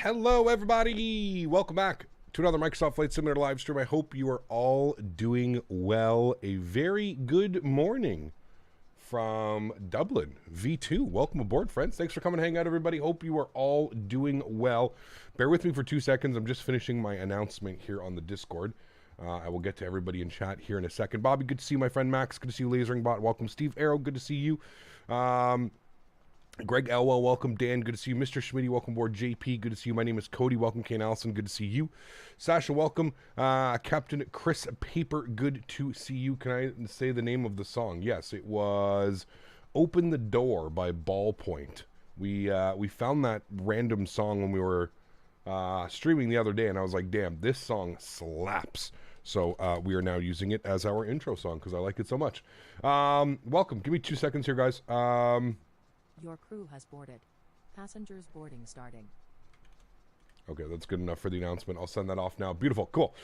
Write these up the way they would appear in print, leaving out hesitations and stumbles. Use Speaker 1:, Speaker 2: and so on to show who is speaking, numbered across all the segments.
Speaker 1: Hello, everybody. Welcome back to another Microsoft Flight Simulator live stream. I hope you are all doing well. A very good morning from Dublin, V2. Welcome aboard, friends. Thanks for coming and hang out, everybody. Hope you are all doing well. Bear with me for 2 seconds. I'm just finishing my announcement here on the Discord. I will get to everybody in chat here in a second. Bobby, good to see you. My friend Max, good to see you. LaseringBot, welcome. Steve Arrow, good to see you. Greg Elwell, welcome. Dan, good to see you. Mr. Smitty, welcome aboard. JP, good to see you. My name is Cody, welcome. Kane Allison, good to see you. Sasha, welcome. Captain Chris Paper, good to see you. Can I say the name of the song? Yes, it was Open the Door by Ballpoint. We found that random song when we were streaming the other day, and I was like, damn, this song slaps. So we are now using it as our intro song because I like it so much. Welcome. Give me 2 seconds here, guys.
Speaker 2: Your crew has boarded. Passengers boarding starting.
Speaker 1: Okay, that's good enough for the announcement. I'll send that off now. Beautiful. Cool.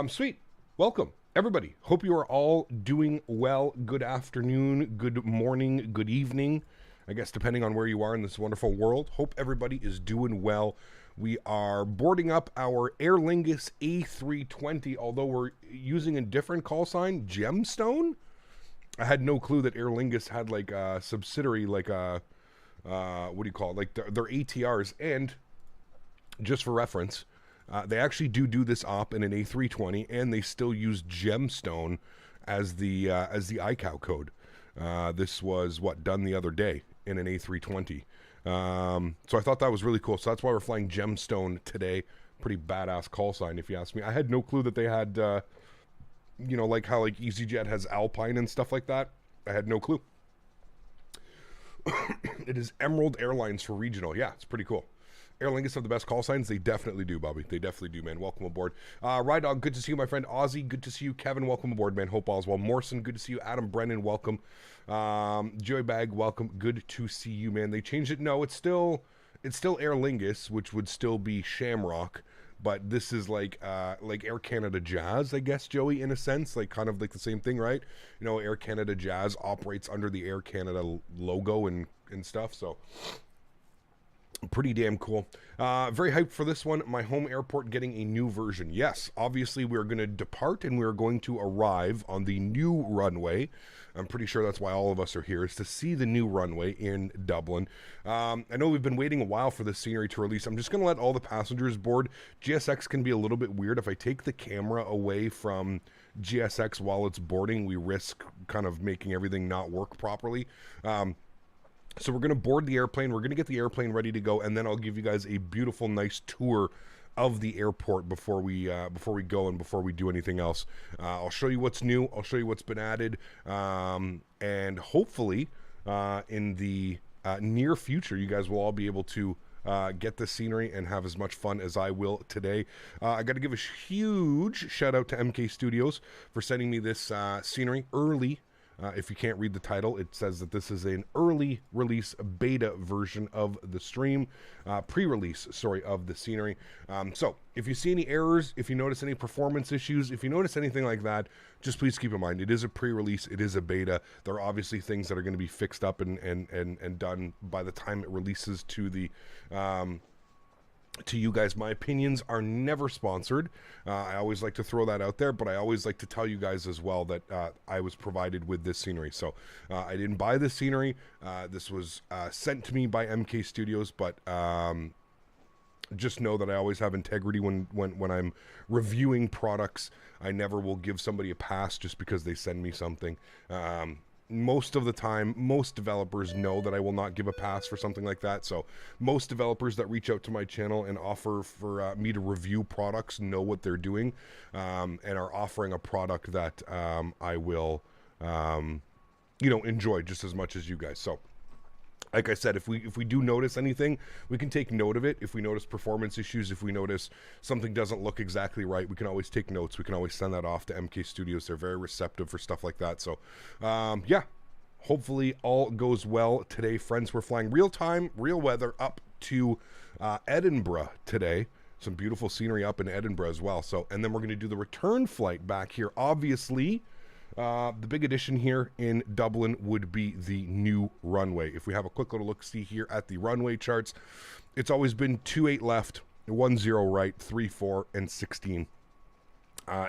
Speaker 1: Sweet. Welcome, everybody. Hope you are all doing well. Good afternoon, good morning, good evening. I guess depending on where you are in this wonderful world. Hope everybody is doing well. We are boarding up our Aer Lingus A320, although we're using a different call sign, Gemstone. I had no clue that Aer Lingus had like a subsidiary, like a, what do you call it? Like their ATRs. And just for reference, they actually do this op in an A320, and they still use Gemstone as the ICAO code. This was done the other day in an A320. So I thought that was really cool. So that's why we're flying Gemstone today. Pretty badass call sign, if you ask me. I had no clue that they had, you know, like how like EasyJet has Alpine and stuff like that. I had no clue. It is Emerald Airlines for regional. Yeah, it's pretty cool. Aer Lingus have the best call signs. They definitely do, Bobby. They definitely do, man. Welcome aboard. Rydog, good to see you, my friend. Ozzy, good to see you. Kevin, welcome aboard, man. Hope all's well. Morrison, good to see you. Adam Brennan, welcome. Joy Bag, welcome. Good to see you, man. They changed it. No, it's still Aer Lingus, which would still be Shamrock. But this is like Air Canada Jazz, I guess, Joey, in a sense. Like kind of like the same thing, right? You know, Air Canada Jazz operates under the Air Canada logo and stuff. So pretty damn cool. Very hyped for this one. My home airport getting a new version. Yes, obviously we're going to depart and we're going to arrive on the new runway. I'm pretty sure that's why all of us are here, is to see the new runway in Dublin. I know we've been waiting a while for this scenery to release. I'm just going to let all the passengers board. GSX can be a little bit weird. If I take the camera away from GSX while it's boarding, we risk kind of making everything not work properly. So we're going to board the airplane. We're going to get the airplane ready to go, and then I'll give you guys a beautiful, nice tour of the airport before we go and before we do anything else. I'll show you what's new. I'll show you what's been added, and hopefully in the near future, you guys will all be able to get the scenery and have as much fun as I will today. I got to give a huge shout out to MK Studios for sending me this scenery early. If you can't read the title, it says that this is an early release beta version of the stream, pre-release, sorry, of the scenery. So if you see any errors, if you notice any performance issues, if you notice anything like that, just please keep in mind, it is a pre-release, it is a beta. There are obviously things that are going to be fixed up and done by the time it releases to the to you guys. My opinions are never sponsored. I always like to throw that out there, but I always like to tell you guys as well that I was provided with this scenery. So I didn't buy this scenery. This was sent to me by MK Studios, but just know that I always have integrity when I'm reviewing products. I never will give somebody a pass just because they send me something. Most of the time, most developers know that I will not give a pass for something like that. So most developers that reach out to my channel and offer for me to review products know what they're doing, and are offering a product that I will, you know, enjoy just as much as you guys. So like I said, if we do notice anything, we can take note of it. If we notice performance issues, if we notice something doesn't look exactly right, we can always take notes. We can always send that off to MK Studios. They're very receptive for stuff like that. So, yeah, hopefully all goes well today, friends. We're flying real time, real weather up to Edinburgh today. Some beautiful scenery up in Edinburgh as well. So, and then we're going to do the return flight back here, obviously, The big addition here in Dublin would be the new runway. If we have a quick little look-see here at the runway charts, it's always been 28 left, 10 right, 34, and 16.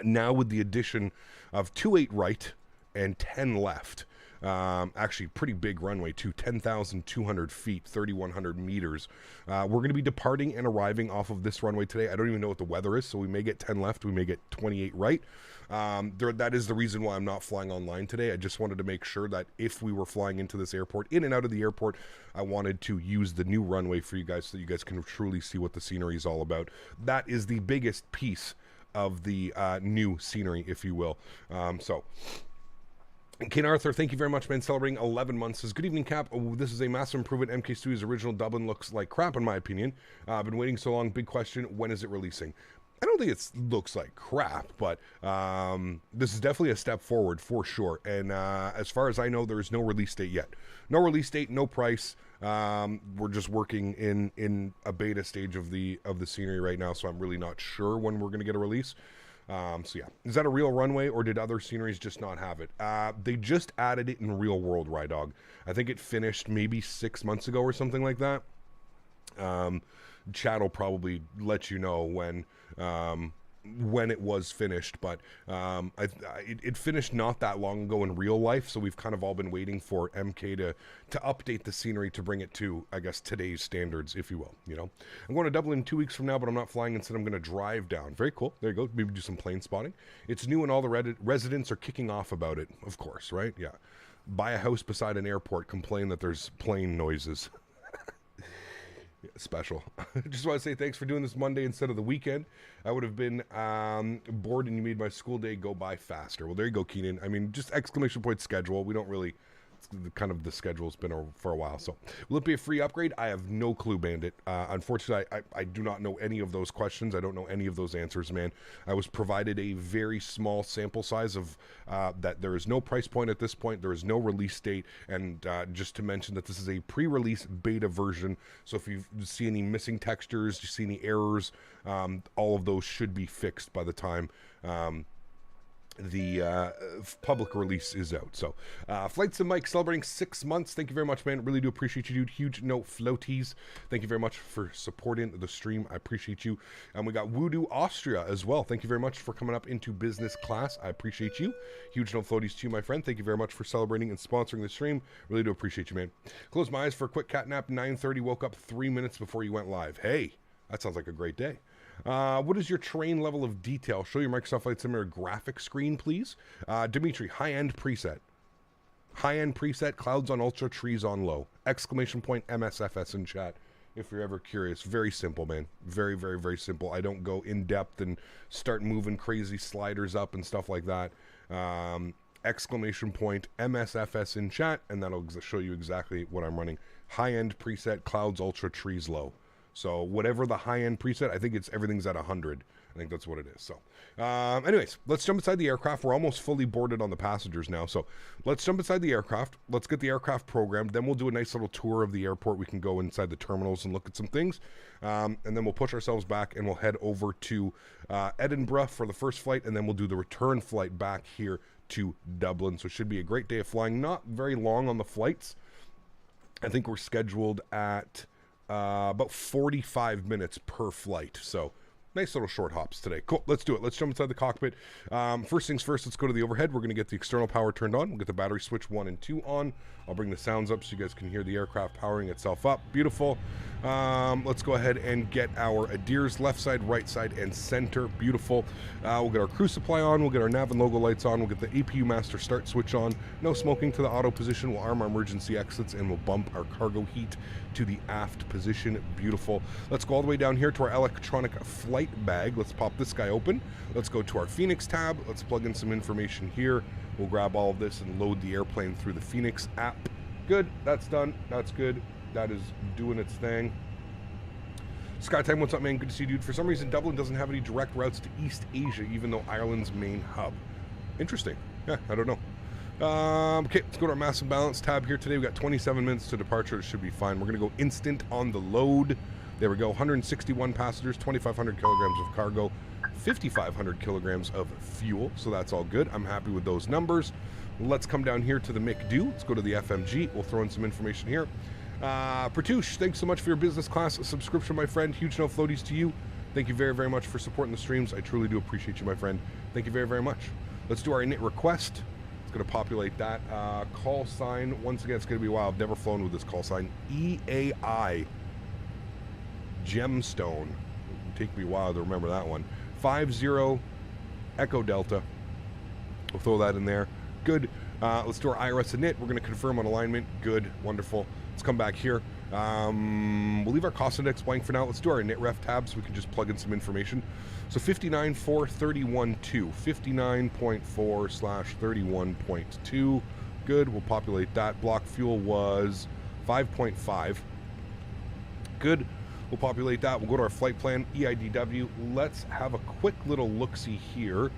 Speaker 1: Now with the addition of 28 right and 10 left, actually pretty big runway too, 10,200 feet, 3,100 meters. We're going to be departing and arriving off of this runway today. I don't even know what the weather is, so we may get 10 left, we may get 28 right. That is the reason why I'm not flying online today. I just wanted to make sure that if we were flying into this airport, in and out of the airport, I wanted to use the new runway for you guys so that you guys can truly see what the scenery is all about. That is the biggest piece of the new scenery, if you will. Ken Arthur, thank you very much, man. Celebrating 11 months. Says, good evening, Cap. Oh, this is a massive improvement. MK Stewie's original Dublin looks like crap, in my opinion. I've been waiting so long. Big question, when is it releasing? I don't think it looks like crap, but this is definitely a step forward for sure. And as far as I know, there is no release date yet. No release date, no price. We're just working in a beta stage of the scenery right now, so I'm really not sure when we're going to get a release. So yeah, is that a real runway or did other sceneries just not have it? They just added it in Real World, Rydog. I think it finished maybe 6 months ago or something like that. Chad will probably let you know when it was finished, but it finished not that long ago in real life, so we've kind of all been waiting for MK to update the scenery to bring it to, I guess, today's standards, if you will, you know. I'm going to Dublin 2 weeks from now, but I'm not flying. Instead, I'm going to drive down. Very cool. There you go. Maybe do some plane spotting. It's new and all the residents are kicking off about it, of course, right? Yeah. Buy a house beside an airport, complain that there's plane noises. Special. Just want to say thanks for doing this Monday instead of the weekend. I would have been bored and you made my school day go by faster. Well, there you go, Keenan. I mean, just exclamation point schedule. We don't really, kind of the schedule's been for a while. So will it be a free upgrade? I have no clue, Bandit. Unfortunately, I do not know any of those questions. I don't know any of those answers, man. I was provided a very small sample size of that there is no price point at this point. There is no release date. And just to mention that this is a pre-release beta version. So if you see any missing textures, you see any errors, all of those should be fixed by the time the public release is out. So Flights and Mike celebrating 6 months. Thank you very much, man. Really do appreciate you, dude. Huge note floaties. Thank you very much for supporting the stream. I appreciate you. And we got Voodoo Austria as well. Thank you very much for coming up into business class. I appreciate you. Huge note floaties to you, my friend. Thank you very much for celebrating and sponsoring the stream. Really do appreciate you, man. Closed my eyes for a quick cat nap. 9:30. Woke up 3 minutes before you went live. Hey, that sounds like a great day. What is your terrain level of detail? Show your Microsoft Flight Simulator graphic screen, please. Dimitri, high-end preset. High-end preset, clouds on ultra, trees on low. Exclamation point MSFS in chat, if you're ever curious. Very simple, man. Very, very, very simple. I don't go in-depth and start moving crazy sliders up and stuff like that. Exclamation point MSFS in chat, and that'll show you exactly what I'm running. High-end preset, clouds ultra, trees low. So whatever the high-end preset, I think everything's at 100. I think that's what it is. So anyways, let's jump inside the aircraft. We're almost fully boarded on the passengers now. So let's jump inside the aircraft. Let's get the aircraft programmed. Then we'll do a nice little tour of the airport. We can go inside the terminals and look at some things. And then we'll push ourselves back and we'll head over to Edinburgh for the first flight. And then we'll do the return flight back here to Dublin. So it should be a great day of flying. Not very long on the flights. I think we're scheduled at about 45 minutes per flight. So nice little short hops today. Cool. Let's do it. Let's jump inside the cockpit. First things first, let's go to the overhead. We're going to get the external power turned on. We'll get the battery switch 1 and 2 on. I'll bring the sounds up so you guys can hear the aircraft powering itself up. Beautiful. Let's go ahead and get our ADIRS left side, right side, and center. Beautiful. We'll get our crew supply on. We'll get our nav and logo lights on. We'll get the APU master start switch on. No smoking to the auto position. We'll arm our emergency exits and we'll bump our cargo heat to the aft position. Beautiful. Let's go all the way down here to our electronic flight bag. Let's pop this guy open. Let's go to our Phoenix tab. Let's plug in some information here. We'll grab all of this and load the airplane through the Phoenix app. Good. That's done. That's good. That is doing its thing. Skytime, what's up, man? Good to see you, dude. For some reason, Dublin doesn't have any direct routes to East Asia, even though Ireland's main hub. Interesting. Yeah, I don't know. Okay, let's go to our mass and balance tab here today. We got 27 minutes to departure. It should be fine. We're going to go instant on the load. There we go. 161 passengers, 2,500 kilograms of cargo, 5,500 kilograms of fuel, so that's all good. I'm happy with those numbers. Let's come down here to the McDo. Let's go to the FMG. We'll throw in some information here. Pratush, thanks so much for your business class subscription, my friend. Huge no floaties to you. Thank you very, very much for supporting the streams. I truly do appreciate you, my friend. Thank you very, very much. Let's do our init request. It's going to populate that. Call sign. Once again, it's going to be wild. I've never flown with this call sign. EAI Gemstone. It'll take me a while to remember that one. 50 Echo Delta. We'll throw that in there. Good. Let's do our IRS init. We're going to confirm on alignment. Good. Wonderful. Let's come back here. We'll leave our cost index blank for now. Let's do our init ref tab so we can just plug in some information. So 59.431.2. 59.4/31.2. Good. We'll populate that. Block fuel was 5.5. Good. We'll populate that. We'll go to our flight plan, EIDW. Let's have a quick little look-see here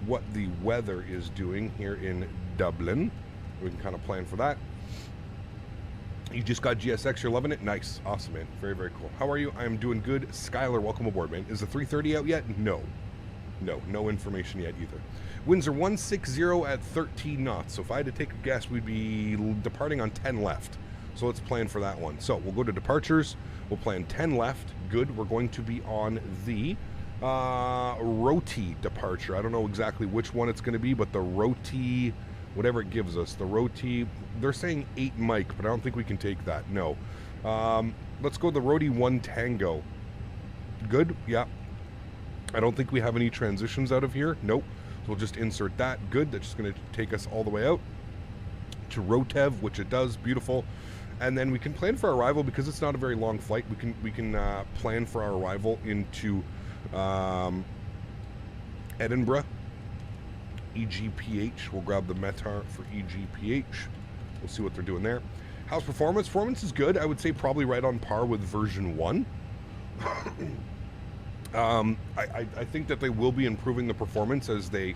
Speaker 1: what the weather is doing here in Dublin. We can kind of plan for that. You just got GSX. You're loving it? Nice. Awesome, man. Very, very cool. How are you? I am doing good. Skylar, welcome aboard, man. Is the 330 out yet? No. No information yet either. Winds are 160 at 13 knots. So if I had to take a guess, we'd be departing on 10 left. So let's plan for that one. So we'll go to departures. We'll plan 10 left. Good. We're going to be on the Roti departure. I don't know exactly which one it's going to be, but the Roti, whatever it gives us, the Roti, they're saying 8 Mike, but I don't think we can take that. No. Let's go the Roti 1 Tango. Good. Yeah. I don't think we have any transitions out of here. Nope. So we'll just insert that. Good. That's just going to take us all the way out to Rotev, which it does. Beautiful. And then we can plan for our arrival because it's not a very long flight. We can plan for our arrival into Edinburgh. EGPH. We'll grab the METAR for EGPH. We'll see what they're doing there. How's performance? Performance is good. I would say probably right on par with version 1. I think that they will be improving the performance as they,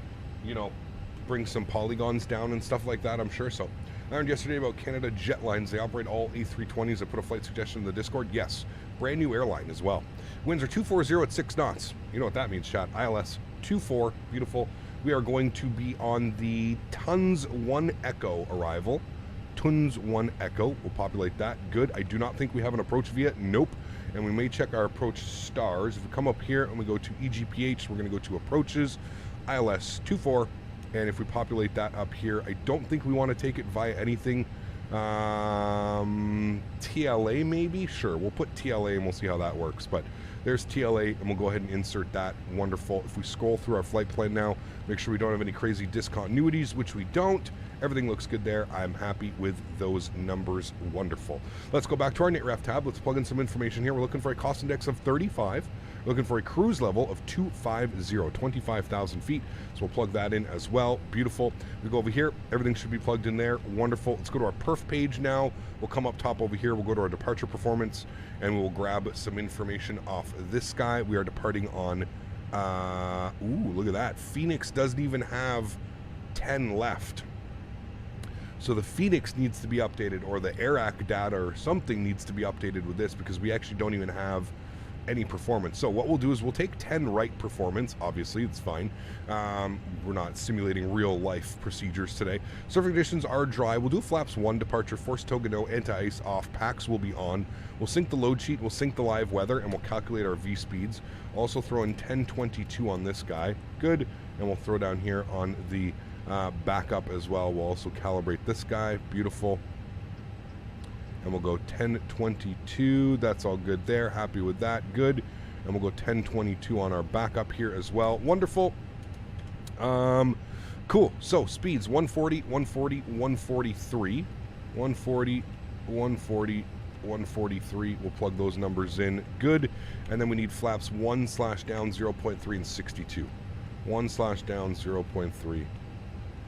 Speaker 1: bring some polygons down and stuff like that, I'm sure. So I learned yesterday about Canada Jetlines. They operate all A320s. I put a flight suggestion in the Discord. Yes. Brand new airline as well. Winds are 240 at 6 knots. You know what that means, chat. ILS 24. Beautiful. We are going to be on the Tons 1 Echo arrival. Tons 1 Echo. We'll populate that. Good. I do not think we have an approach via. Nope. And we may check our approach stars. If we come up here and we go to EGPH, we're going to go to approaches. ILS 24. And if we populate that up here, I don't think we want to take it via anything. TLA maybe? Sure, we'll put TLA and we'll see how that works. But there's TLA and we'll go ahead and insert that. Wonderful. If we scroll through our flight plan now, make sure we don't have any crazy discontinuities, which we don't. Everything looks good there. I'm happy with those numbers. Wonderful. Let's go back to our NITREF tab. Let's plug in some information here. We're looking for a cost index of 35. We're looking for a cruise level of 250, 25,000 feet. So we'll plug that in as well. Beautiful. We go over here. Everything should be plugged in there. Wonderful. Let's go to our perf page now. We'll come up top over here. We'll go to our departure performance and we'll grab some information off this guy. We are departing on, ooh, look at that. Phoenix doesn't even have 10 left. So the Phoenix needs to be updated, or the AirAC data or something needs to be updated with this because we actually don't even have any performance. So what we'll do is we'll take 10 right performance. Obviously, it's fine. We're not simulating real life procedures today. Surfing conditions are dry. We'll do flaps 1 departure, force toga no, anti-ice off, packs will be on. We'll sync the load sheet, we'll sync the live weather, and we'll calculate our V speeds. Also throw in 1022 on this guy. Good. And we'll throw down here on the backup as well. We'll also calibrate this guy. Beautiful. And we'll go 1022. That's all good there. Happy with that. Good. And we'll go 1022 on our backup here as well. Wonderful. Cool. So speeds 140, 140, 143. 140, 140, 143. We'll plug those numbers in. Good. And then we need flaps 1/down 0.3 and 62. 1/down 0.3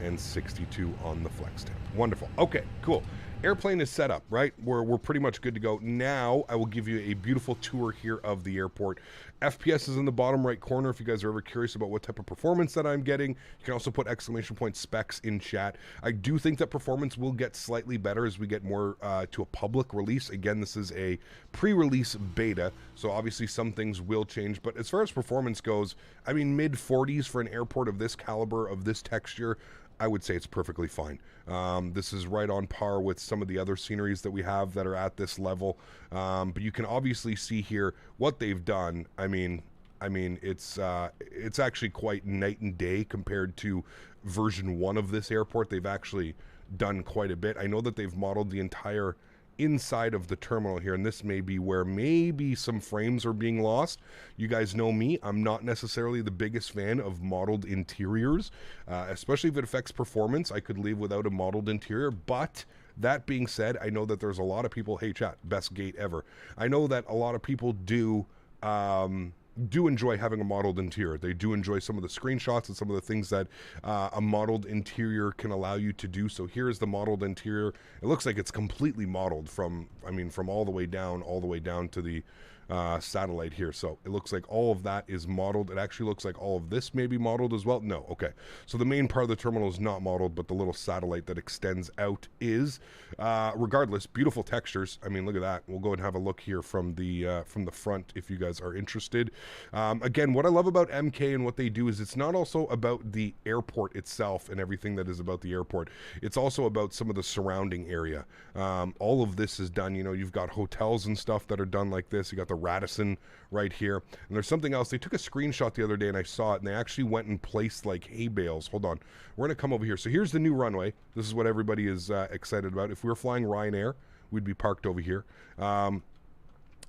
Speaker 1: and 62 on the flex tab. Wonderful. Okay, cool. airplane is set up, right? We're pretty much good to go. Now I will give you a beautiful tour here of the airport. FPS is in the bottom right corner if you guys are ever curious about what type of performance that I'm getting. You can also put exclamation point specs in chat. I do think that performance will get slightly better as we get more to a public release. Again, this is a pre-release beta, so obviously some things will change. But as far as performance goes, I mean, mid-40s for an airport of this caliber, of this texture, I would say it's perfectly fine. This is right on par with some of the other sceneries that we have that are at this level. But you can obviously see here what they've done. I mean, it's actually quite night and day compared to version 1 of this airport. They've actually done quite a bit. I know that they've modeled the entire inside of the terminal here, and this may be where maybe some frames are being lost. You guys know me, I'm not necessarily the biggest fan of modeled interiors, especially if it affects performance. I could leave without a modeled interior, but that being said, I know that there's a lot of people, hey chat, best gate ever. I know that a lot of people do enjoy having a modeled interior. They do enjoy some of the screenshots and some of the things that a modeled interior can allow you to do. So here's the modeled interior. It looks like it's completely modeled from all the way down to the satellite here. So it looks like all of that is modeled. It actually looks like all of this may be modeled as well. No, okay. So the main part of the terminal is not modeled, but the little satellite that extends out is. Regardless, beautiful textures. I mean, look at that. We'll go and have a look here from the front if you guys are interested. Again, what I love about MK and what they do is it's not also about the airport itself and everything that is about the airport. It's also about some of the surrounding area. All of this is done. You know, you've got hotels and stuff that are done like this. You got the Radisson right here, and there's something else. They took a screenshot the other day and I saw it, and they actually went and placed like hay bales. Hold on, we're gonna come over here. So here's the new runway. This is what everybody is excited about. If we were flying Ryanair, we'd be parked over here.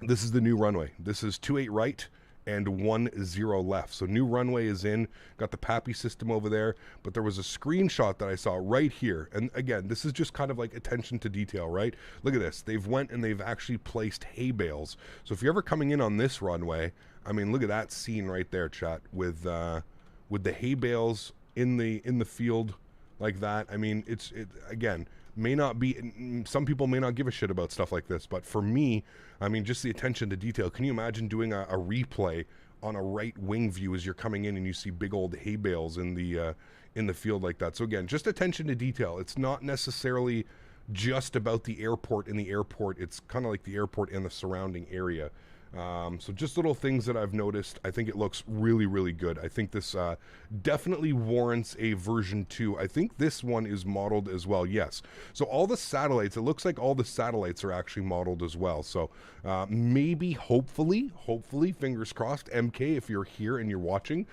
Speaker 1: This is the new runway. This is 28 right and 10 left. So new runway is in, got the PAPI system over there, but there was a screenshot that I saw right here. And again, this is just kind of like attention to detail, right? Look at this. They've went and they've actually placed hay bales. So if you're ever coming in on this runway, I mean, look at that scene right there, chat, with the hay bales in the field like that. I mean, it again, may not be, some people may not give a shit about stuff like this, but for me, I mean, just the attention to detail. Can you imagine doing a replay on a right wing view as you're coming in and you see big old hay bales in the field like that? So again, just attention to detail. It's not necessarily just about the airport and the airport. It's kind of like the airport and the surrounding area. So just little things that I've noticed. I think it looks really, really good. I think this definitely warrants a version 2. I think this one is modeled as well. Yes. So all the satellites, it looks like all the satellites are actually modeled as well. So maybe, hopefully, fingers crossed, MK, if you're here and you're watching,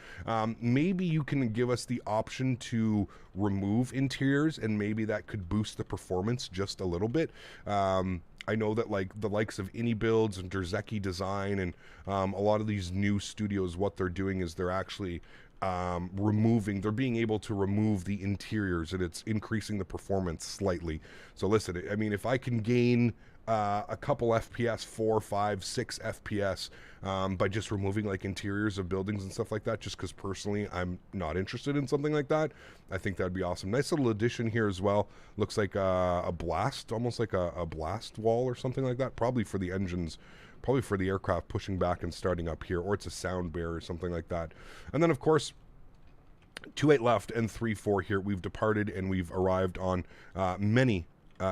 Speaker 1: maybe you can give us the option to remove interiors, and maybe that could boost the performance just a little bit. I know that like the likes of AnyBuilds and Derzeki Design and a lot of these new studios, what they're doing is they're actually they're being able to remove the interiors, and it's increasing the performance slightly. So listen, I mean, if I can gain a couple FPS, 4, 5, 6 FPS by just removing like interiors of buildings and stuff like that, just because personally I'm not interested in something like that, I think that'd be awesome. Nice little addition here as well. Looks like a blast, almost like a blast wall or something like that, probably for the engines, probably for the aircraft pushing back and starting up here, or it's a sound barrier or something like that. And then of course 28 left and 34 here. We've departed and we've arrived on many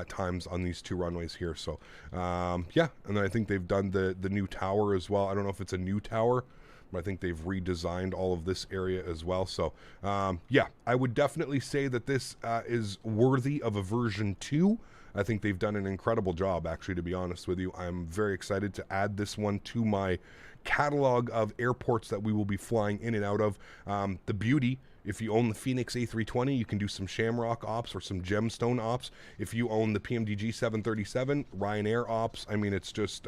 Speaker 1: times on these two runways here. So yeah, and then I think they've done the new tower as well. I don't know if it's a new tower, but I think they've redesigned all of this area as well. So yeah, I would definitely say that this is worthy of a version 2. I think they've done an incredible job, actually, to be honest with you. I'm very excited to add this one to my catalog of airports that we will be flying in and out of. The beauty, if you own the Phoenix A320, you can do some Shamrock ops or some Gemstone ops. If you own the PMDG 737, Ryanair ops, I mean, it's just,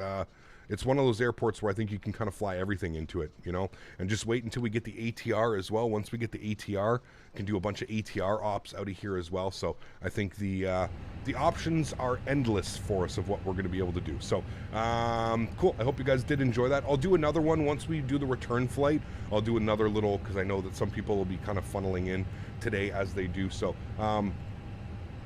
Speaker 1: it's one of those airports where I think you can kind of fly everything into it, you know? And just wait until we get the ATR as well. Once we get the ATR, can do a bunch of ATR ops out of here as well. So I think the options are endless for us of what we're going to be able to do. So cool. I hope you guys did enjoy that. I'll do another one once we do the return flight. I'll do another little, because I know that some people will be kind of funneling in today as they do. So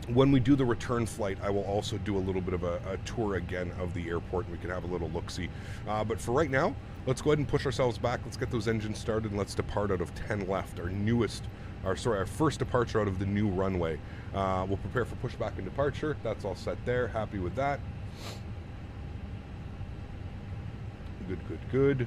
Speaker 1: when we do the return flight, I will also do a little bit of a tour again of the airport, and we can have a little look-see. But for right now, let's go ahead and push ourselves back. Let's get those engines started, and let's depart out of 10 left, our first departure out of the new runway. We'll prepare for pushback and departure. That's all set there. Happy with that. Good, good, good.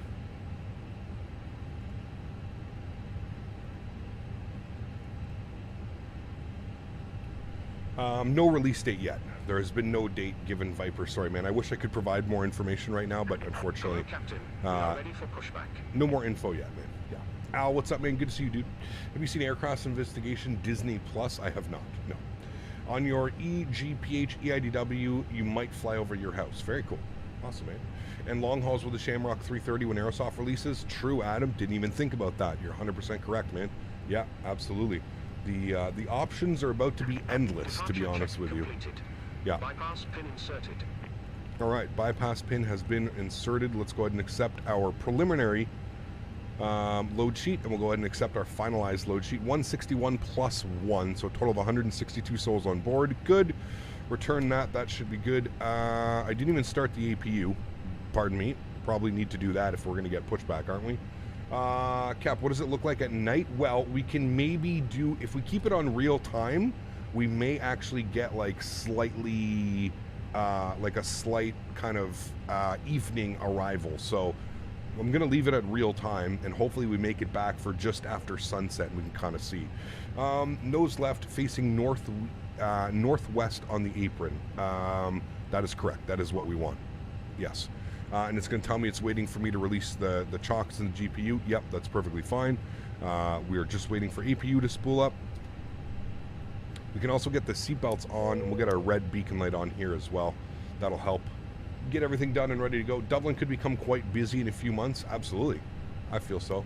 Speaker 1: No release date yet. There has been no date given, Viper. Sorry, man. I wish I could provide more information right now, but unfortunately,
Speaker 3: Captain, we are ready for pushback.
Speaker 1: No more info yet, man. Yeah. Al, what's up, man? Good to see you, dude. Have you seen Aircraft Investigation Disney Plus? I have not. No. On your EGPH EIDW, you might fly over your house. Very cool. Awesome, man. And long hauls with the Shamrock 330 when Aerosoft releases? True, Adam. Didn't even think about that. You're 100% correct, man. Yeah, absolutely. The options are about to be endless, to be honest with you. Yeah.
Speaker 3: Bypass pin inserted.
Speaker 1: All right, bypass pin has been inserted. Let's go ahead and accept our preliminary load sheet, and we'll go ahead and accept our finalized load sheet. 161 plus 1, so a total of 162 souls on board. Good. Return that. That should be good. I didn't even start the APU. Pardon me. Probably need to do that if we're going to get pushback, aren't we? Cap, what does it look like at night? Well, we can maybe do, if we keep it on real time, we may actually get like slightly, like a slight kind of evening arrival. So I'm going to leave it at real time, and hopefully we make it back for just after sunset, and we can kind of see. Nose left facing northwest on the apron. That is correct. That is what we want. Yes. And it's going to tell me it's waiting for me to release the chocks and the GPU. Yep, that's perfectly fine. We are just waiting for APU to spool up. We can also get the seatbelts on, and we'll get our red beacon light on here as well. That'll help get everything done and ready to go. Dublin could become quite busy in a few months. Absolutely. I feel so.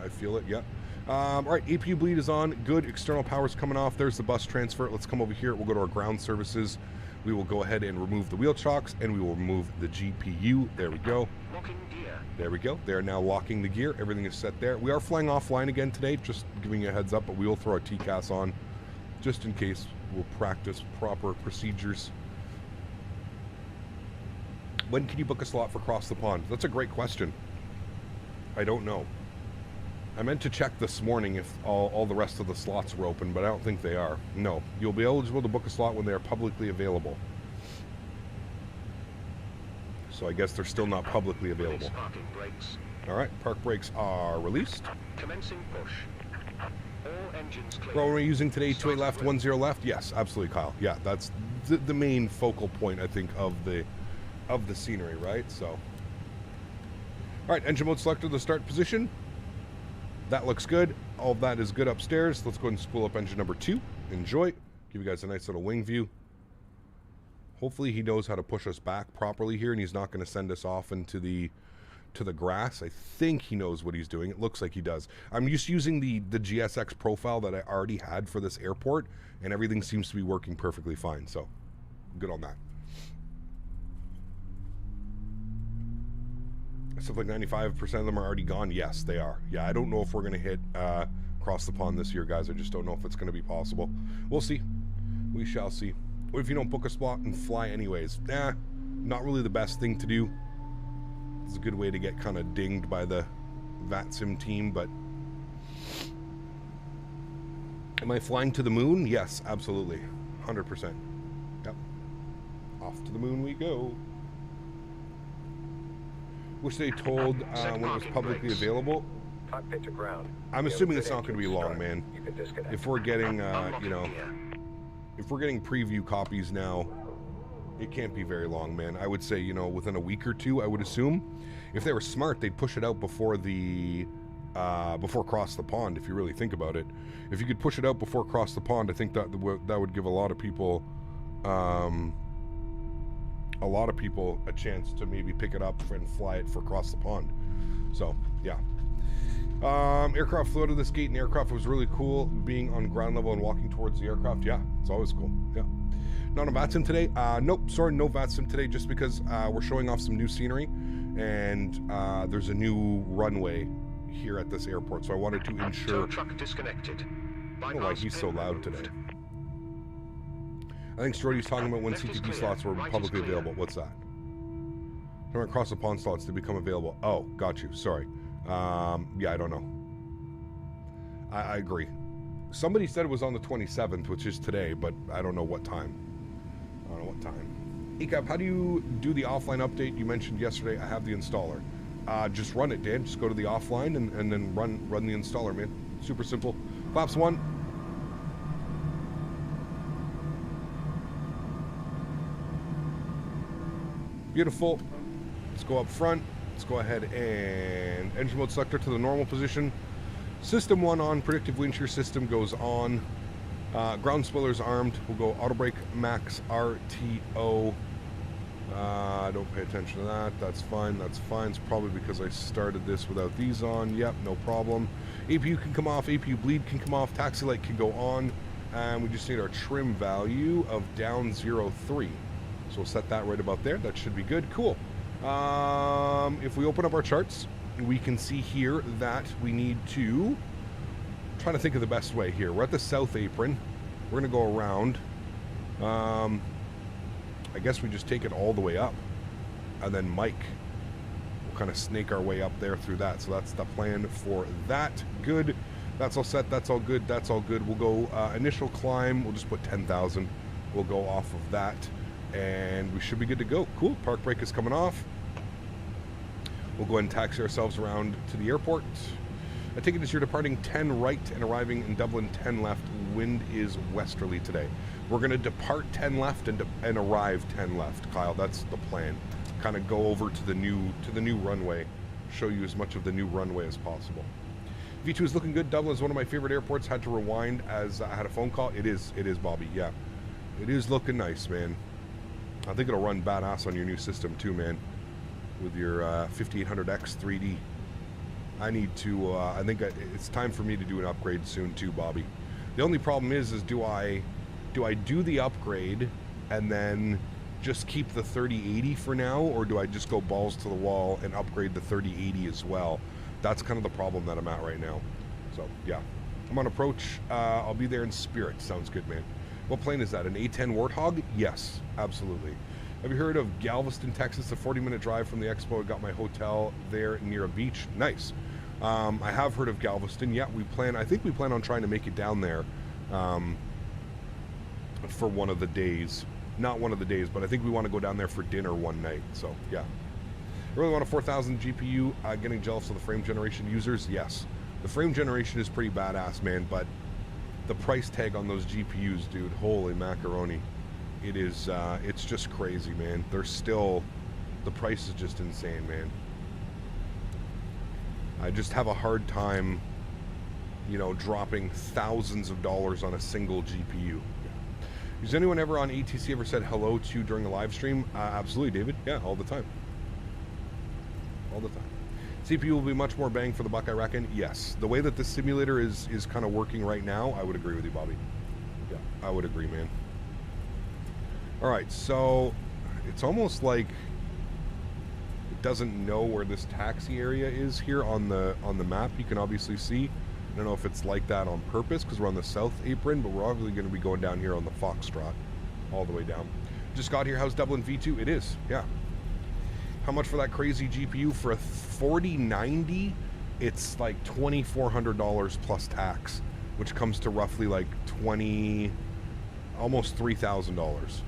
Speaker 1: I feel it, yeah. All right, APU bleed is on. Good. External power's coming off. There's the bus transfer. Let's come over here. We'll go to our ground services. We will go ahead and remove the wheel chocks, and we will remove the GPU. There we go.
Speaker 3: Locking gear.
Speaker 1: There we go. They are now locking the gear. Everything is set there. We are flying offline again today, just giving you a heads up, but we will throw our TCAS on just in case. We'll practice proper procedures. When can you book a slot for Cross the Pond? That's a great question. I don't know. I meant to check this morning if all the rest of the slots were open, but I don't think they are. No. You'll be eligible to book a slot when they are publicly available. So I guess they're still not publicly available.
Speaker 3: Parking brakes.
Speaker 1: All right, park brakes are released.
Speaker 3: Commencing push. All engines clear.
Speaker 1: Well, we're using today 28 left, 10 left. Yes, absolutely, Kyle. Yeah, that's the main focal point, I think, of the scenery, right? So, all right, engine mode selected, the start position. That looks good. All of that is good upstairs. Let's go ahead and spool up engine number 2. Enjoy. Give you guys a nice little wing view. Hopefully he knows how to push us back properly here, and he's not going to send us off into the grass. I think he knows what he's doing. It looks like he does. I'm just using the GSX profile that I already had for this airport, and everything seems to be working perfectly fine. So, good on that. Stuff like 95% of them are already gone. Yes, they are. Yeah, I don't know if we're going to hit Cross the Pond this year, guys. I just don't know if it's going to be possible. We'll see. We shall see. What if you don't book a spot and fly anyways? Not really the best thing to do. It's a good way to get kind of dinged by the VATSIM team, but... Am I flying to the moon? Yes, absolutely. 100%. Yep. Off to the moon we go. Wish they told when it was publicly available.
Speaker 4: Cockpit to ground.
Speaker 1: I'm assuming it's not going to be long, man. If we're getting, you know, if we're getting preview copies now, it can't be very long, man. I would say, you know, within a week or two, I would assume. If they were smart, they'd push it out before Cross the Pond, if you really think about it. If you could push it out before Cross the Pond, I think that would give a lot of people a chance to maybe pick it up and fly it for Cross the Pond. So, yeah. Aircraft flew out of this gate, and the aircraft was really cool. Being on ground level and walking towards the aircraft, yeah, it's always cool. Yeah. Not on VATSIM today. Nope, sorry, no VATSIM today, just because we're showing off some new scenery, and there's a new runway here at this airport, so I wanted to ensure.
Speaker 3: Tow truck disconnected.
Speaker 1: I don't know why he's so loud today. I think Strody's talking about when CTP slots were publicly available. What's that? Turn across the pond slots to become available. Oh, got you. Sorry. Yeah, I don't know. I agree. Somebody said it was on the 27th, which is today, but I don't know what time. I don't know what time. ECAP, how do you do the offline update you mentioned yesterday? I have the installer. Just run it, Dan. Just go to the offline and then run the installer, man. Super simple. Flaps 1. Beautiful. Let's go up front. Let's go ahead and engine mode selector to the normal position. System 1 on. Predictive wind shear system goes on. Ground spoilers armed. We'll go auto brake max RTO. Don't pay attention to that. That's fine. That's fine. It's probably because I started this without these on. Yep, no problem. APU can come off. APU bleed can come off. Taxi light can go on. And we just need our trim value of down 0.3. So we'll set that right about there. That should be good. Cool. If we open up our charts, we can see here that we need to... trying to think of the best way here. We're at the south apron. We're going to go around. I guess we just take it all the way up. And then Mike. We'll kind of snake our way up there through that. So that's the plan for that. Good. That's all set. That's all good. That's all good. We'll go initial climb. We'll just put 10,000. We'll go off of that. And we should be good to go. Cool. Park brake is coming off. We'll go ahead and taxi ourselves around to the airport. I take it as you're departing 10 right and arriving in Dublin 10 left. Wind is westerly today. We're going to depart 10 left and arrive 10 left, Kyle. That's the plan. Kind of go over to the new runway. Show you as much of the new runway as possible. V2 is looking good. Dublin is one of my favorite airports. Had to rewind as I had a phone call. It is Bobby. Yeah. It is looking nice, man. I think it'll run badass on your new system too, man. With your 5800X 3D. I need to, I think it's time for me to do an upgrade soon too, Bobby. The only problem is do I do the upgrade and then just keep the 3080 for now, or do I just go balls to the wall and upgrade the 3080 as well? That's kind of the problem that I'm at right now. So, yeah. I'm on approach. I'll be there in spirit. Sounds good, man. What plane is that? An A10 Warthog? Yes, absolutely. Have you heard of Galveston, Texas? A 40-minute drive from the expo. I got my hotel there near a beach. Nice. I have heard of Galveston. Yeah, I think we plan on trying to make it down there for one of the days. Not one of the days, but I think we want to go down there for dinner one night. So, yeah. I really want a 4000 GPU. Getting jealous of the frame generation users? Yes. The frame generation is pretty badass, man, but the price tag on those GPUs, dude, holy macaroni. It is, it's just crazy, man. The price is just insane, man. I just have a hard time, dropping thousands of dollars on a single GPU. Has anyone ever on ATC ever said hello to during a live stream? Absolutely, David. Yeah, all the time. All the time. CPU will be much more bang for the buck, I reckon. Yes. The way that the simulator is kind of working right now, I would agree with you, Bobby. Yeah, I would agree, man. All right, so it's almost like it doesn't know where this taxi area is here on the map. You can obviously see. I don't know if it's like that on purpose because we're on the south apron, but we're obviously going to be going down here on the Foxtrot all the way down. Just got here. How's Dublin V2? It is, yeah. How much for that crazy GPU? For a 4090, it's like $2,400 plus tax, which comes to roughly like almost $3,000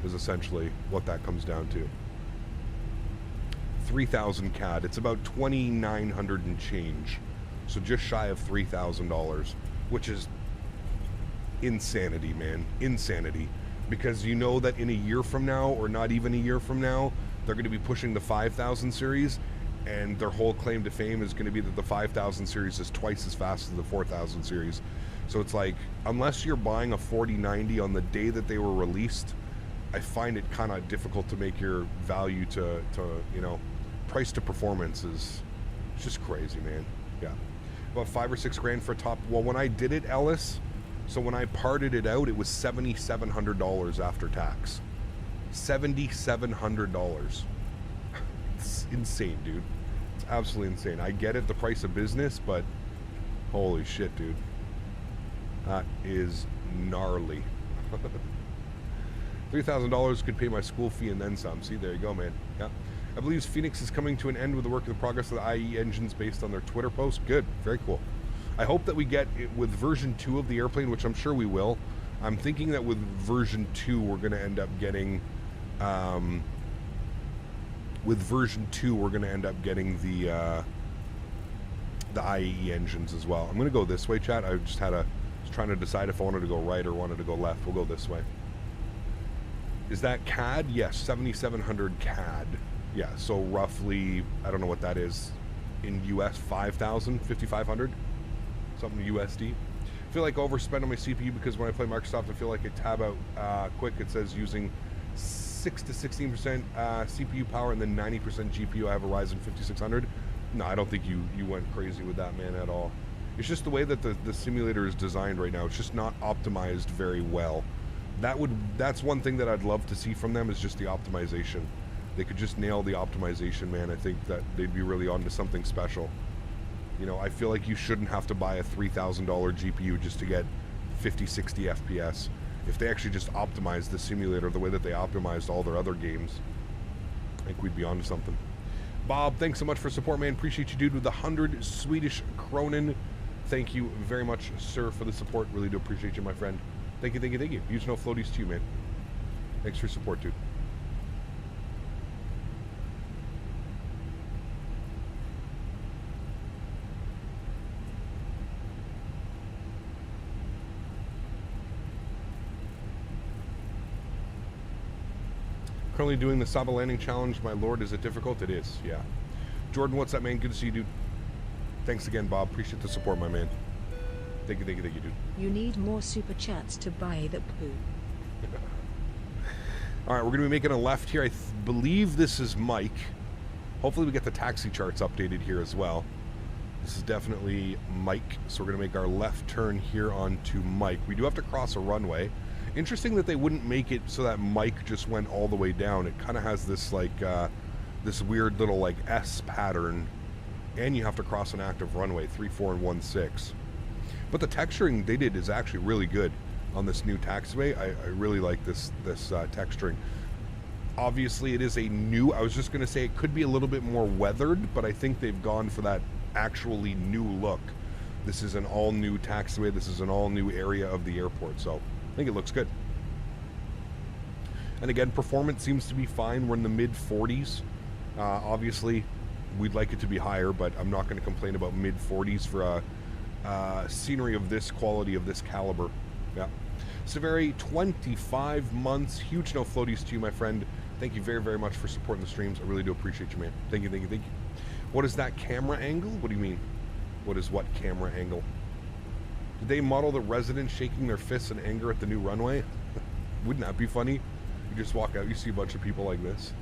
Speaker 1: is essentially what that comes down to. 3,000 CAD. It's about 2,900 and change. So just shy of $3,000, which is insanity, man. Insanity. Because you know that in a year from now, or not even a year from now, they're going to be pushing the 5000 series, and their whole claim to fame is going to be that the 5000 series is twice as fast as the 4000 series. So it's like, unless you're buying a 4090 on the day that they were released, I find it kind of difficult to make your value to price to performance is just crazy, man. Yeah. About $5 or $6 grand for a top. Well, when I did it, Ellis, so when I parted it out, it was $7,700 after tax. $7,700. It's insane, dude. It's absolutely insane. I get it, the price of business, but holy shit, dude. That is gnarly. $3,000 could pay my school fee and then some. See, there you go, man. Yeah. I believe Phoenix is coming to an end with the work of the progress of the IE engines based on their Twitter post. Good. Very cool. I hope that we get it with version 2 of the airplane, which I'm sure we will. I'm thinking that with version 2, we're going to end up getting... with version 2, we're going to end up getting the IE engines as well. I'm going to go this way, chat. I just was trying to decide if I wanted to go right or wanted to go left. We'll go this way. Is that CAD? Yes, 7,700 CAD. Yeah, so roughly, I don't know what that is in US, 5,000, 5,500, something USD. I feel like I overspend on my CPU because when I play Microsoft, I feel like I tab out quick. It says using 6 to 16% CPU power and then 90% GPU. I have a Ryzen 5600. No, I don't think you went crazy with that, man, at all. It's just the way that the simulator is designed right now. It's just not optimized very well. That's one thing that I'd love to see from them, is just the optimization. They could just nail the optimization, man. I think that they'd be really onto something special. You know, I feel like you shouldn't have to buy a $3,000 GPU just to get 50, 60 FPS. If they actually just optimized the simulator the way that they optimized all their other games, I think we'd be onto something. Bob, thanks so much for support, man. Appreciate you, dude, with the 100 Swedish kronen. Thank you very much, sir, for the support. Really do appreciate you, my friend. Thank you, thank you, thank you. Use no floaties to you, man. Thanks for your support, dude. Currently doing the Saba landing challenge, my lord. Is it difficult? It is, yeah. Jordan, what's up, man? Good to see you, dude. Thanks again, Bob. Appreciate the support, my man. Thank you, thank you, thank you, dude.
Speaker 4: You need more super chats to buy the poo.
Speaker 1: All right, we're going to be making a left here. I believe this is Mike. Hopefully we get the taxi charts updated here as well. This is definitely Mike, so we're going to make our left turn here onto Mike. We do have to cross a runway. Interesting that they wouldn't make it so that Mike just went all the way down. It kind of has this like this weird little like S pattern, and you have to cross an active runway, 3, 4, and 1, 6. But the texturing they did is actually really good on this new taxiway. I really like this texturing. Obviously, it is a new. I was just going to say it could be a little bit more weathered, but I think they've gone for that actually new look. This is an all new taxiway. This is an all new area of the airport. So I think it looks good. And again, performance seems to be fine. We're in the mid 40s. Obviously, we'd like it to be higher, but I'm not going to complain about mid 40s for scenery of this quality, of this caliber. Yeah. Severity, 25 months. Huge no floaties to you, my friend. Thank you very, very much for supporting the streams. I really do appreciate you, man. Thank you, thank you, thank you. What is that camera angle? What do you mean? What is what camera angle? Did they model the residents shaking their fists in anger at the new runway? Wouldn't that be funny? You just walk out, you see a bunch of people like this.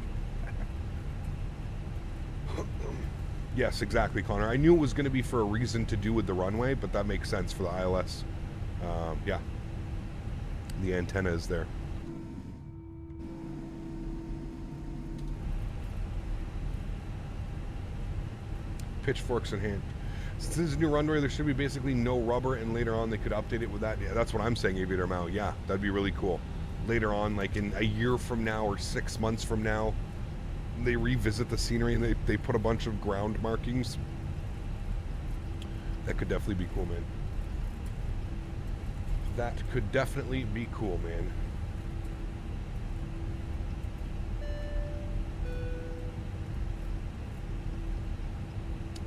Speaker 1: Yes, exactly, Connor. I knew it was going to be for a reason to do with the runway, but that makes sense for the ILS. Yeah. The antenna is there. Pitchforks in hand. Since this is a new runway, there should be basically no rubber, and later on they could update it with that. Yeah, that's what I'm saying, Aviator Mao. Yeah, that'd be really cool. Later on, like in a year from now or 6 months from now, they revisit the scenery and they put a bunch of ground markings. That could definitely be cool, man. That could definitely be cool, man.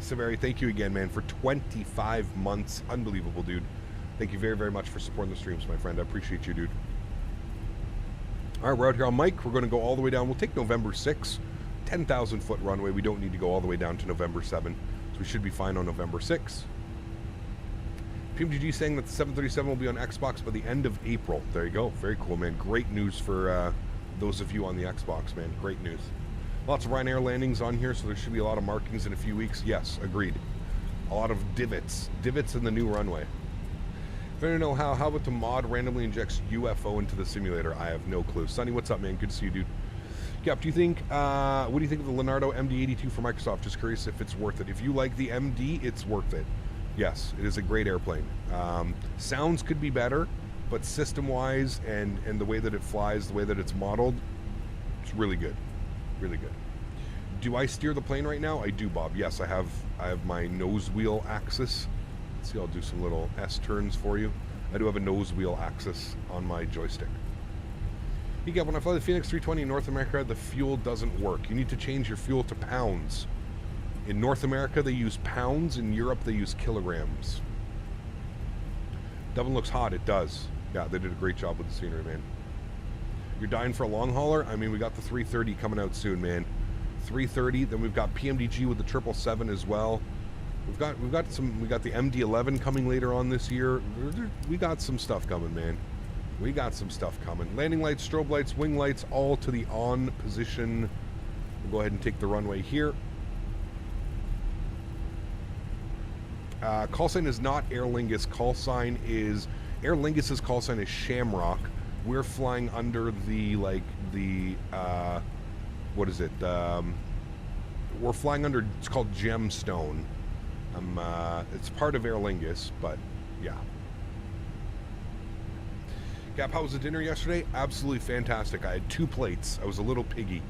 Speaker 1: Severi, thank you again, man, for 25 months. Unbelievable, dude. Thank you very, very much for supporting the streams, my friend. I appreciate you, dude. All right, we're out here on Mike. We're going to go all the way down. We'll take November 6, 10,000 foot runway. We don't need to go all the way down to November 7, so we should be fine on November 6. PMGG saying that the 737 will be on Xbox by the end of April. There you go. Very cool, man. Great news for those of you on the Xbox, man. Great news. Lots of Ryanair landings on here, so there should be a lot of markings in a few weeks. Yes, agreed. A lot of divots. Divots in the new runway. If I don't know how about the mod randomly injects UFO into the simulator? I have no clue. Sonny, what's up, man? Good to see you, dude. Yep, what do you think of the Leonardo MD-82 for Microsoft? Just curious if it's worth it. If you like the MD, it's worth it. Yes, it is a great airplane. Sounds could be better. but system-wise and the way that it flies, the way that it's modeled, it's really good. Really good. Do I steer the plane right now? I do, Bob. Yes, I have my nose wheel axis. Let's see, I'll do some little S turns for you. I do have a nose wheel axis on my joystick. You get, when I fly the Phoenix 320 in North America, the fuel doesn't work. You need to change your fuel to pounds. In North America, they use pounds. In Europe, they use kilograms. Dublin looks hot. It does. Yeah, they did a great job with the scenery, man. You're dying for a long hauler? I mean, we got the 330 coming out soon, man. 330. Then we've got PMDG with the 777 as well. We got the MD-11 coming later on this year. We got some stuff coming, man. We got some stuff coming. Landing lights, strobe lights, wing lights, all to the on position. We'll go ahead and take the runway here. Call sign is not Aer Lingus. Aer Lingus's call sign is Shamrock. We're flying under what is it? We're flying under, it's called Gemstone. It's part of Aer Lingus, but yeah. Gap, how was the dinner yesterday? Absolutely fantastic. I had 2 plates. I was a little piggy.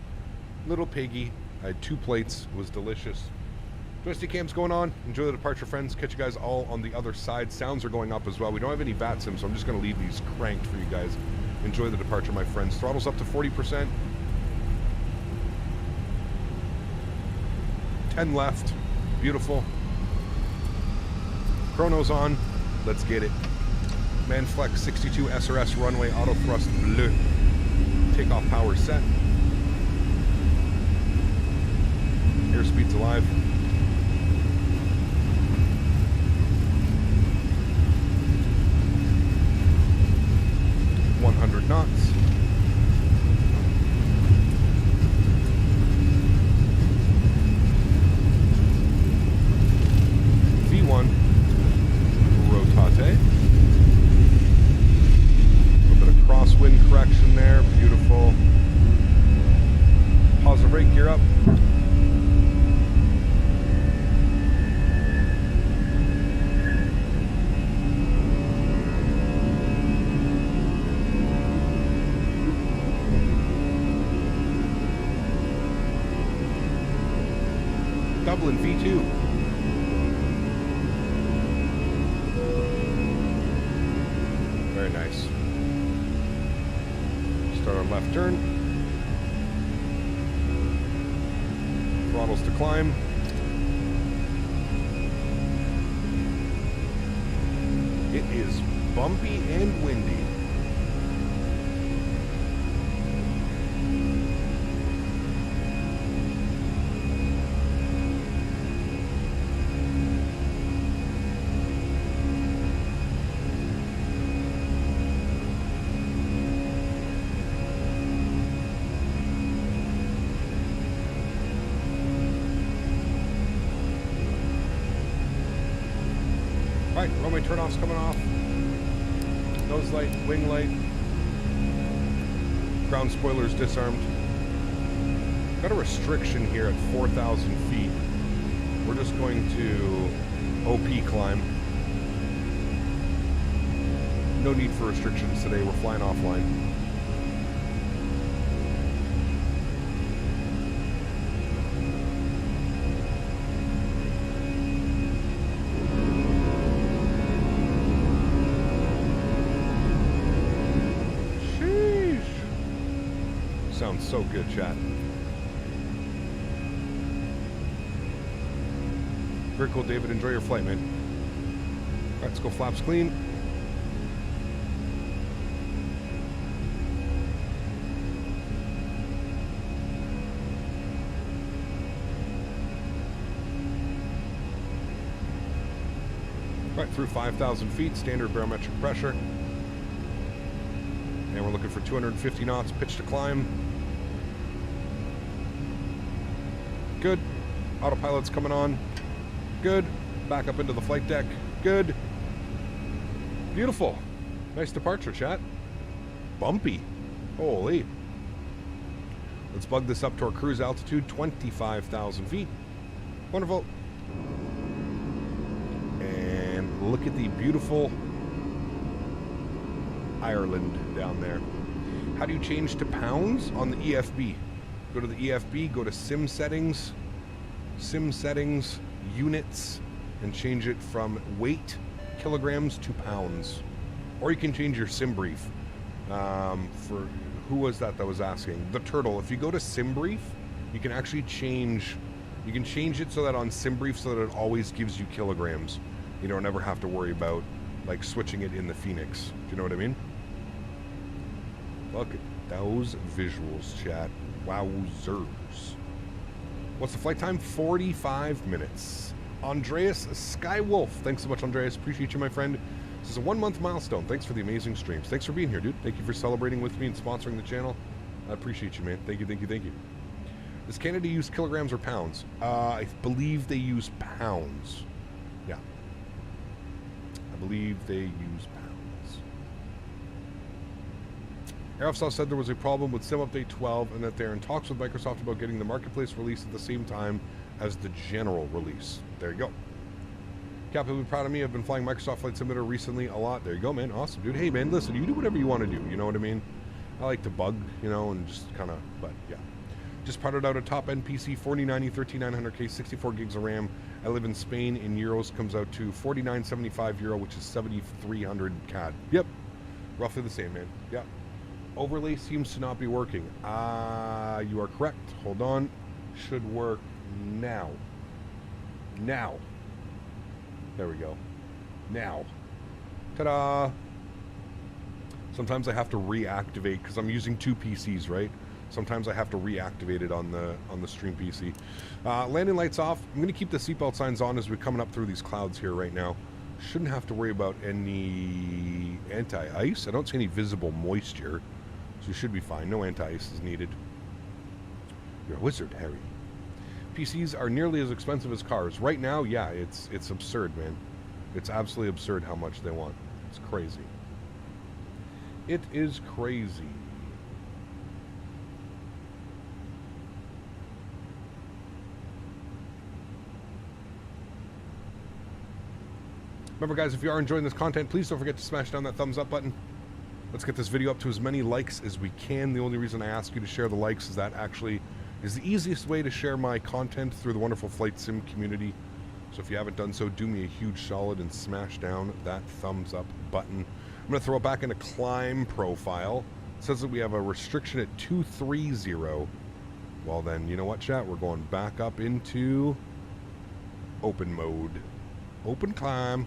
Speaker 1: I had 2 plates. It was delicious. Twisty cam's going on. Enjoy the departure, friends. Catch you guys all on the other side. Sounds are going up as well. We don't have any VAT sim, so I'm just going to leave these cranked for you guys. Enjoy the departure, my friends. Throttle's up to 40%. 10 left. Beautiful. Chrono's on. Let's get it. Manflex 62 SRS runway auto thrust bleu. Takeoff power set. Airspeed's alive. 100 knots. V1 rotate. A little bit of crosswind correction there. Beautiful. Pause the brake, gear up. Dublin V2. Very nice. Start on left turn. Throttles to climb. It is bumpy and windy. Alright, runway turnoff's coming off. Nose light, wing light. Ground spoilers disarmed. Got a restriction here at 4,000 feet. We're just going to OP climb. No need for restrictions today, we're flying offline. Sounds so good, chat. Very cool, David. Enjoy your flight, man. All right, let's go flaps clean. All right, through 5,000 feet, standard barometric pressure. And we're looking for 250 knots, pitch to climb. Good. Autopilot's coming on. Good. Back up into the flight deck. Good. Beautiful. Nice departure, chat. Bumpy. Holy. Let's bug this up to our cruise altitude, 25,000 feet. Wonderful. And look at the beautiful Ireland down there. How do you change to pounds? On the EFB. Go to the EFB, go to sim settings, units, and change it from weight, kilograms to pounds. Or you can change your sim brief. For who was that was asking? The Turtle. If you go to sim brief, you can actually change. You can change it so that on sim brief, so that it always gives you kilograms. You don't ever have to worry about like switching it in the Phoenix. Do you know what I mean? Look at those visuals, chat. Wowzers. What's the flight time? 45 minutes. Andreas Skywolf. Thanks so much, Andreas. Appreciate you, my friend. This is a 1 month milestone. Thanks for the amazing streams. Thanks for being here, dude. Thank you for celebrating with me and sponsoring the channel. I appreciate you, man. Thank you, thank you, thank you. Does Canada use kilograms or pounds? I believe they use pounds. Yeah. I believe they use pounds. Airofsal said there was a problem with Sim Update 12 and that they're in talks with Microsoft about getting the marketplace released at the same time as the general release. There you go. Cap, you'll be proud of me. I've been flying Microsoft Flight Simulator recently a lot. There you go, man. Awesome, dude. Hey, man, listen, you do whatever you want to do. You know what I mean? I like to bug, you know, and just kind of, but yeah. Just parted out a top-end PC, 4090, 13900K, 64 gigs of RAM. I live in Spain. In euros, comes out to 49.75 euro, which is 7,300 CAD. Yep. Roughly the same, man. Yeah. Overlay seems to not be working. You are correct. Hold on. Should work now. Now. There we go. Now. Ta-da! Sometimes I have to reactivate because I'm using two PCs, right? Sometimes I have to reactivate it on the stream PC. Landing lights off. I'm going to keep the seatbelt signs on as we're coming up through these clouds here right now. Shouldn't have to worry about any anti-ice. I don't see any visible moisture, so we should be fine. No anti-ice is needed. You're a wizard, Harry. PCs are nearly as expensive as cars. Right now, yeah, it's absurd, man. It's absolutely absurd how much they want. It's crazy. It is crazy. Remember, guys, if you are enjoying this content, please don't forget to smash down that thumbs up button. Let's get this video up to as many likes as we can. The only reason I ask you to share the likes is that actually is the easiest way to share my content through the wonderful Flight Sim community. So if you haven't done so, do me a huge solid and smash down that thumbs up button. I'm going to throw it back into climb profile. It says that we have a restriction at 230. Well then, you know what, chat? We're going back up into open mode. Open climb.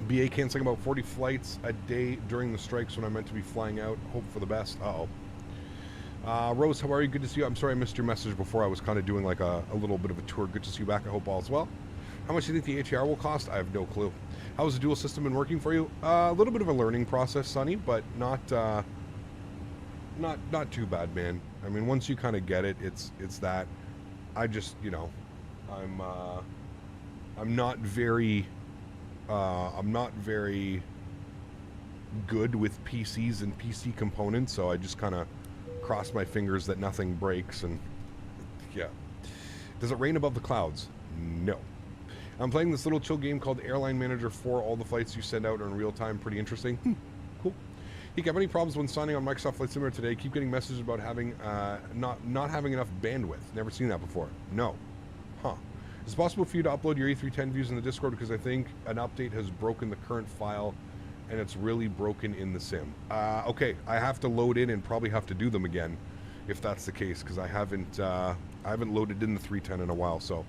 Speaker 1: BA canceling about 40 flights a day during the strikes when I'm meant to be flying out. Hope for the best. Rose, how are you? Good to see you. I'm sorry I missed your message before. I was kind of doing like a little bit of a tour. Good to see you back. I hope all is well. How much do you think the ATR will cost? I have no clue. How has the dual system been working for you? A little bit of a learning process, Sonny, but not too bad, man. I mean, once you kind of get it, it's that. I just, you know, I'm not very good with PCs and PC components, so I just kind of cross my fingers that nothing breaks. And yeah. Does it rain above the clouds? No. I'm playing this little chill game called Airline Manager 4. All the flights you send out are in real time. Pretty interesting. Cool. Hey, have any problems when signing on Microsoft Flight Simulator today? Keep getting messages about having not having enough bandwidth. Never seen that before. No. Huh. Is it possible for you to upload your A310 views in the Discord, because I think an update has broken the current file and it's really broken in the sim. Okay, I have to load in and probably have to do them again if that's the case, because I haven't loaded in the 310 in a while, so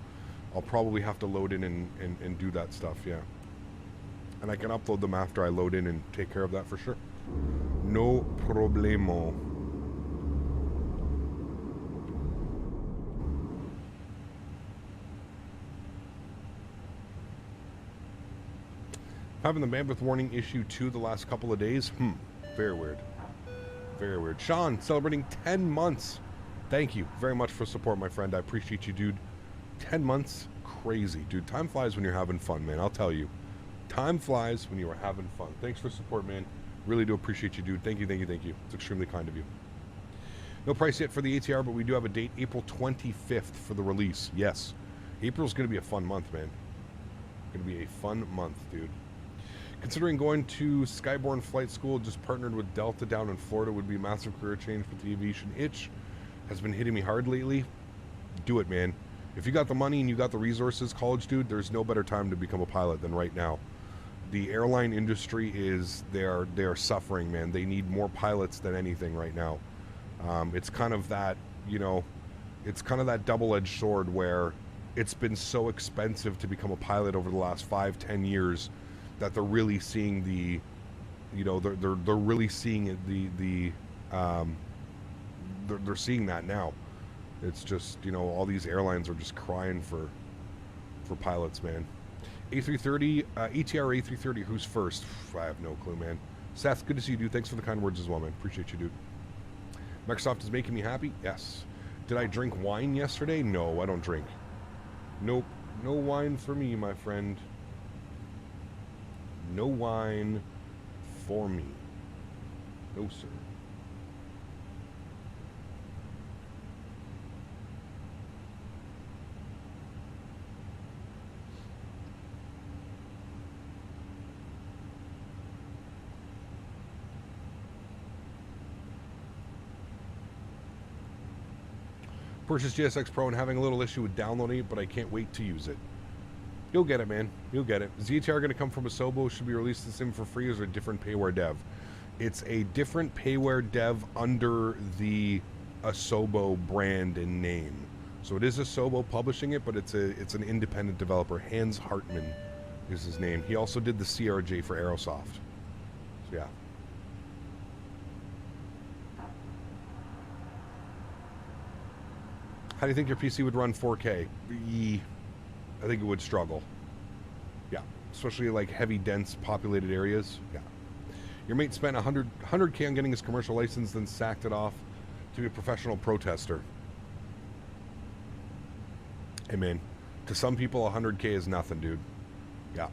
Speaker 1: I'll probably have to load in and do that stuff, yeah. And I can upload them after I load in and take care of that for sure. No problemo. Having the bandwidth warning issue too the last couple of days. Very weird. Very weird. Sean, celebrating 10 months. Thank you very much for support, my friend. I appreciate you, dude. 10 months? Crazy. Dude, time flies when you're having fun, man. I'll tell you. Time flies when you are having fun. Thanks for support, man. Really do appreciate you, dude. Thank you, thank you, thank you. It's extremely kind of you. No price yet for the ATR, but we do have a date, April 25th for the release. Yes. April's going to be a fun month, man. Going to be a fun month, dude. Considering going to Skyborne Flight School, just partnered with Delta down in Florida would be a massive career change, but the aviation itch has been hitting me hard lately. Do it, man. If you got the money and you got the resources, college dude, there's no better time to become a pilot than right now. The airline industry is, they're suffering, man. They need more pilots than anything right now. It's kind of that, you know, it's kind of that double-edged sword where it's been so expensive to become a pilot over the last 5-10 years that they're really seeing the, you know, they're really seeing it, they're seeing that now. It's just, you know, all these airlines are just crying for pilots, man. A330, ATR A330, who's first? I have no clue, man. Seth, good to see you, dude. Thanks for the kind words as well, man. Appreciate you, dude. Microsoft is making me happy? Yes. Did I drink wine yesterday? No, I don't drink. Nope. No wine for me, my friend. No wine for me. No, sir. Purchased GSX Pro and having a little issue with downloading it, but I can't wait to use it. You'll get it, man. You'll get it. Is the ATR going to come from Asobo? Should be released in Sim for free, or is it a different payware dev? It's a different payware dev under the Asobo brand and name. So it is Asobo publishing it, but it's an independent developer. Hans Hartmann is his name. He also did the CRJ for Aerosoft. So yeah. How do you think your PC would run 4K? I think it would struggle. Yeah, especially like heavy, dense, populated areas. Yeah. Your mate spent 100K on getting his commercial license, then sacked it off to be a professional protester. Hey, man. To some people, 100K is nothing, dude. Yeah.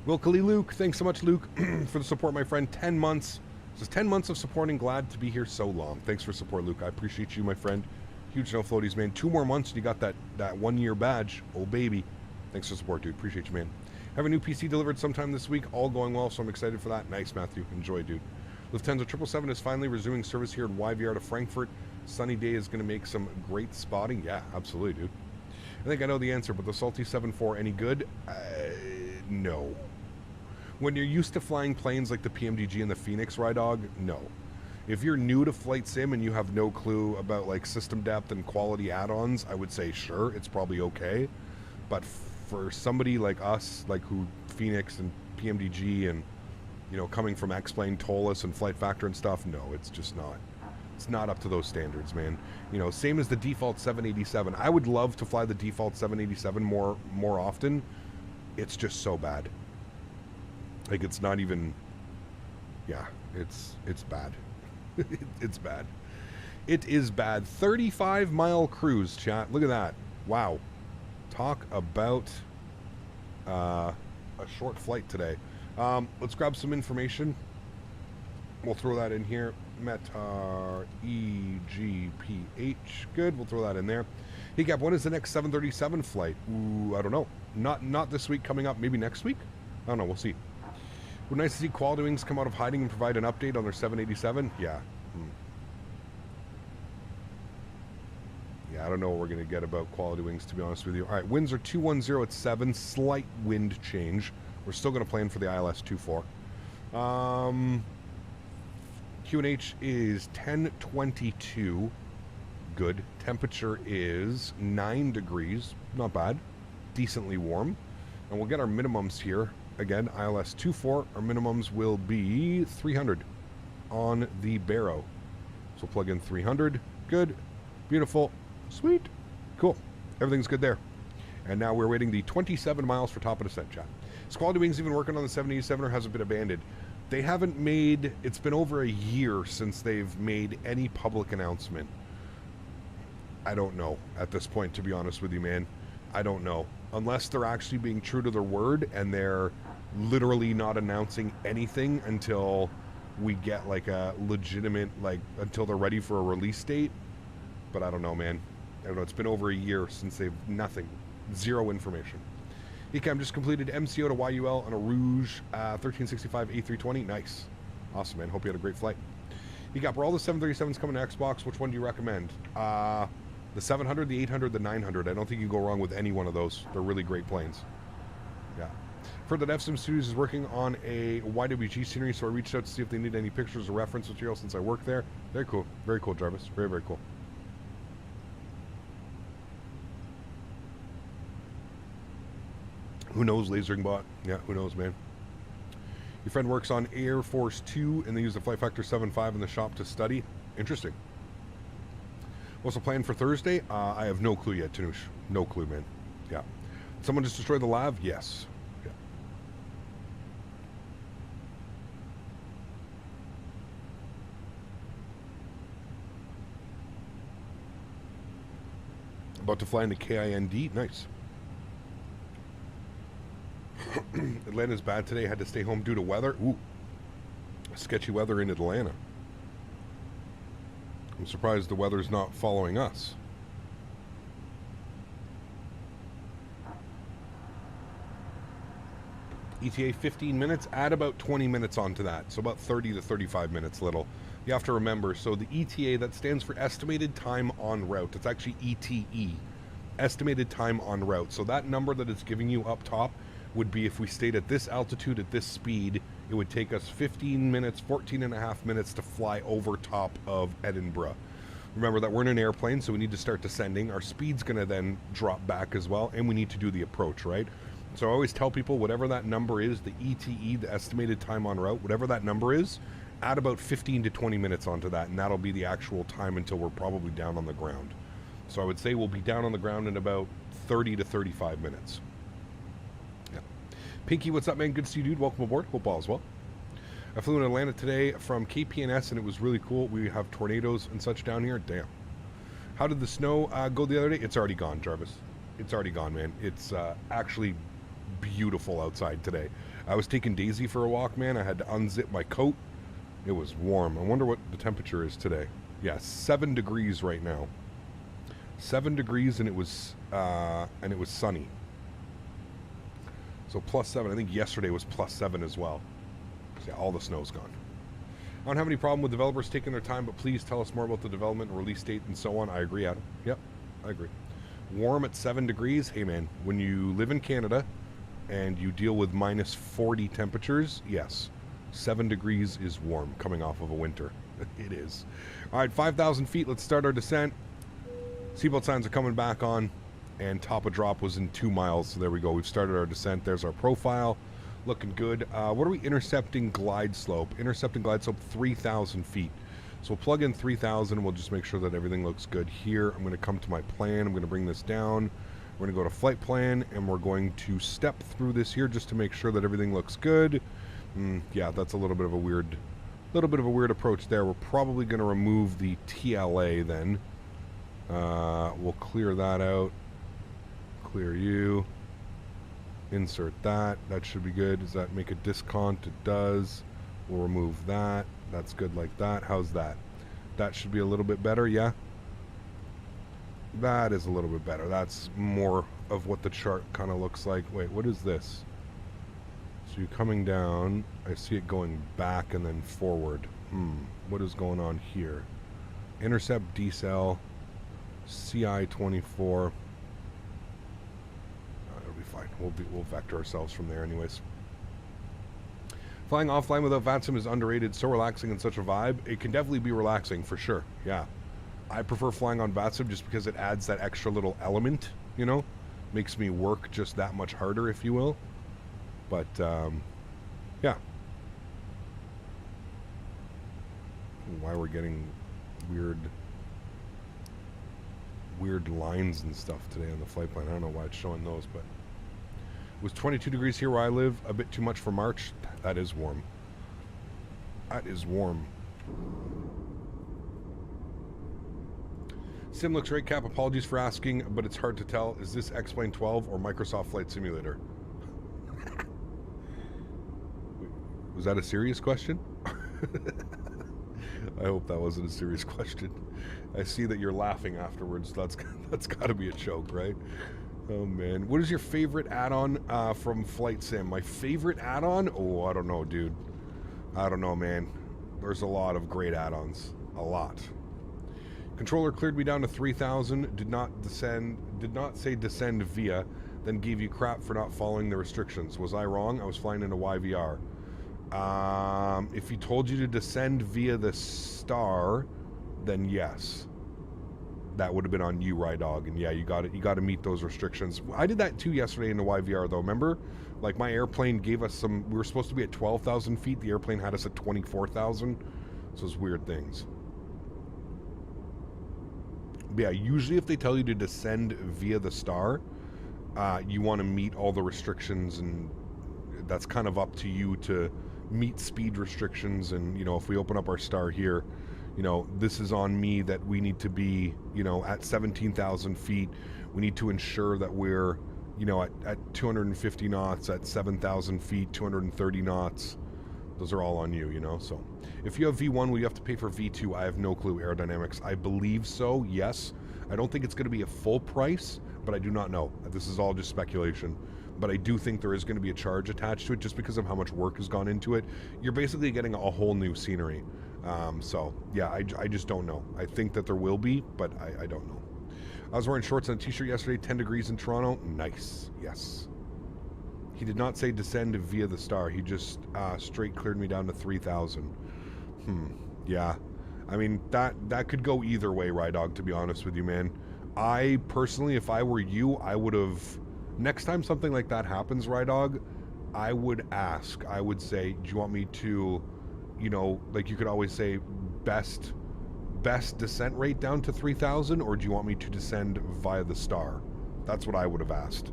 Speaker 1: Wilkily Luke, thanks so much, Luke, for the support, my friend. 10 months. This is 10 months of supporting. Glad to be here so long. Thanks for support, Luke. I appreciate you, my friend. Huge no floaties, man. 2 more months and you got that 1-year badge. Oh, baby. Thanks for support, dude. Appreciate you, man. Have a new PC delivered sometime this week. All going well, so I'm excited for that. Nice, Matthew. Enjoy, dude. Lufthansa 777 is finally resuming service here at YVR to Frankfurt. Sunny day is going to make some great spotting. Yeah, absolutely, dude. I think I know the answer, but the Salty 7.4 any good? No. When you're used to flying planes like the PMDG and the Phoenix, Rydog, no. If you're new to flight sim and you have no clue about like system depth and quality add-ons, I would say sure, it's probably okay. But for somebody like us, like who Phoenix and PMDG and, you know, coming from X-Plane, Tolus and Flight Factor and stuff, no, it's just not. It's not up to those standards, man. You know, same as the default 787. I would love to fly the default 787 more often. It's just so bad. Like, it's not even, yeah, it's bad. It's bad. It is bad. 35-mile cruise, chat. Look at that. Wow. Talk about a short flight today. Let's grab some information. We'll throw that in here. Meta EGPH. Good. We'll throw that in there. Hey, Gap, when is the next 737 flight? Ooh, I don't know. Not this week. Coming up. Maybe next week? I don't know. We'll see. Would nice to see Quality Wings come out of hiding and provide an update on their 787. Yeah. Yeah, I don't know what we're going to get about Quality Wings, to be honest with you. All right, winds are 210 at 7. Slight wind change. We're still going to plan for the ILS-24. QNH is 1022. Good. Temperature is 9 degrees. Not bad. Decently warm. And we'll get our minimums here. Again, ILS-24, our minimums will be 300 on the Barrow. So plug in 300. Good. Beautiful. Sweet. Cool. Everything's good there. And now we're waiting the 27 miles for top of descent, chat. Is Quality Wings even working on the 787 or has it been abandoned? They haven't made, it's been over a year since they've made any public announcement. I don't know at this point, to be honest with you, man. I don't know. Unless they're actually being true to their word and they're literally not announcing anything until we get like a legitimate, like until they're ready for a release date. But I don't know, man. I don't know. It's been over a year since they've nothing. Zero information. Ecam just completed MCO to YUL on a Rouge 1365 A320. Nice. Awesome, man. Hope you had a great flight. Ecap, are all the 737s coming to Xbox? Which one do you recommend? The 700, the 800, the 900. I don't think you can go wrong with any one of those. They're really great planes. Yeah. For that FSIM Studios is working on a YWG scenery, so I reached out to see if they need any pictures or reference material since I work there. Very cool. Very cool, Jarvis. Very, very cool. Who knows, Lasering Bot? Yeah, who knows, man. Your friend works on Air Force 2, and they use the Flight Factor 7.5 in the shop to study. Interesting. What's the plan for Thursday? I have no clue yet, Tanush. No clue, man. Yeah. Someone just destroyed the lav? Yes. Yeah. About to fly into KIND? Nice. Atlanta's bad today. Had to stay home due to weather. Ooh. Sketchy weather in Atlanta. I'm surprised the weather's not following us. ETA 15 minutes. Add about 20 minutes onto that. So about 30 to 35 minutes little. You have to remember, so the ETA, that stands for estimated time on route. It's actually ETE. Estimated time on route. So that number that it's giving you up top would be if we stayed at this altitude, at this speed, it would take us 15 minutes, 14 and a half minutes to fly over top of Edinburgh. Remember that we're in an airplane, so we need to start descending. Our speed's going to then drop back as well, and we need to do the approach, right? So I always tell people, whatever that number is, the ETE, the estimated time on route, whatever that number is, add about 15 to 20 minutes onto that, and that'll be the actual time until we're probably down on the ground. So I would say we'll be down on the ground in about 30 to 35 minutes. Pinky, what's up, man? Good to see you, dude. Welcome aboard. Hope all is well. I flew in Atlanta today from KPNS, and it was really cool. We have tornadoes and such down here. Damn. How did the snow go the other day? It's already gone, Jarvis. It's already gone, man. It's actually beautiful outside today. I was taking Daisy for a walk, man. I had to unzip my coat. It was warm. I wonder what the temperature is today. Yeah, 7 degrees right now. 7 degrees, and it was sunny. So +7. I think yesterday was +7 as well. So yeah, all the snow's gone. I don't have any problem with developers taking their time, but please tell us more about the development and release date and so on. I agree, Adam. Yep, I agree. Warm at 7 degrees. Hey, man, when you live in Canada and you deal with -40 temperatures, yes, 7 degrees is warm coming off of a winter. It is. All right, 5,000 feet. Let's start our descent. Seatbelt signs are coming back on. And top of drop was in 2 miles. So there we go. We've started our descent. There's our profile. Looking good. What are we intercepting? Glide slope. Intercepting glide slope 3,000 feet. So we'll plug in 3,000 and we'll just make sure that everything looks good here. I'm going to come to my plan. I'm going to bring this down. We're going to go to flight plan and we're going to step through this here just to make sure that everything looks good. Yeah, that's a little bit of a weird approach there. We're probably going to remove the TLA then. We'll clear that out. Clear you. Insert that. That should be good. Does that make a discount? It does. We'll remove that. That's good like that. How's that? That should be a little bit better, yeah? That is a little bit better. That's more of what the chart kind of looks like. Wait, what is this? So you're coming down. I see it going back and then forward. What is going on here? Intercept decel. CI 24. It'll be fine. We'll vector ourselves from there anyways. Flying offline without VATSIM is underrated. So relaxing and such a vibe. It can definitely be relaxing for sure. Yeah. I prefer flying on VATSIM just because it adds that extra little element, you know? Makes me work just that much harder, if you will. But, yeah. Why we're getting weird lines and stuff today on the flight plan. I don't know why it's showing those, but it was 22 degrees here where I live. A bit too much for March. That is warm. That is warm. Sim looks great, Cap. Apologies for asking, but it's hard to tell. Is this X-Plane 12 or Microsoft Flight Simulator? Was that a serious question? I hope that wasn't a serious question. I see that you're laughing afterwards. That's got to be a joke, right? Oh man, what is your favorite add-on from Flight Sim? My favorite add-on? Oh, I don't know, dude. I don't know, man. There's a lot of great add-ons. A lot. Controller cleared me down to 3,000. Did not say descend via. Then gave you crap for not following the restrictions. Was I wrong? I was flying into YVR. If he told you to descend via the star, then yes. That would have been on you, Rydog, and yeah, you got to meet those restrictions. I did that too yesterday in the YVR, though. Remember, like my airplane gave us some. We were supposed to be at 12,000 feet. The airplane had us at 24,000. So it's weird things. But yeah, usually if they tell you to descend via the star, you want to meet all the restrictions, and that's kind of up to you to meet speed restrictions. And you know, if we open up our star here, you know, this is on me that we need to be, you know, at 17,000 feet. We need to ensure that we're, you know, at 250 knots, at 7,000 feet, 230 knots. Those are all on you, you know. So if you have V1, will you have to pay for V2? I have no clue. Aerodynamics, I believe so, yes. I don't think it's going to be a full price, but I do not know. This is all just speculation. But I do think there is going to be a charge attached to it just because of how much work has gone into it. You're basically getting a whole new scenery. So, yeah, I just don't know. I think that there will be, but I don't know. I was wearing shorts and a t-shirt yesterday, 10 degrees in Toronto. Nice, yes. He did not say descend via the star. He just straight cleared me down to 3,000. Yeah. I mean, that could go either way, Rydog, to be honest with you, man. I, personally, if I were you, I would have... Next time something like that happens, Rydog, I would ask. I would say, do you want me to... You know, like you could always say best descent rate down to 3,000, or do you want me to descend via the star? That's what I would have asked.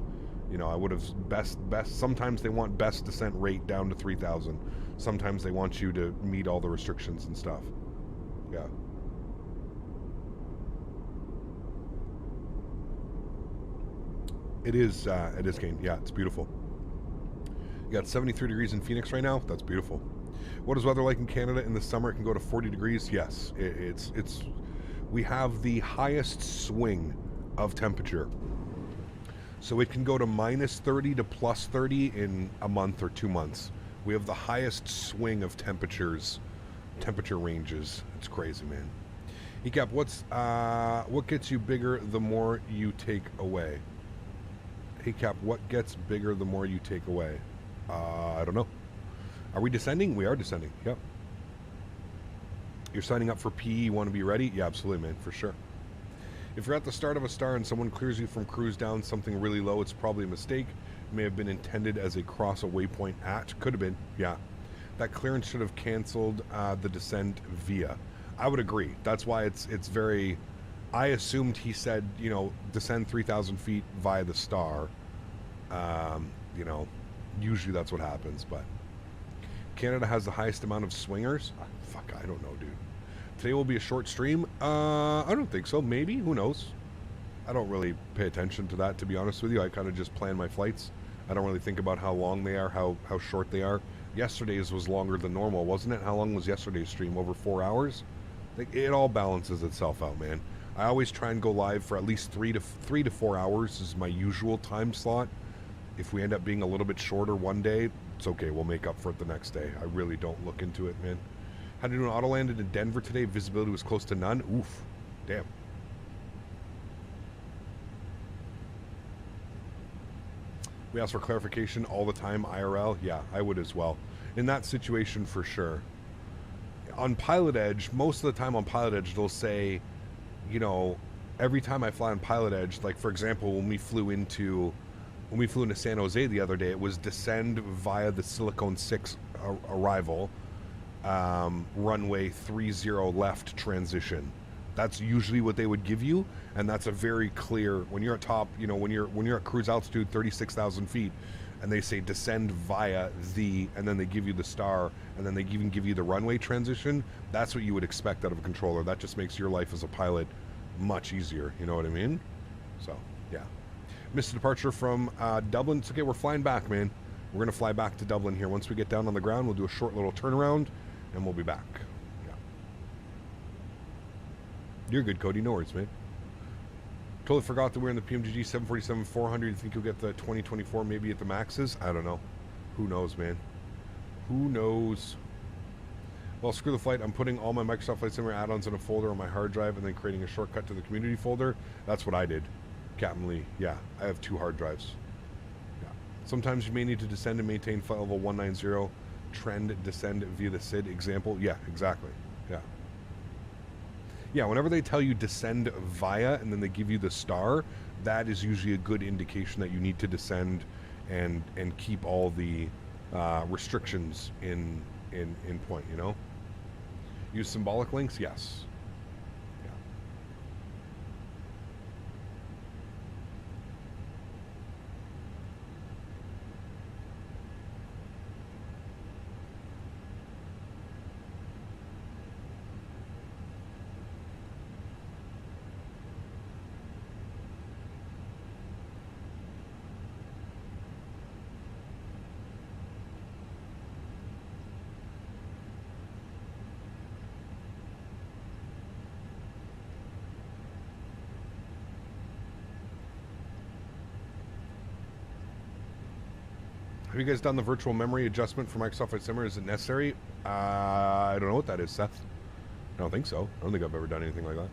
Speaker 1: You know, I would have best. Sometimes they want best descent rate down to 3,000. Sometimes they want you to meet all the restrictions and stuff. Yeah. It is Kane. Yeah, it's beautiful. You got 73 degrees in Phoenix right now. That's beautiful. What is weather like in Canada in the summer? It can go to 40 degrees. Yes, it's we have the highest swing of temperature. So it can go to minus 30 to plus 30 in a month or 2 months. We have the highest swing of temperature ranges. It's crazy, man. Ecap, what gets you bigger the more you take away? Ecap, what gets bigger the more you take away? I don't know. Are we descending? We are descending. Yep. You're signing up for PE. You want to be ready? Yeah, absolutely, man. For sure. If you're at the start of a star and someone clears you from cruise down something really low, it's probably a mistake. It may have been intended as a cross a waypoint at. Could have been. Yeah. That clearance should have canceled the descent via. I would agree. That's why it's very... I assumed he said, you know, descend 3,000 feet via the star. You know, usually that's what happens, but... Canada has the highest amount of swingers? Fuck, I don't know, dude. Today will be a short stream? I don't think so. Maybe. Who knows? I don't really pay attention to that, to be honest with you. I kind of just plan my flights. I don't really think about how long they are, how short they are. Yesterday's was longer than normal, wasn't it? How long was yesterday's stream? Over 4 hours? It all balances itself out, man. I always try and go live for at least 3 to 4 hours is my usual time slot. If we end up being a little bit shorter one day, it's okay. We'll make up for it the next day. I really don't look into it, man. Had to do an auto landed in Denver today. Visibility was close to none. Oof. Damn. We ask for clarification all the time, IRL. Yeah, I would as well. In that situation, for sure. On Pilot Edge, most of the time on Pilot Edge, they'll say, you know, every time I fly on Pilot Edge, like, for example, when we flew into San Jose the other day, it was descend via the Silicon 6 arrival, runway 30 left transition. That's usually what they would give you, and that's a very clear, when you're at top, you know, when you're at cruise altitude 36,000 feet, and they say descend via the, and then they give you the star, and then they even give you the runway transition, that's what you would expect out of a controller. That just makes your life as a pilot much easier, you know what I mean? So, yeah. Missed a departure from Dublin. It's okay, we're flying back, man. We're going to fly back to Dublin here. Once we get down on the ground, we'll do a short little turnaround, and we'll be back. Yeah. You're good, Cody. No worries, man. Totally forgot that we're in the PMGG 747-400. You think you'll get the 2024 maybe at the maxes? I don't know. Who knows, man? Who knows? Well, screw the flight. I'm putting all my Microsoft Flight Simulator add-ons in a folder on my hard drive and then creating a shortcut to the community folder. That's what I did, Captain Lee. Yeah, I have 2 hard drives. Yeah. Sometimes you may need to descend and maintain flight level 190. Trend descend via the SID example. Yeah, exactly. Yeah. Yeah, whenever they tell you descend via and then they give you the star, that is usually a good indication that you need to descend and keep all the restrictions in point, you know? Use symbolic links? Yes. Yeah. Have you guys done the virtual memory adjustment for Microsoft Flight Simulator? Is it necessary? I don't know what that is, Seth. I don't think so. I don't think I've ever done anything like that.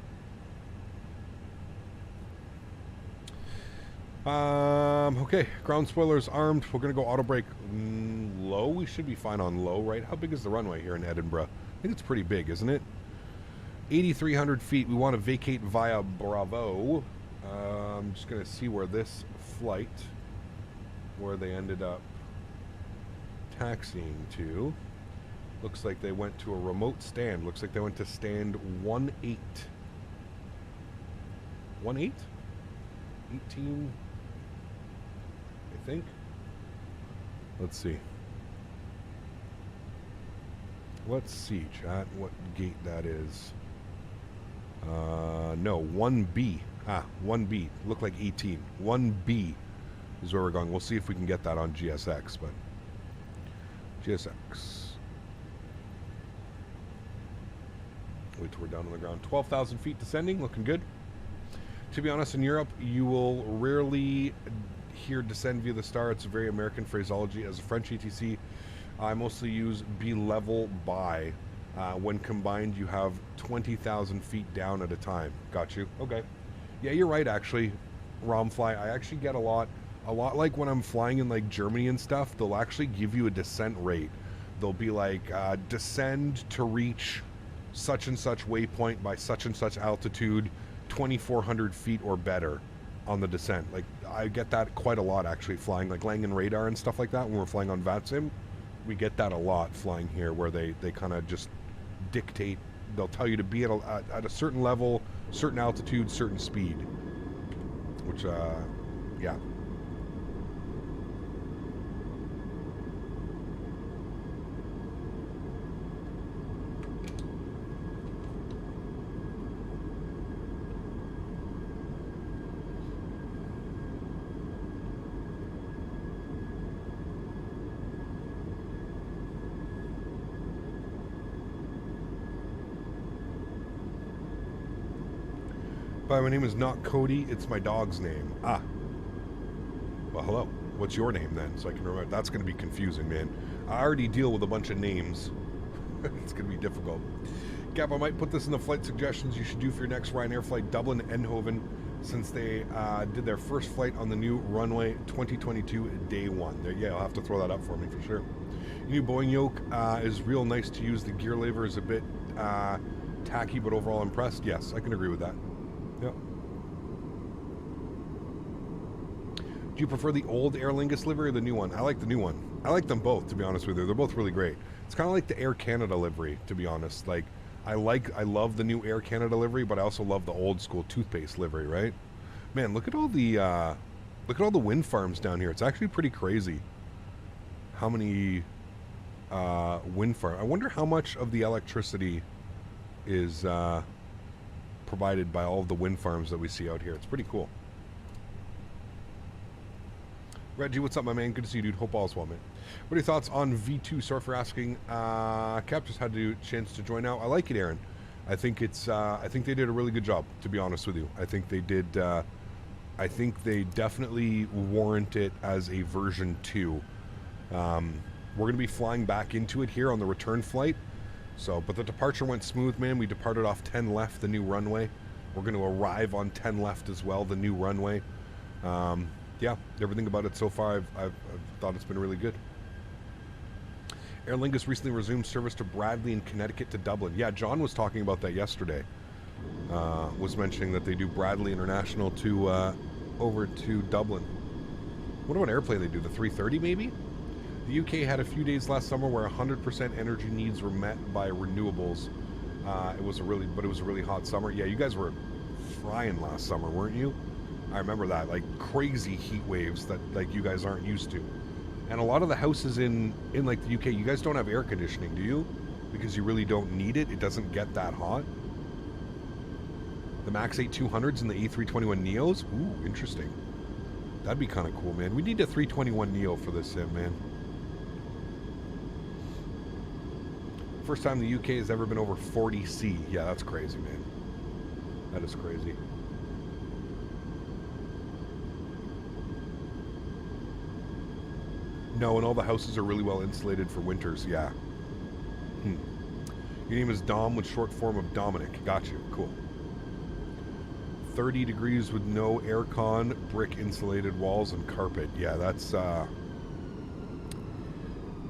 Speaker 1: Okay, ground spoilers armed. We're going to go auto brake low. We should be fine on low, right? How big is the runway here in Edinburgh? I think it's pretty big, isn't it? 8,300 feet. We want to vacate via Bravo. I'm just going to see where this flight, where they ended up taxiing to. Looks like they went to a remote stand. Looks like they went to stand 18. 18? 18, I think. Let's see. Let's see, chat, what gate that is. No, 1B. 1B. Looked like 18. 1B is where we're going. We'll see if we can get that on GSX, but GSX. Wait till we're down on the ground. 12,000 feet descending, looking good. To be honest, in Europe, you will rarely hear descend via the star. It's a very American phraseology. As a French ATC, I mostly use be level by. When combined, you have 20,000 feet down at a time. Got you? Okay. Yeah, you're right, actually, Romfly. I actually get a lot like when I'm flying in like Germany and stuff, they'll actually give you a descent rate. They'll be like, descend to reach such and such waypoint by such and such altitude, 2,400 feet or better on the descent. Like, I get that quite a lot, actually, flying like Langen radar and stuff like that. When we're flying on VATSIM, we get that a lot flying here, where they kind of just dictate. They'll tell you to be at a certain level, certain altitude, certain speed, which yeah. Hi, my name is not Cody, it's my dog's name. Ah. Well, hello. What's your name then? So I can remember. That's going to be confusing, man. I already deal with a bunch of names. It's going to be difficult. Gap, I might put this in the flight suggestions you should do for your next Ryanair flight, Dublin Eindhoven, since they did their first flight on the new runway 2022 day one. Yeah, I'll have to throw that up for me for sure. New Boeing yoke is real nice to use. The gear lever is a bit tacky, but overall impressed. Yes, I can agree with that. Yep. Do you prefer the old Aer Lingus livery or the new one? I like the new one. I like them both, to be honest with you. They're both really great. It's kind of like the Air Canada livery, to be honest. Like, I love the new Air Canada livery, but I also love the old school toothpaste livery, right? Man, look at all the wind farms down here. It's actually pretty crazy how many wind farms. I wonder how much of the electricity is provided by all of the wind farms that we see out here. It's pretty cool. Reggie, what's up, my man? Good to see you, dude. Hope all's well, man. What are your thoughts on V2? Sorry for asking. Cap just had a chance to join now. I like it, Erin. I think it's. I think they did a really good job, to be honest with you. I think they did I think they definitely warrant it as a version 2. We're going to be flying back into it here on the return flight. So, but the departure went smooth, man. We departed off 10 left, the new runway. We're going to arrive on 10 left as well, the new runway. Yeah, everything about it so far, I've thought it's been really good. Aer Lingus recently resumed service to Bradley and Connecticut to Dublin. Yeah, John was talking about that yesterday. Was mentioning that they do Bradley International to over to Dublin. What about airplane they do? The 330 maybe? The UK had a few days last summer where 100% energy needs were met by renewables. It was a really hot summer. Yeah, you guys were frying last summer, weren't you? I remember that, like crazy heat waves that like you guys aren't used to. And a lot of the houses in like the UK, you guys don't have air conditioning, do you? Because you really don't need it. It doesn't get that hot. The Max 8 200s and the A321 Neos? Ooh, interesting. That'd be kind of cool, man. We need a 321 Neo for this sim, man. First time the UK has ever been over 40C. Yeah, that's crazy, man. That is crazy. No, and all the houses are really well insulated for winters. Yeah. Your name is Dom with short form of Dominic. Got you. Cool. 30 degrees with no aircon, brick insulated walls and carpet. Yeah, that's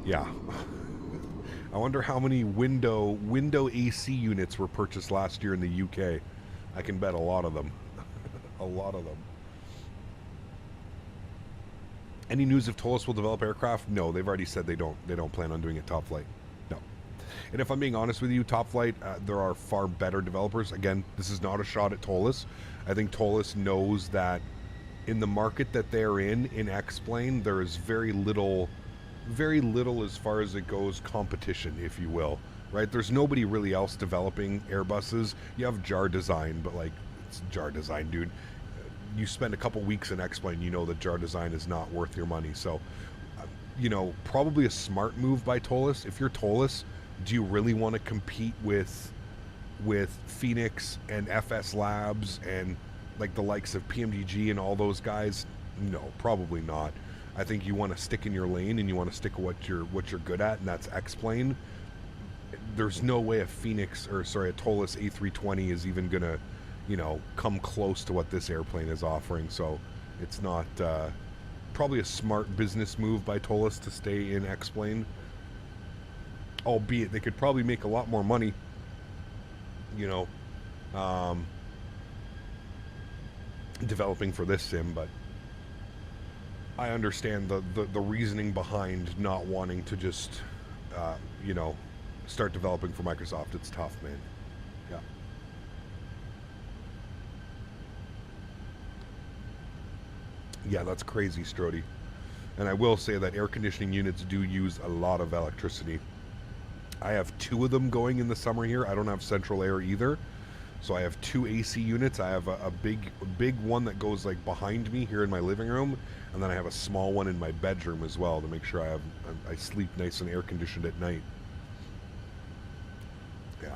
Speaker 1: yeah. I wonder how many window AC units were purchased last year in the UK. I can bet a lot of them. A lot of them. Any news if Tolis will develop aircraft? No, they've already said they don't plan on doing it top flight. No. And if I'm being honest with you, top flight, there are far better developers. Again, this is not a shot at Tolis. I think Tolis knows that in the market that they're in X-Plane, there is very little as far as it goes competition, if you will. Right? There's nobody really else developing Airbuses. You have Jar Design, but like, it's Jar Design, dude. You spend a couple weeks in X-Plane, you know that Jar Design is not worth your money. So, you know, probably a smart move by Tolis. If you're Tolis, do you really want to compete with Phoenix and FS Labs and like the likes of PMDG and all those guys? No, probably not. I think you want to stick in your lane and you want to stick with what you're good at, and that's X-Plane. There's no way a Tolis A320 is even gonna, you know, come close to what this airplane is offering. So it's not probably a smart business move by Tolis to stay in X-Plane, albeit they could probably make a lot more money, you know, developing for this sim. But I understand the reasoning behind not wanting to just you know, start developing for Microsoft. It's tough, man. Yeah. Yeah, that's crazy, Strody. And I will say that air conditioning units do use a lot of electricity. I have 2 of them going in the summer here. I don't have central air either. So I have 2 AC units. I have a big one that goes like behind me here in my living room, and then I have a small one in my bedroom as well to make sure I sleep nice and air conditioned at night. Yeah.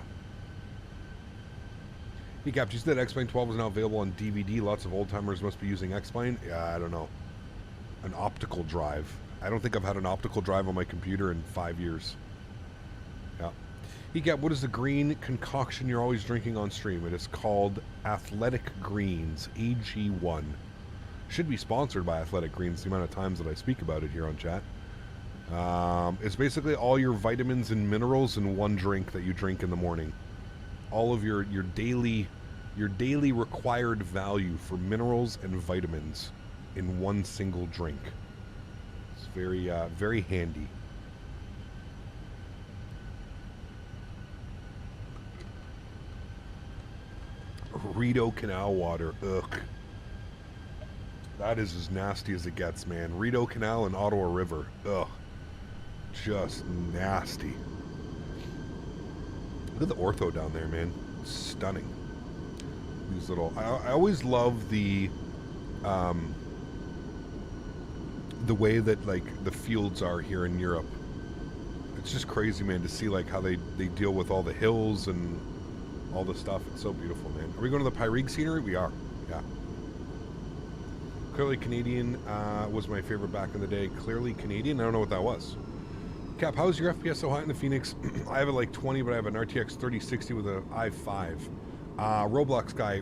Speaker 1: Hey Cap, you said X-Plane 12 is now available on DVD. Lots of old-timers must be using X-Plane. Yeah, I don't know. An optical drive. I don't think I've had an optical drive on my computer in 5 years. Yeah. Hey Cap, what is the green concoction you're always drinking on stream? It is called Athletic Greens, AG1. Should be sponsored by Athletic Greens, the amount of times that I speak about it here on chat. It's basically all your vitamins and minerals in one drink that you drink in the morning. All of your daily required value for minerals and vitamins in one single drink. It's very handy. Rideau Canal water. Ugh. That is as nasty as it gets, man. Rideau Canal and Ottawa River. Ugh. Just nasty. Look at the ortho down there, man. Stunning. These little... I always love the way that, like, the fields are here in Europe. It's just crazy, man, to see, like, how they deal with all the hills and all the stuff. It's so beautiful, man. Are we going to the Pyrig scenery? We are. Yeah. Clearly Canadian was my favorite back in the day. Clearly Canadian? I don't know what that was. Cap, how's your FPS so high in the Phoenix? I have it like 20, but I have an RTX 3060 with an i5. Roblox guy,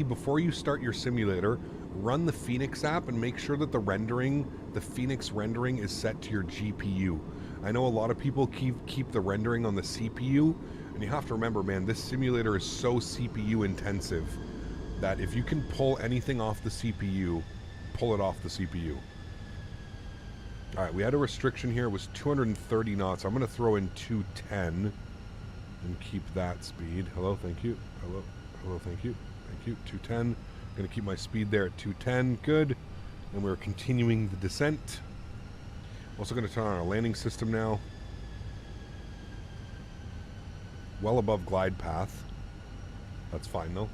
Speaker 1: before you start your simulator, run the Phoenix app and make sure that the Phoenix rendering is set to your GPU. I know a lot of people keep the rendering on the CPU, and you have to remember, man, this simulator is so CPU intensive that if you can pull anything off the CPU, pull it off the CPU. All right, we had a restriction here. It was 230 knots. I'm going to throw in 210 and keep that speed. Hello, thank you. Hello, thank you. Thank you. 210. Going to keep my speed there at 210. Good. And we're continuing the descent. Also going to turn on our landing system now. Well above glide path. That's fine though.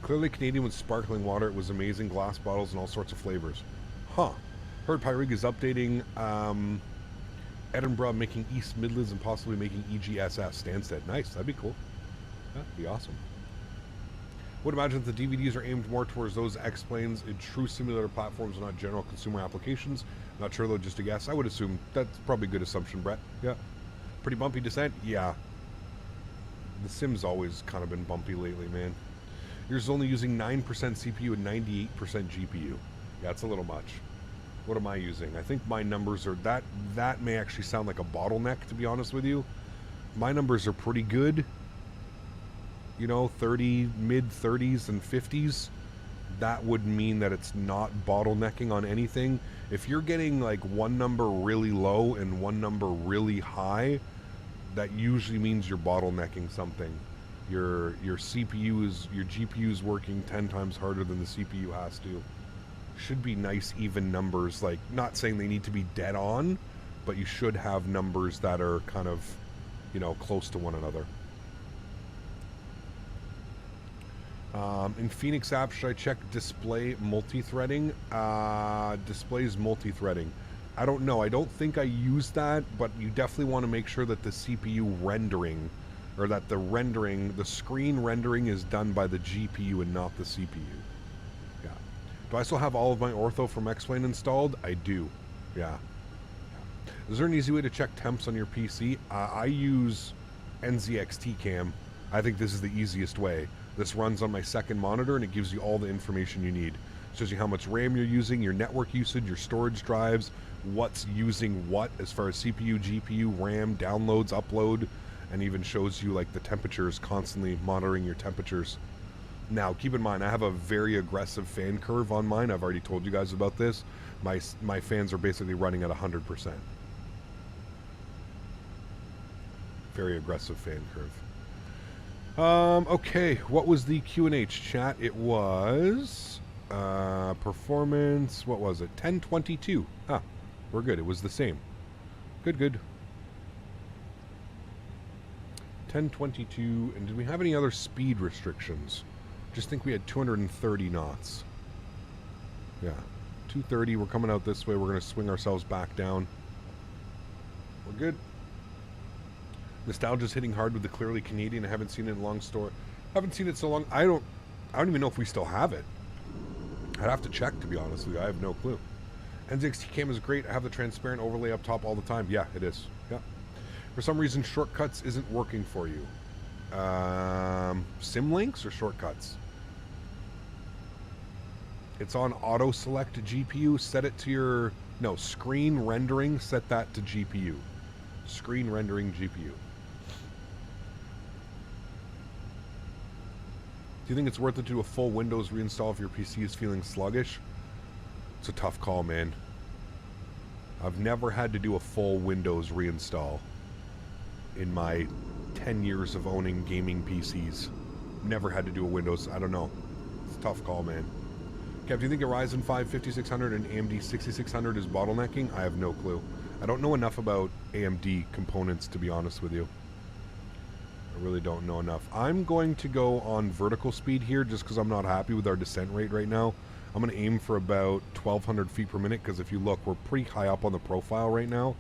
Speaker 1: Clearly Canadian with sparkling water. It was amazing. Glass bottles and all sorts of flavors. Huh. Heard Pyrig is updating Edinburgh, making East Midlands and possibly making EGSS. Stansted. Nice. That'd be cool. That'd be awesome. Would imagine that the DVDs are aimed more towards those X-planes in true simulator platforms and not general consumer applications. Not sure though, just a guess. I would assume. That's probably a good assumption, Brett. Yeah. Pretty bumpy descent? Yeah. The sim's always kind of been bumpy lately, man. Yours only using 9% CPU and 98% GPU. Yeah, it's a little much. What am I using? I think my numbers are... That may actually sound like a bottleneck, to be honest with you. My numbers are pretty good. You know, 30, mid-30s and 50s. That would mean that it's not bottlenecking on anything. If you're getting like one number really low and one number really high, that usually means you're bottlenecking something. Your GPU is working 10 times harder than the CPU has to. Should be nice even numbers, like not saying they need to be dead on, but you should have numbers that are kind of, you know, close to one another. In Phoenix app, should I check display multi-threading? Displays multi-threading. I don't know. I don't think I use that, but you definitely want to make sure that the CPU rendering, or that the screen rendering is done by the GPU and not the CPU. Yeah. Do I still have all of my ortho from X-Plane installed? I do. Yeah. Is there an easy way to check temps on your PC? I use NZXT Cam. I think this is the easiest way. This runs on my second monitor and it gives you all the information you need. It shows you how much RAM you're using, your network usage, your storage drives, what's using what as far as CPU, GPU, RAM, downloads, upload, and even shows you like the temperatures, constantly monitoring your temperatures. Now, keep in mind, I have a very aggressive fan curve on mine. I've already told you guys about this. My fans are basically running at 100%. Very aggressive fan curve. Okay, what was the Q&H chat? It was performance, what was it? 1022. Ah, we're good. It was the same. Good. 1022. And did we have any other speed restrictions? Just think we had 230 knots. Yeah, 230. We're coming out this way. We're going to swing ourselves back down. We're good. Nostalgia's hitting hard with the clearly Canadian. I haven't seen it in long store. Haven't seen it so long. I don't even know if we still have it. I'd have to check, to be honest with you. I have no clue. NZXT Cam is great. I have the transparent overlay up top all the time. Yeah, it is. Yeah. For some reason, shortcuts isn't working for you. Sim links or shortcuts? It's on auto select GPU. Set it to your... No, screen rendering. Set that to GPU. Screen rendering GPU. Do you think it's worth it to do a full Windows reinstall if your PC is feeling sluggish? It's a tough call, man. I've never had to do a full Windows reinstall in my 10 years of owning gaming PCs. Never had to do a Windows. I don't know. It's a tough call, man. Kev, do you think a Ryzen 5 5600 and AMD 6600 is bottlenecking? I have no clue. I don't know enough about AMD components, to be honest with you. I really don't know enough. I'm going to go on vertical speed here just because I'm not happy with our descent rate right now. I'm going to aim for about 1,200 feet per minute because if you look, we're pretty high up on the profile right now.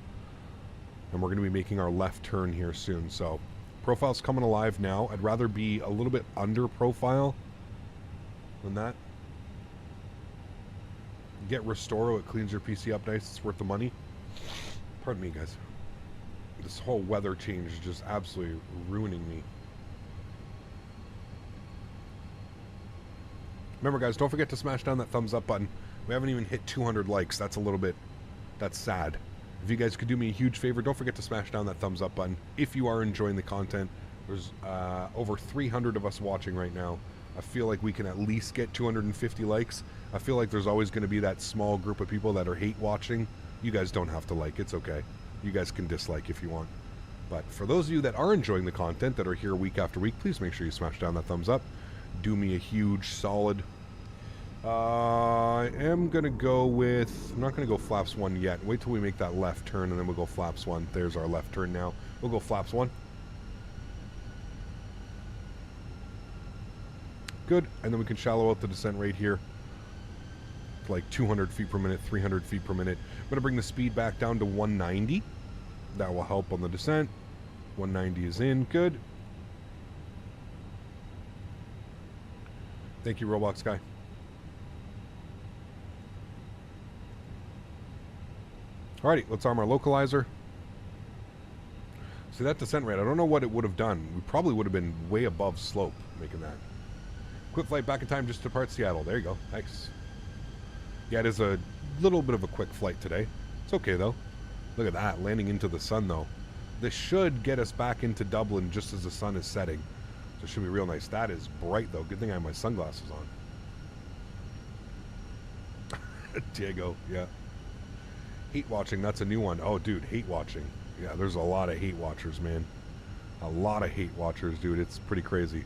Speaker 1: And we're going to be making our left turn here soon. So, profile's coming alive now. I'd rather be a little bit under profile than that. Get Restoro. It cleans your PC up nice. It's worth the money. Pardon me, guys. This whole weather change is just absolutely ruining me. Remember, guys, don't forget to smash down that thumbs up button. We haven't even hit 200 likes. That's a little bit... That's sad. If you guys could do me a huge favor, don't forget to smash down that thumbs up button. If you are enjoying the content, there's over 300 of us watching right now. I feel like we can at least get 250 likes. I feel like there's always going to be that small group of people that are hate watching. You guys don't have to like. It's okay. You guys can dislike if you want. But for those of you that are enjoying the content, that are here week after week, please make sure you smash down that thumbs up. Do me a huge solid. I am going to go with... I'm not going to go flaps 1 yet. Wait till we make that left turn, and then we'll go flaps 1. There's our left turn now. We'll go flaps 1. Good. And then we can shallow out the descent rate here. Like 200 feet per minute, 300 feet per minute. I'm going to bring the speed back down to 190. That will help on the descent. 190 is in. Good. Thank you, Roblox guy. Alrighty, let's arm our localizer. See, that descent rate, I don't know what it would have done. We probably would have been way above slope making that. Quick flight back in time just to depart Seattle. There you go. Nice. Yeah, it is a little bit of a quick flight today. It's okay, though. Look at that, landing into the sun, though. This should get us back into Dublin just as the sun is setting. So it should be real nice. That is bright, though. Good thing I have my sunglasses on. Diego, yeah. Hate watching, that's a new one. Oh, dude, hate watching. Yeah, there's a lot of hate watchers, man. A lot of hate watchers, dude. It's pretty crazy.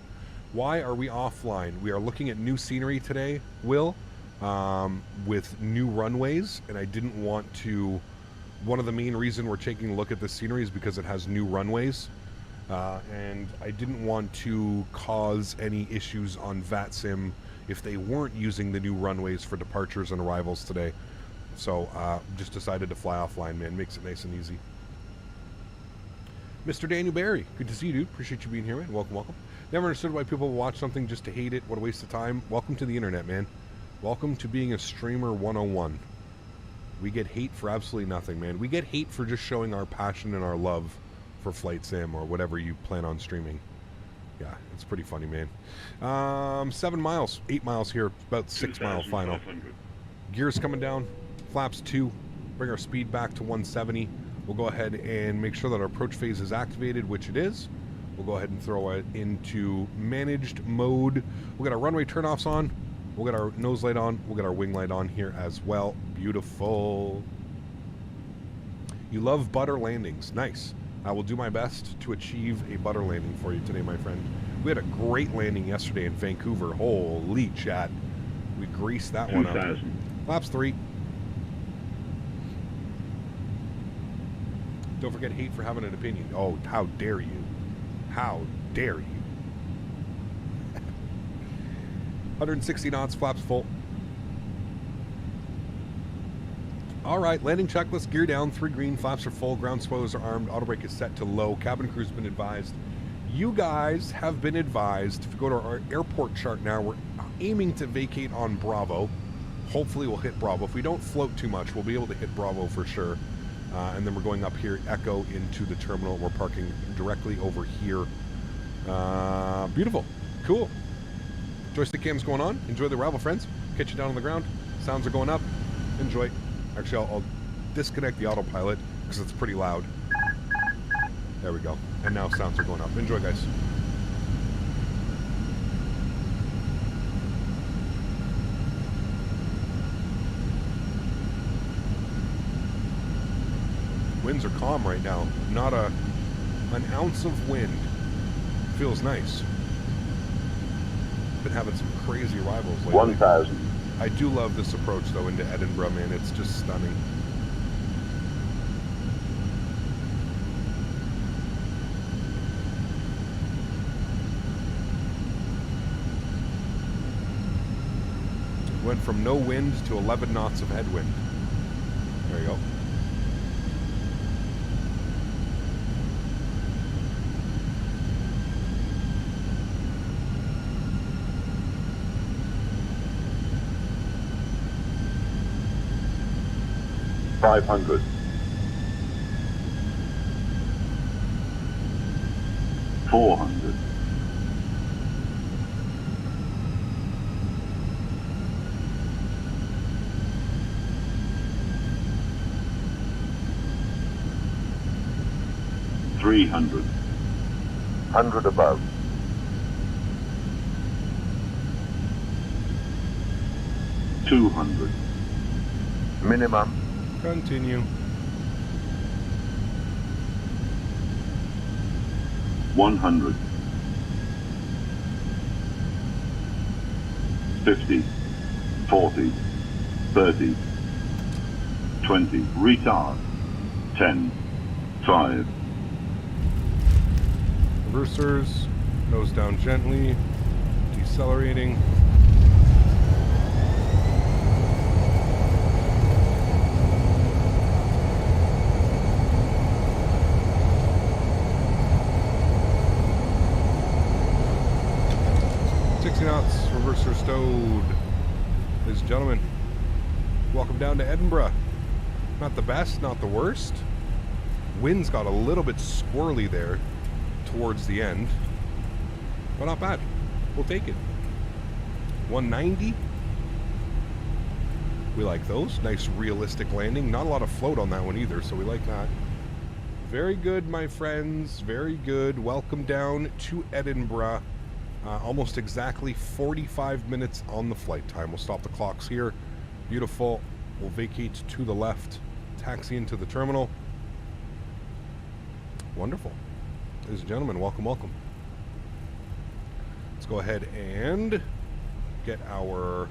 Speaker 1: Why are we offline? We are looking at new scenery today, Will, with new runways, and I didn't want to... One of the main reason we're taking a look at this scenery is because it has new runways, and I didn't want to cause any issues on VATSIM if they weren't using the new runways for departures and arrivals today. So, just decided to fly offline, man. Makes it nice and easy. Mr. Daniel Barry, good to see you, dude. Appreciate you being here, man. Welcome, welcome. Never understood why people watch something just to hate it. What a waste of time. Welcome to the internet, man. Welcome to being a streamer 101. We get hate for absolutely nothing, man. We get hate for just showing our passion and our love for Flight Sim or whatever you plan on streaming. Yeah, it's pretty funny, man. 7 miles, 8 miles here, about 6 mile final. Gears coming down, flaps 2, bring our speed back to 170. We'll go ahead and make sure that our approach phase is activated, which it is. We'll go ahead and throw it into managed mode. We'll get our runway turnoffs on. We'll get our nose light on. We'll get our wing light on here as well. Beautiful. You love butter landings. Nice. I will do my best to achieve a butter landing for you today, my friend. We had a great landing yesterday in Vancouver. Holy chat. We greased that one up. Flaps 3. Don't forget hate for having an opinion. Oh, how dare you. How dare you. 160 knots, flaps full. Alright, landing checklist, gear down, 3 green, flaps are full, ground spoilers are armed, auto brake is set to low, cabin crew's been advised. You guys have been advised. If you go to our airport chart now, we're aiming to vacate on Bravo. Hopefully we'll hit Bravo. If we don't float too much, we'll be able to hit Bravo for sure. And then we're going up here, Echo, into the terminal. We're parking directly over here. Beautiful. Cool. Joystick cam's going on. Enjoy the arrival, friends. Catch you down on the ground. Sounds are going up. Enjoy. Actually, I'll disconnect the autopilot because it's pretty loud. There we go. And now sounds are going up. Enjoy, guys. Winds are calm right now. Not an ounce of wind. Feels nice. Been having some crazy arrivals lately.
Speaker 5: 1,000.
Speaker 1: I do love this approach though into Edinburgh, man. It's just stunning. Went from no wind to 11 knots of headwind. There you go.
Speaker 5: 500. 400. 300. 100 above. 200. Minimum.
Speaker 1: Continue.
Speaker 5: 100. 50. 40. 30. 20. Retard. 10. 5.
Speaker 1: Reversers. Nose down gently. Decelerating. Knots, reverser stowed. Ladies and gentlemen, welcome down to Edinburgh. Not the best, not the worst. Winds got a little bit squirrely there towards the end, but not bad. We'll take it. 190. We like those. Nice realistic landing. Not a lot of float on that one either, so we like that. Very good, my friends. Very good. Welcome down to Edinburgh. Almost exactly 45 minutes on the flight time. We'll stop the clocks here. Beautiful. We'll vacate to the left. Taxi into the terminal. Wonderful. Ladies and gentlemen, welcome, welcome. Let's go ahead and get our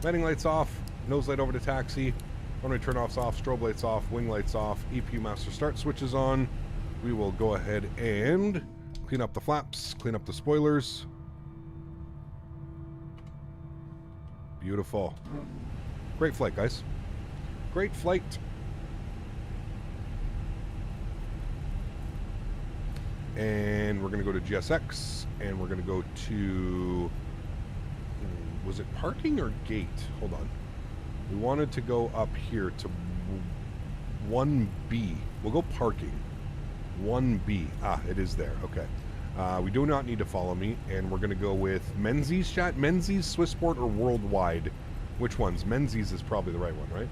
Speaker 1: landing lights off. Nose light over to taxi. Runway turn-offs off. Strobe lights off. Wing lights off. EPU master start switches on. We will go ahead and clean up the flaps, clean up the spoilers. Beautiful. Great flight, guys. Great flight. And we're going to go to GSX, and we're going to go to... Was it parking or gate? Hold on. We wanted to go up here to 1B. We'll go parking. 1B. Ah, it is there. Okay. We do not need to follow me, and we're going to go with Menzies chat. Menzies, Swissport, or Worldwide? Which ones? Menzies is probably the right one, right?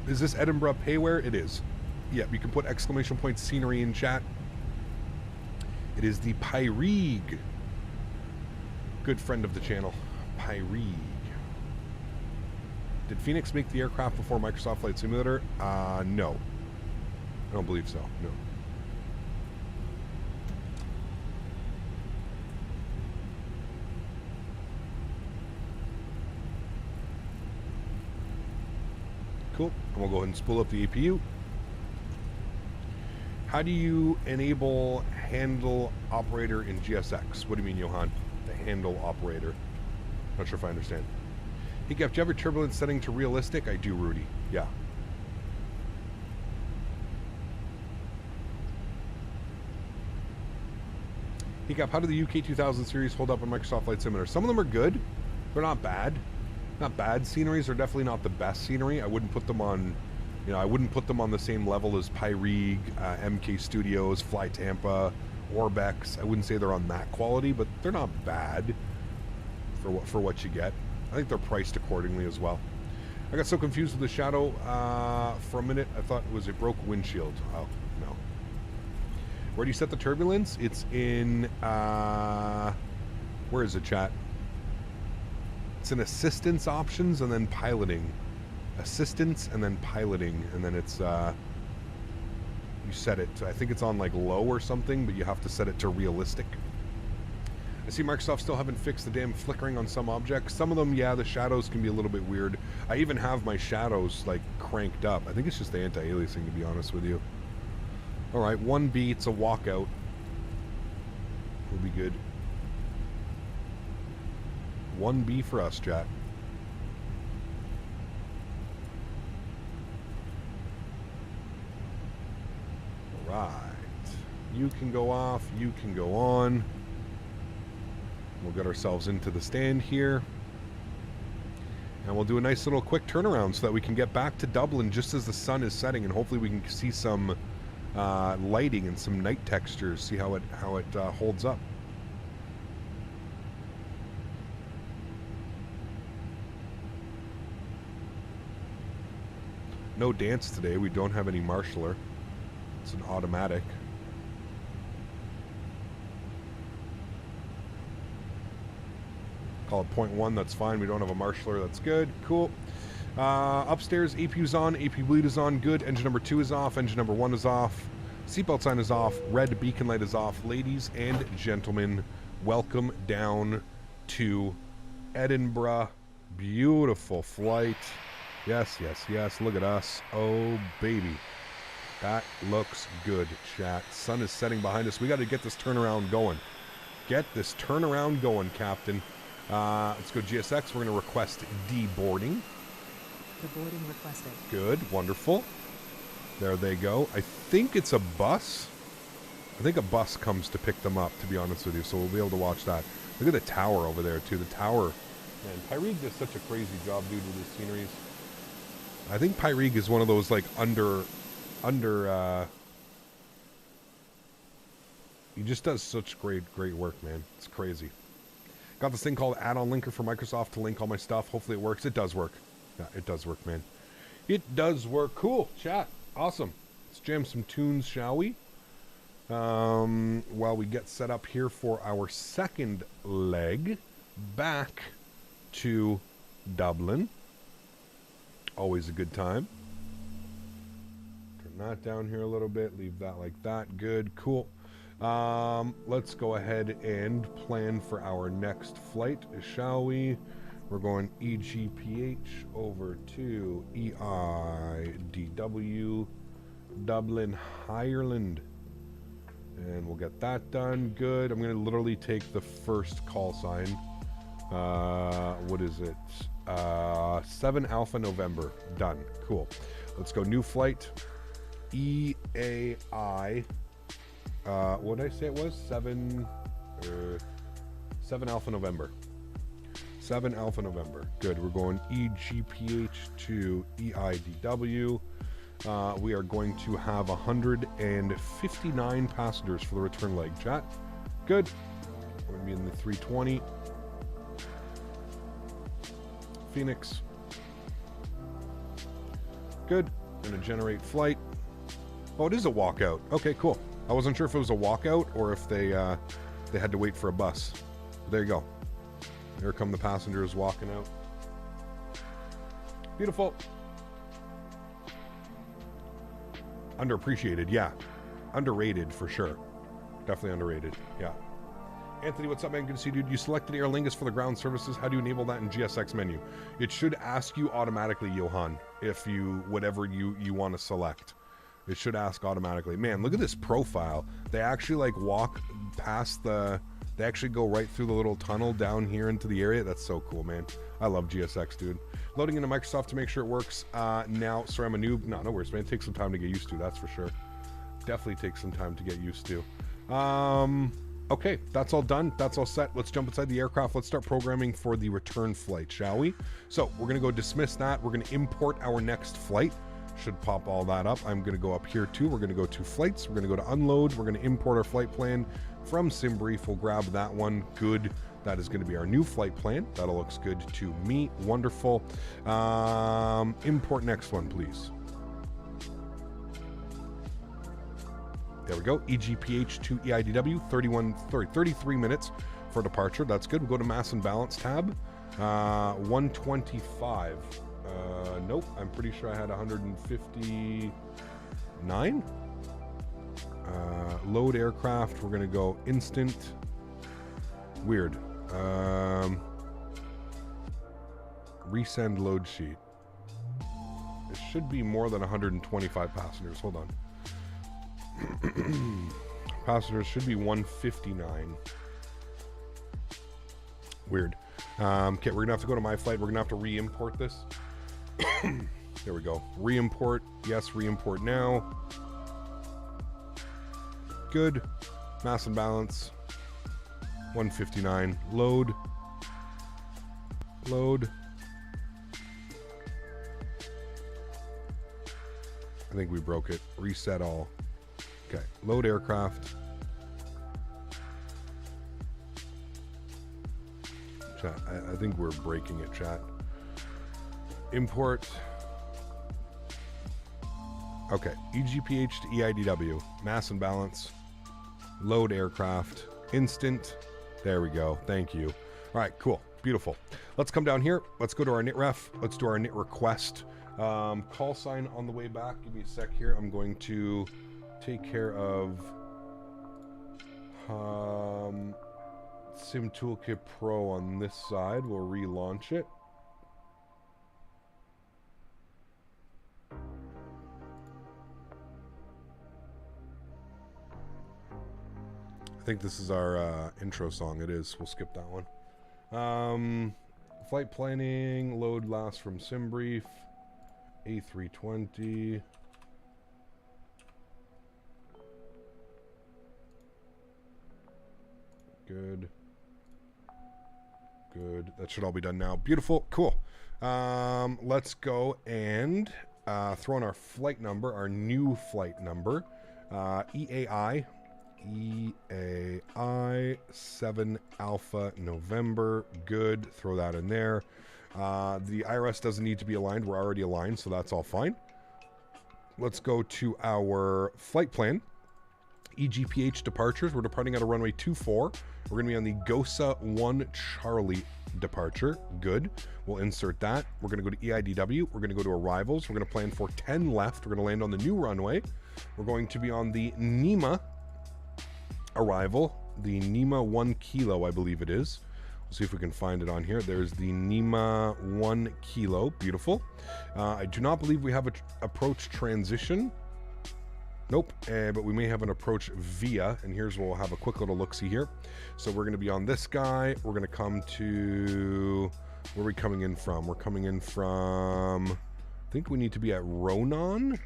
Speaker 1: Is this Edinburgh payware? It is. Yeah, you can put exclamation point scenery in chat. It is the Pyrig. Good friend of the channel. Pyrig. Did Phoenix make the aircraft before Microsoft Flight Simulator? No. I don't believe so. No. Cool. And we'll go ahead and spool up the APU. How do you enable handle operator in GSX? What do you mean, Johan? The handle operator. Not sure if I understand. Hey, Jeff, do you have your turbulence setting to realistic? I do, Rudy. Yeah. Hey, Cap, how do the UK 2000 series hold up on Microsoft Flight Simulator? Some of them are good. They're not bad. Not bad sceneries. They're definitely not the best scenery. I wouldn't put them on, you know, I wouldn't put them on the same level as Pyrig, MK Studios, Fly Tampa, Orbex. I wouldn't say they're on that quality, but they're not bad for what you get. I think they're priced accordingly as well. I got so confused with the shadow for a minute. I thought it was a broke windshield. Oh, no. Where do you set the turbulence? It's in, where is it, chat? It's in assistance options and then piloting. Assistance and then piloting, and then it's, you set it. I think it's on like low or something, but you have to set it to realistic. I see Microsoft still haven't fixed the damn flickering on some objects. Some of them, yeah, the shadows can be a little bit weird. I even have my shadows like cranked up. I think it's just the anti-aliasing, to be honest with you. Alright, 1B, it's a walkout. Will be good. 1B for us, chat. Alright. You can go off, you can go on. We'll get ourselves into the stand here. And we'll do a nice little quick turnaround so that we can get back to Dublin just as the sun is setting, and hopefully we can see some lighting and some night textures, see how it holds up. No dance today. We don't have any marshaller. It's an automatic. Call it 0.1, that's fine. We don't have a marshaller, that's good. Cool. Upstairs, APU's on, AP bleed is on, good. Engine number 2 is off, engine number 1 is off. Seatbelt sign is off, red beacon light is off. Ladies and gentlemen, welcome down to Edinburgh. Beautiful flight. Yes, yes, yes, look at us. Oh, baby. That looks good, chat. Sun is setting behind us. We got to get this turnaround going. Get this turnaround going, Captain. Let's go GSX. We're going to request deboarding.
Speaker 2: The boarding requested.
Speaker 1: Good, wonderful. There they go. I think it's a bus. I think a bus comes to pick them up, to be honest with you, so we'll be able to watch that. Look at the tower over there, too. The tower. Man, Pyrig does such a crazy job, dude, with his sceneries. I think Pyrig is one of those, like, he just does such great work, man. It's crazy. Got this thing called add-on linker for Microsoft to link all my stuff. Hopefully it works. It does work. Yeah, it does work, man. It does work. Cool. Chat. Awesome. Let's jam some tunes, shall we? While we get set up here for our second leg back to Dublin. Always a good time. Turn that down here a little bit. Leave that like that. Good. Cool. Let's go ahead and plan for our next flight, shall we? We're going EGPH over to EyeDoc, Dublin, Ireland. And we'll get that done. Good. I'm going to literally take the first call sign. What is it? 7 Alpha November. Done. Cool. Let's go new flight. EAI. What did I say it was? 7 Alpha November. 7 Alpha November. Good. We're going EGPH to EyeDoc. We are going to have 159 passengers for the return leg, chat. Good. We're going to be in the 320. Phoenix. Good. Going to generate flight. Oh, it is a walkout. Okay, cool. I wasn't sure if it was a walkout or if they had to wait for a bus. There you go. Here come the passengers walking out. Beautiful. Underappreciated, yeah. Underrated for sure. Definitely underrated, yeah. Anthony, what's up, man? Good to see you, dude. You selected Aer Lingus for the ground services. How do you enable that in GSX menu? It should ask you automatically, Johan, if you, whatever you want to select. It should ask automatically. Man, look at this profile. They actually like walk past the, they actually go right through the little tunnel down here into the area. That's so cool, man. I love GSX, dude. Loading into Microsoft to make sure it works. Now, sorry, I'm a noob. No worries, man. It takes some time to get used to, that's for sure. Definitely takes some time to get used to. Okay, that's all done. That's all set. Let's jump inside the aircraft. Let's start programming for the return flight, shall we? So we're going to go dismiss that. We're going to import our next flight. Should pop all that up. I'm going to go up here too. We're going to go to flights. We're going to go to unload. We're going to import our flight plan from SimBrief. We'll grab that one. Good. That is going to be our new flight plan. That all looks good to me. Wonderful. Import next one, please. There we go. EGPH to EyeDoc, 33 minutes for departure. That's good. We'll go to mass and balance tab. 125. Nope. I'm pretty sure I had 159. Load aircraft. We're going to go instant. Weird. Resend load sheet. It should be more than 125 passengers. Hold on. Passengers should be 159. Weird. Okay, we're gonna have to go to my flight. We're gonna have to re-import this. There we go. Re-import. Yes, re-import now. Good. Mass and balance. 159. Load. Load. I think we broke it. Reset all. Okay, load aircraft. Chat, I think we're breaking it, chat. Import. Okay, EGPH to EIDW. Mass and balance. Load aircraft. Instant. There we go. Thank you. All right, cool. Beautiful. Let's come down here. Let's go to our NITREF. Let's do our NIT request. Call sign on the way back. Give me a sec here. I'm going to take care of Sim Toolkit Pro on this side. We'll relaunch it. I think this is our intro song. It is. We'll skip that one. Flight planning. Load last from SimBrief. A320. Good. Good. That should all be done now. Beautiful. Cool. Let's go and throw in our flight number, our new flight number. EAI 7 Alpha November. Good. Throw that in there. The IRS doesn't need to be aligned. We're already aligned, so that's all fine. Let's go to our flight plan. EGPH departures. We're departing at a runway 24. We're going to be on the GOSA 1 Charlie departure. Good. We'll insert that. We're going to go to EIDW. We're going to go to arrivals. We're going to plan for 10 left. We're going to land on the new runway. We're going to be on the NEMA arrival. The NEMA 1 Kilo, I believe it is. We'll see if we can find it on here. There's the NEMA 1 Kilo. Beautiful. I do not believe we have an approach transition. Nope, but we may have an approach via, and here's where we'll have a quick little look-see here. So we're going to be on this guy. We're going to come to, where are we coming in from? We're coming in from, I think we need to be at Ronan.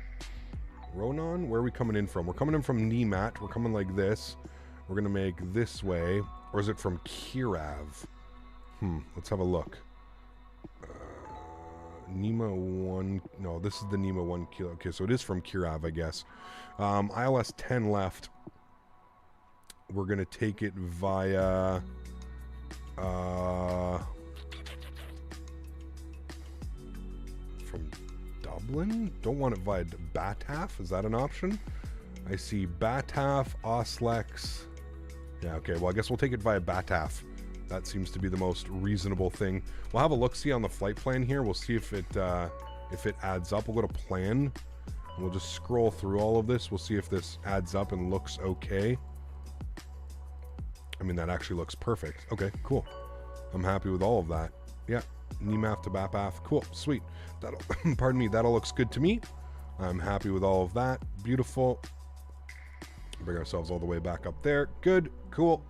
Speaker 1: Ronan? Where are we coming in from? We're coming in from Nemat. We're coming like this. We're going to make this way. Or is it from Kirav? Let's have a look. NEMA 1, no, this is the NEMA 1 Kilo. Okay, so it is from Kirav, I guess. ILS 10 left. We're going to take it via from Dublin? Don't want it via Bataf. Is that an option? I see Bataf, Oslex. Yeah, okay, well, I guess we'll take it via Bataf. That seems to be the most reasonable thing. We'll have a look-see on the flight plan here. We'll see if it adds up. We'll go to plan. And we'll just scroll through all of this. We'll see if this adds up and looks okay. I mean, that actually looks perfect. Okay, cool. I'm happy with all of that. Yeah, NEMAF to BAPAF. Cool, sweet. That'll, pardon me, that all looks good to me. I'm happy with all of that. Beautiful. Bring ourselves all the way back up there. Good, cool.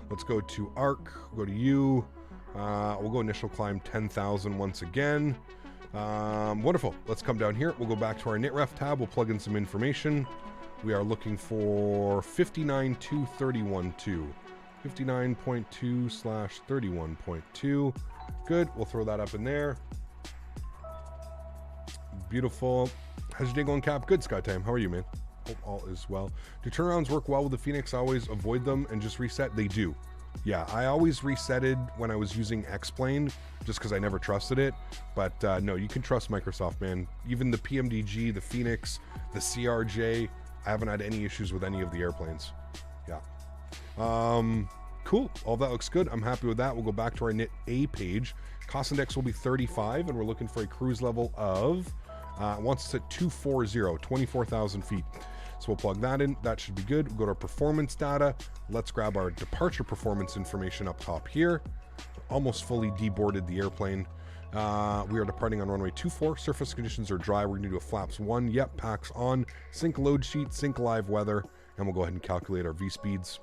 Speaker 1: Let's go to ARC, go to U. We'll go initial climb 10,000 once again. Wonderful. Let's come down here. We'll go back to our NITREF tab. We'll plug in some information. We are looking for 59.231.2. 59.2/31.2. Good. We'll throw that up in there. Beautiful. How's your day going, Cap? Good, Skytime. How are you, man? Hope all is well. Do turnarounds work well with the Phoenix? I always avoid them and just reset. They do. Yeah, I always resetted when I was using X-Plane just because I never trusted it. But no, you can trust Microsoft, man. Even the PMDG, the Phoenix, the CRJ, I haven't had any issues with any of the airplanes. Yeah. Cool. All that looks good. I'm happy with that. We'll go back to our NIT A page. Cost index will be 35, and we're looking for a cruise level of, wants us at 240, 24,000 feet. So we'll plug that in. That should be good. We'll go to our performance data. Let's grab our departure performance information up top here. Almost fully deboarded the airplane. We are departing on runway 24. Surface conditions are dry. We're going to do a flaps 1. Yep, packs on. Sync load sheet, sync live weather, and we'll go ahead and calculate our V-speeds.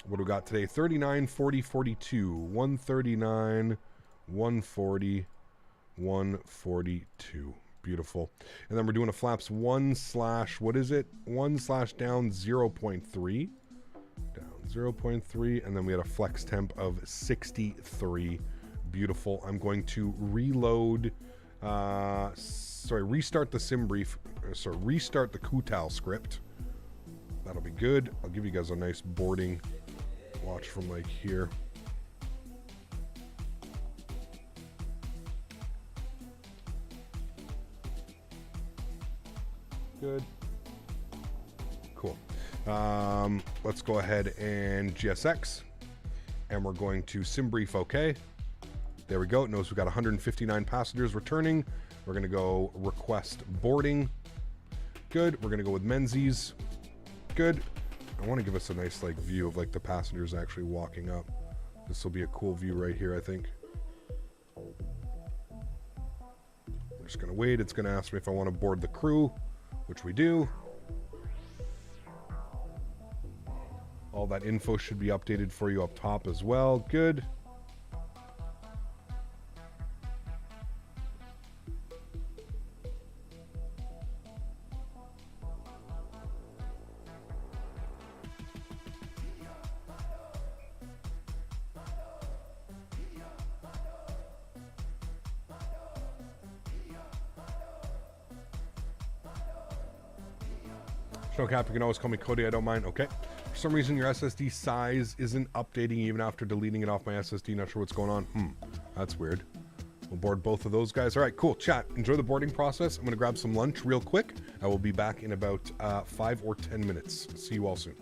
Speaker 1: What do we got today? 39, 40, 42. 139, 140, 142. Beautiful. And then we're doing a flaps 1 slash, what is it? 1 slash down 0.3. Down 0.3. And then we had a flex temp of 63. Beautiful. I'm going to reload Sorry, restart the sim brief. Sorry, restart the Kutal script. That'll be good. I'll give you guys a nice boarding watch from like here. Good. Cool. Let's go ahead and GSX. And we're going to sim brief OK. There we go. It knows we've got 159 passengers returning. We're going to go request boarding. Good. We're going to go with Menzies. Good. I want to give us a nice like view of like the passengers actually walking up. This will be a cool view right here, I think. We're just going to wait. It's going to ask me if I want to board the crew, which we do. All that info should be updated for you up top as well. Good. No cap, you can always call me Cody, I don't mind. Okay. For some reason, your SSD size isn't updating even after deleting it off my SSD. Not sure what's going on. That's weird. We'll board both of those guys. All right, cool. Chat, enjoy the boarding process. I'm going to grab some lunch real quick. I will be back in about 5 or 10 minutes. See you all soon.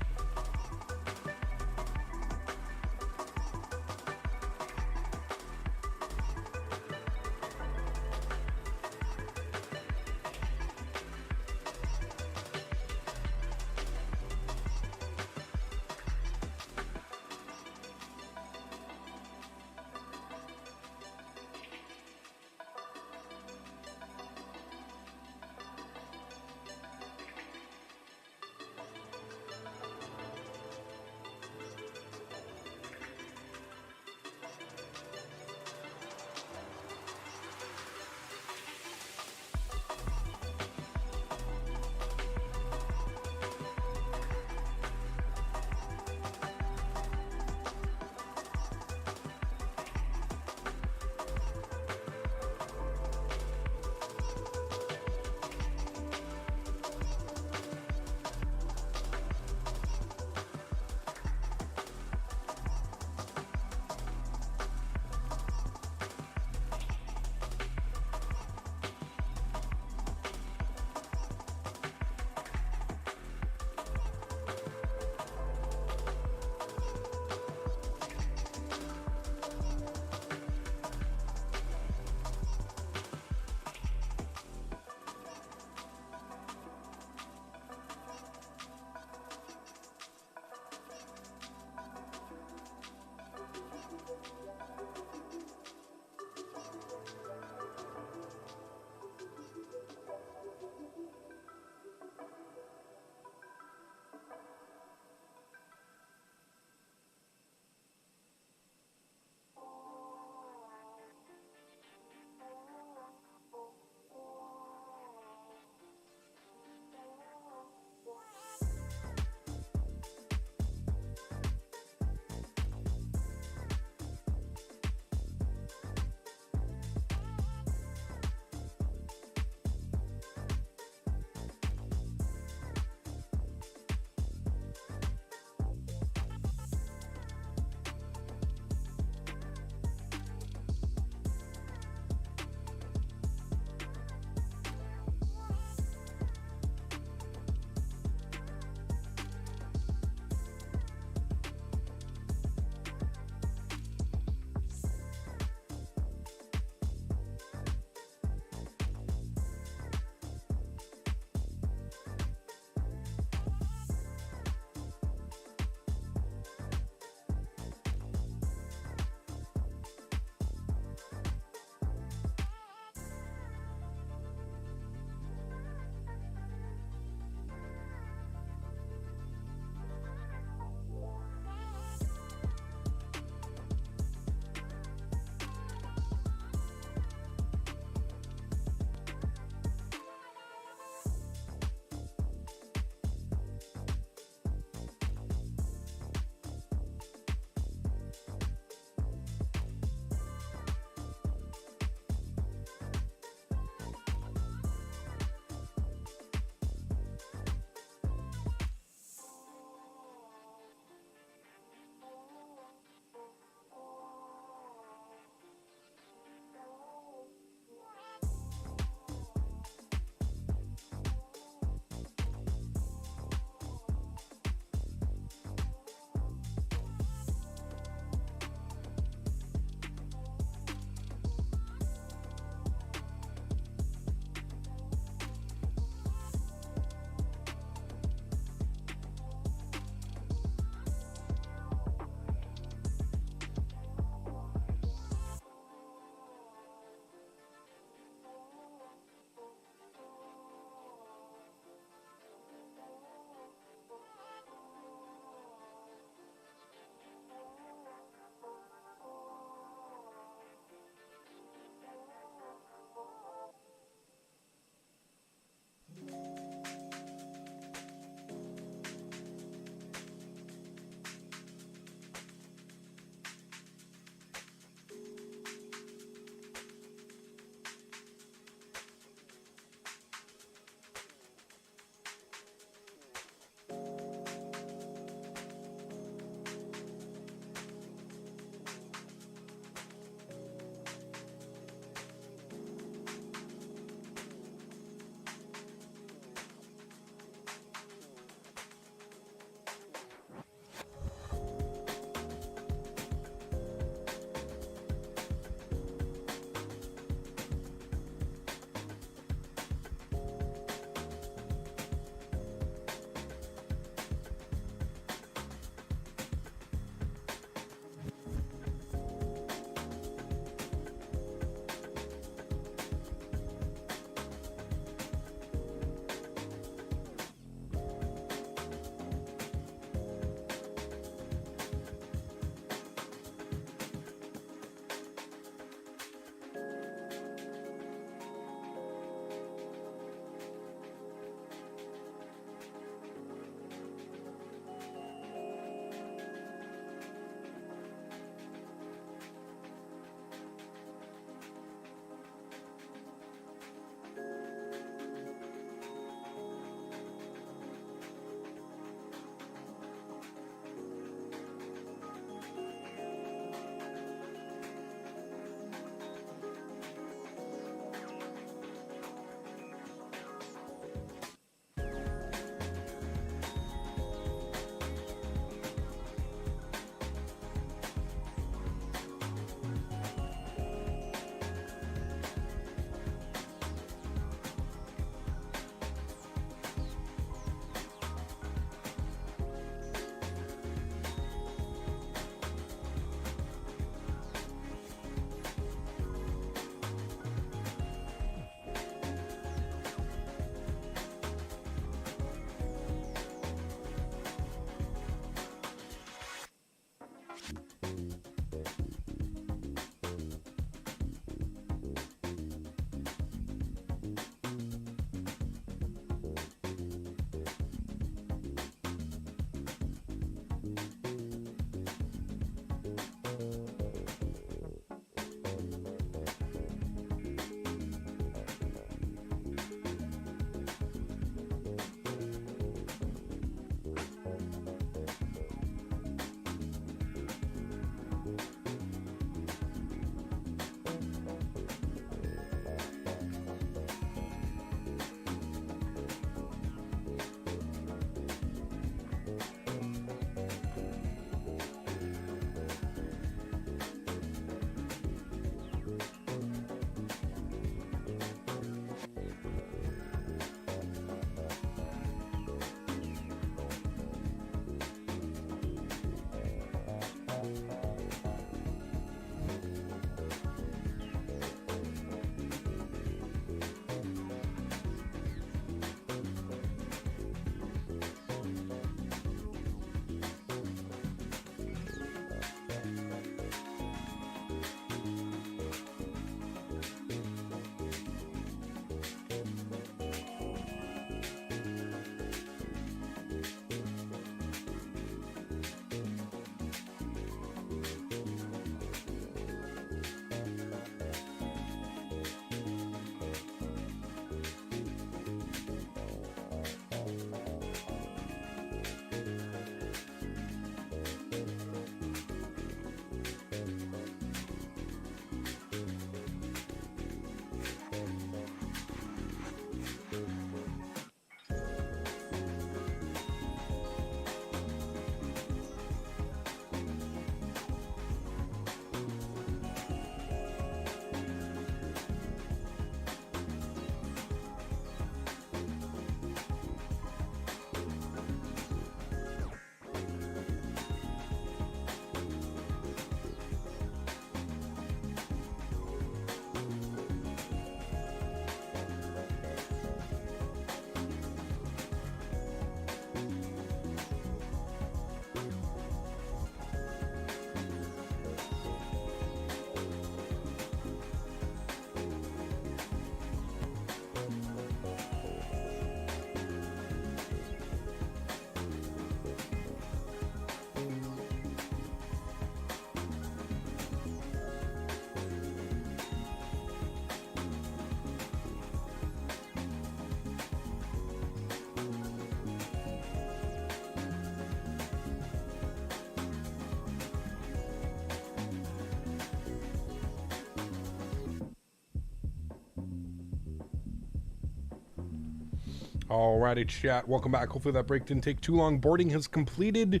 Speaker 1: Alrighty, chat. Welcome back. Hopefully that break didn't take too long. Boarding has completed.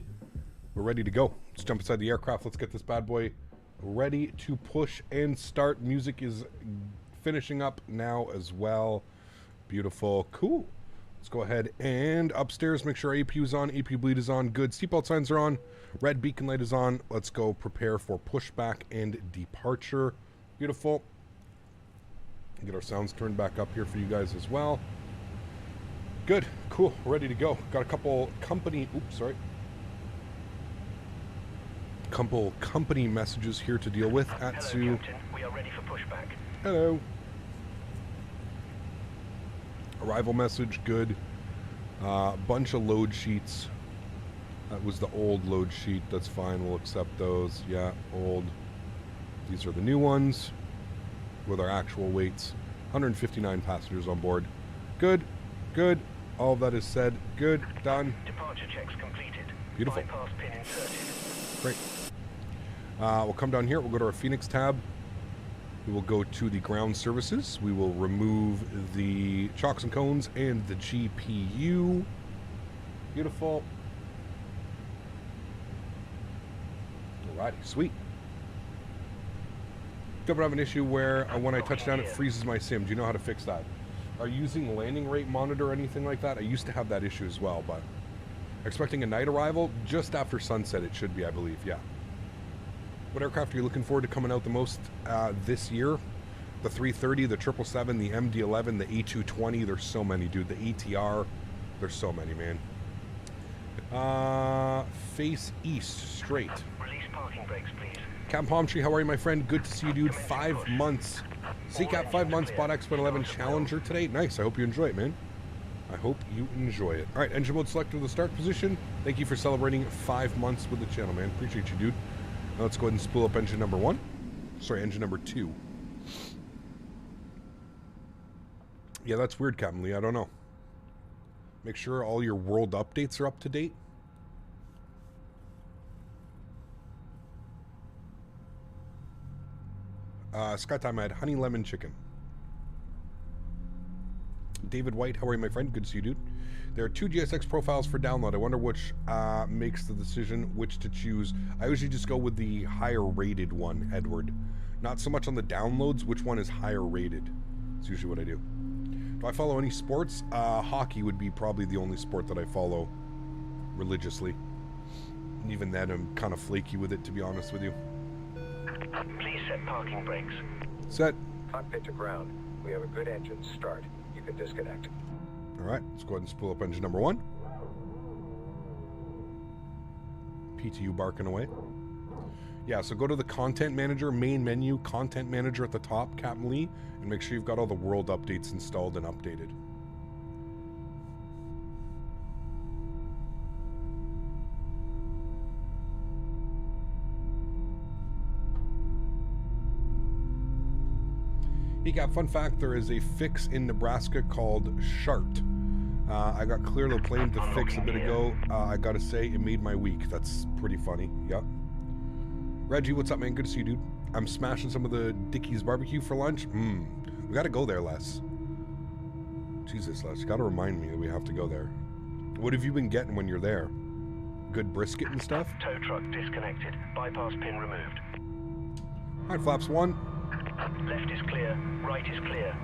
Speaker 1: We're ready to go. Let's jump inside the aircraft. Let's get this bad boy ready to push and start. Music is finishing up now as well. Beautiful. Cool. Let's go ahead and upstairs. Make sure APU is on. APU bleed is on. Good. Seatbelt signs are on. Red beacon light is on. Let's go prepare for pushback and departure. Beautiful. Get our sounds turned back up here for you guys as well. Good. Cool. We're ready to go. Got a couple company... Oops, sorry. Couple company messages here to deal with.
Speaker 3: Hello,
Speaker 1: AlexSiu.
Speaker 3: Captain. We are ready for pushback.
Speaker 1: Hello. Arrival message. Good. Bunch of load sheets. That was the old load sheet. That's fine. We'll accept those. Yeah, old. These are the new ones with our actual weights. 159 passengers on board. Good. Good. All of that is said. Good. Done.
Speaker 3: Departure checks completed.
Speaker 1: Beautiful.
Speaker 3: Bypass pin inserted.
Speaker 1: Great. We'll come down here. We'll go to our Phoenix tab. We will go to the ground services. We will remove the chocks and cones and the GPU. Beautiful. Alrighty, sweet. Don't have an issue where when I touch down it freezes my sim. Do you know how to fix that? Are you using landing rate monitor or anything like that? I used to have that issue as well, but expecting a night arrival just after sunset it should be, I believe. Yeah. What aircraft are you looking forward to coming out the most this year? The 330, the 777, the MD-11, the A320. There's so many, dude. The ATR. There's so many, man. Face east, straight.
Speaker 3: Release parking brakes, please.
Speaker 1: Cam Palm Tree, how are you, my friend? Good to see you, dude. 5 months. CCAP 5 months, bought X-Men 11 Challenger today. Nice. I hope you enjoy it, man. I hope you enjoy it. All right, engine mode selected the start position. Thank you for celebrating 5 months with the channel, man. Appreciate you, dude. Now let's go ahead and spool up engine number 1. Sorry, engine number 2. Yeah, that's weird, Captain Lee. I don't know. Make sure all your world updates are up to date. Skytime, I had honey lemon chicken. David White, how are you, my friend? Good to see you, dude. There are 2 GSX profiles for download. I wonder which makes the decision which to choose. I usually just go with the higher rated one, Edward. Not so much on the downloads, which one is higher rated. That's usually what I do. Do I follow any sports? Hockey would be probably the only sport that I follow religiously. And even then, I'm kind of flaky with it, to be honest with you.
Speaker 3: Please set parking brakes.
Speaker 1: Set.
Speaker 6: Cockpit to ground. We have a good engine start. You can disconnect.
Speaker 1: All right, let's go ahead and spool up engine number 1. PTU barking away. Yeah, so go to the content manager, main menu, content manager at the top, Captain Lee, and make sure you've got all the world updates installed and updated. He got fun fact, there is a fix in Nebraska called SHART. I got cleared of the plane to fix a bit ago. I gotta say, it made my week. That's pretty funny. Yep. Reggie, what's up, man? Good to see you, dude. I'm smashing some of the Dickie's barbecue for lunch. We gotta go there, Les. Jesus, Les, you gotta remind me that we have to go there. What have you been getting when you're there? Good brisket and stuff?
Speaker 3: Tow truck disconnected. Bypass pin removed.
Speaker 1: All right, flaps 1.
Speaker 3: Left is clear. Right is clear.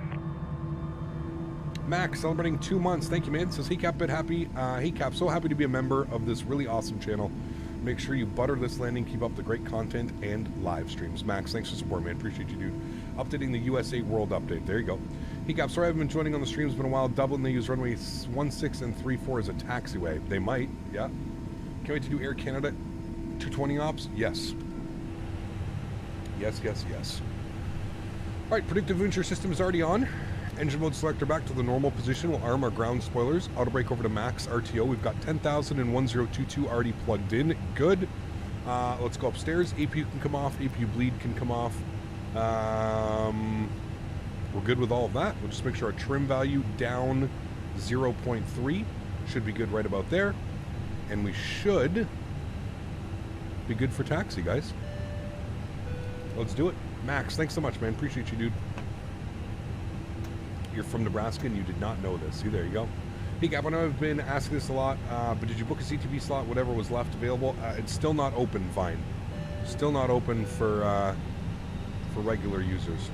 Speaker 1: Max, celebrating 2 months. Thank you, man. Says, hey, Cap, bit happy. Hey, Cap, so happy to be a member of this really awesome channel. Make sure you butter this landing. Keep up the great content and live streams. Max, thanks for support, man. Appreciate you, dude. Updating the USA World Update. There you go. Hey, Cap, sorry I haven't been joining on the streams. It's been a while. Dublin, they use runway 16 and 34 as a taxiway. They might, yeah. Can't wait to do Air Canada 220 ops. Yes. Yes, yes, yes. All right, predictive venture system is already on. Engine mode selector back to the normal position. We'll arm our ground spoilers. Auto brake over to max RTO. We've got 10,000 and 1022 already plugged in. Good. Let's go upstairs. APU can come off. APU bleed can come off. We're good with all of that. We'll just make sure our trim value down 0.3. Should be good right about there. And we should be good for taxi, guys. Let's do it. Max, thanks so much, man. Appreciate you, dude. You're from Nebraska and you did not know this. See, there you go. Hey Gap, I know I've been asking this a lot, but did you book a CTV slot, whatever was left available? It's still not open, Vine. Still not open for regular users.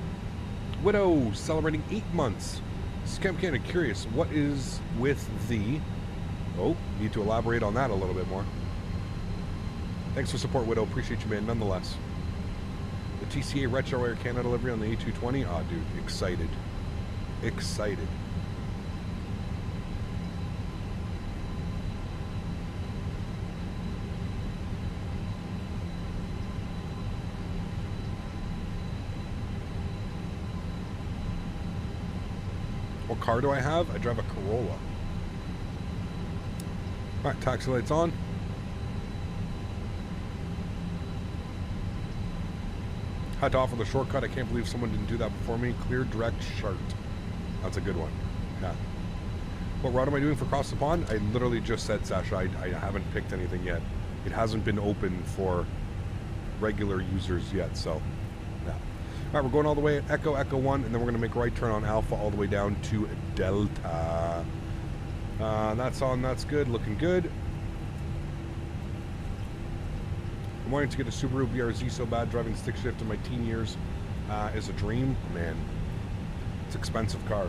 Speaker 1: Widow, celebrating 8 months. I'm kind of curious, what is with the... Oh, need to elaborate on that a little bit more. Thanks for support, Widow. Appreciate you, man, nonetheless. The TCA Retro Air Canada delivery on the A320. Ah, dude, excited. Excited. What car do I have? I drive a Corolla. Alright, taxi lights on. Had to offer the shortcut. I can't believe someone didn't do that before me. Clear, direct, sharp. That's a good one. Yeah. What route am I doing for across the pond? I literally just said, Sasha, I haven't picked anything yet. It hasn't been open for regular users yet, so yeah. Alright, we're going all the way at Echo, Echo 1, and then we're going to make a right turn on Alpha all the way down to Delta. That's on, that's good, looking good. I'm wanting to get a Subaru BRZ so bad. Driving stick shift in my teen years is a dream. Man, it's an expensive car.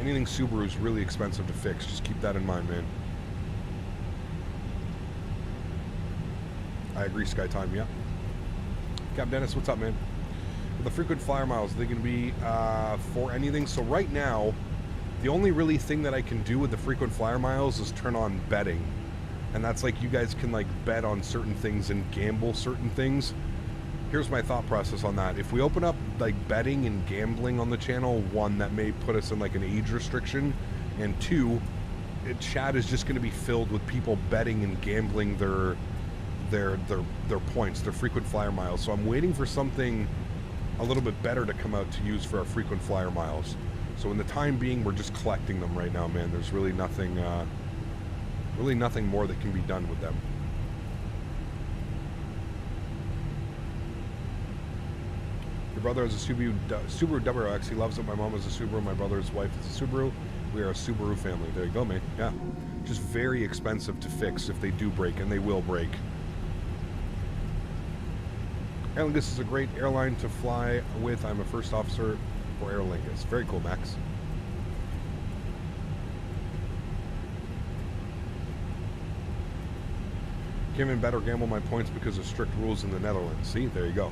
Speaker 1: Anything Subaru is really expensive to fix. Just keep that in mind, man. I agree, Skytime, yeah. Cap Dennis, what's up, man? With the frequent flyer miles, are they going to be for anything? So right now, the only really thing that I can do with the frequent flyer miles is turn on betting. And that's like you guys can like bet on certain things and gamble certain things. Here's my thought process on that. If we open up like betting and gambling on the channel, one, that may put us in like an age restriction, and two, chat is just going to be filled with people betting and gambling their points, their frequent flyer miles. So I'm waiting for something a little bit better to come out to use for our frequent flyer miles. So in the time being, we're just collecting them right now, man. There's really nothing more that can be done with them. Your brother has a Subaru WRX. He loves it. My mom is a Subaru. My brother's wife is a Subaru. We are a Subaru family. There you go, man. Yeah. Just very expensive to fix if they do break, and they will break. Aer Lingus is a great airline to fly with. I'm a first officer for Aer Lingus. Very cool, Max. Can't even bet or gamble my points because of strict rules in the Netherlands. See, there you go.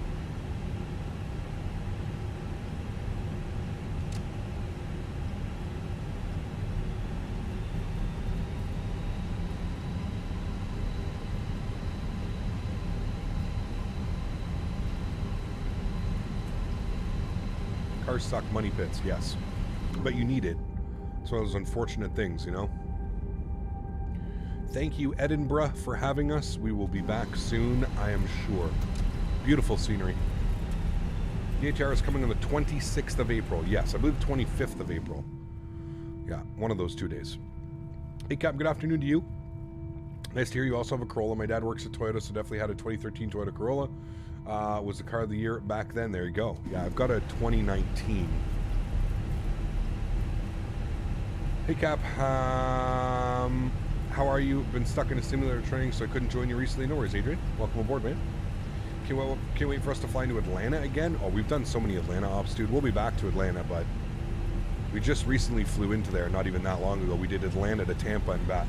Speaker 1: Cars suck, money pits, yes. But you need it. It's one of those unfortunate things, you know? Thank you, Edinburgh, for having us. We will be back soon, I am sure. Beautiful scenery. DHR is coming on the 26th of April. Yes, I believe 25th of April. Yeah, one of those 2 days. Hey, Cap, good afternoon to you. Nice to hear you also have a Corolla. My dad works at Toyota, so definitely had a 2013 Toyota Corolla. Was the car of the year back then. There you go. Yeah, I've got a 2019. Hey, Cap. How are you? Been stuck in a simulator training, so I couldn't join you recently. No worries, Adrian. Welcome aboard, man. Can't wait for us to fly into Atlanta again. Oh, we've done so many Atlanta ops, dude. We'll be back to Atlanta, but we just recently flew into there not even that long ago. We did Atlanta to Tampa and back.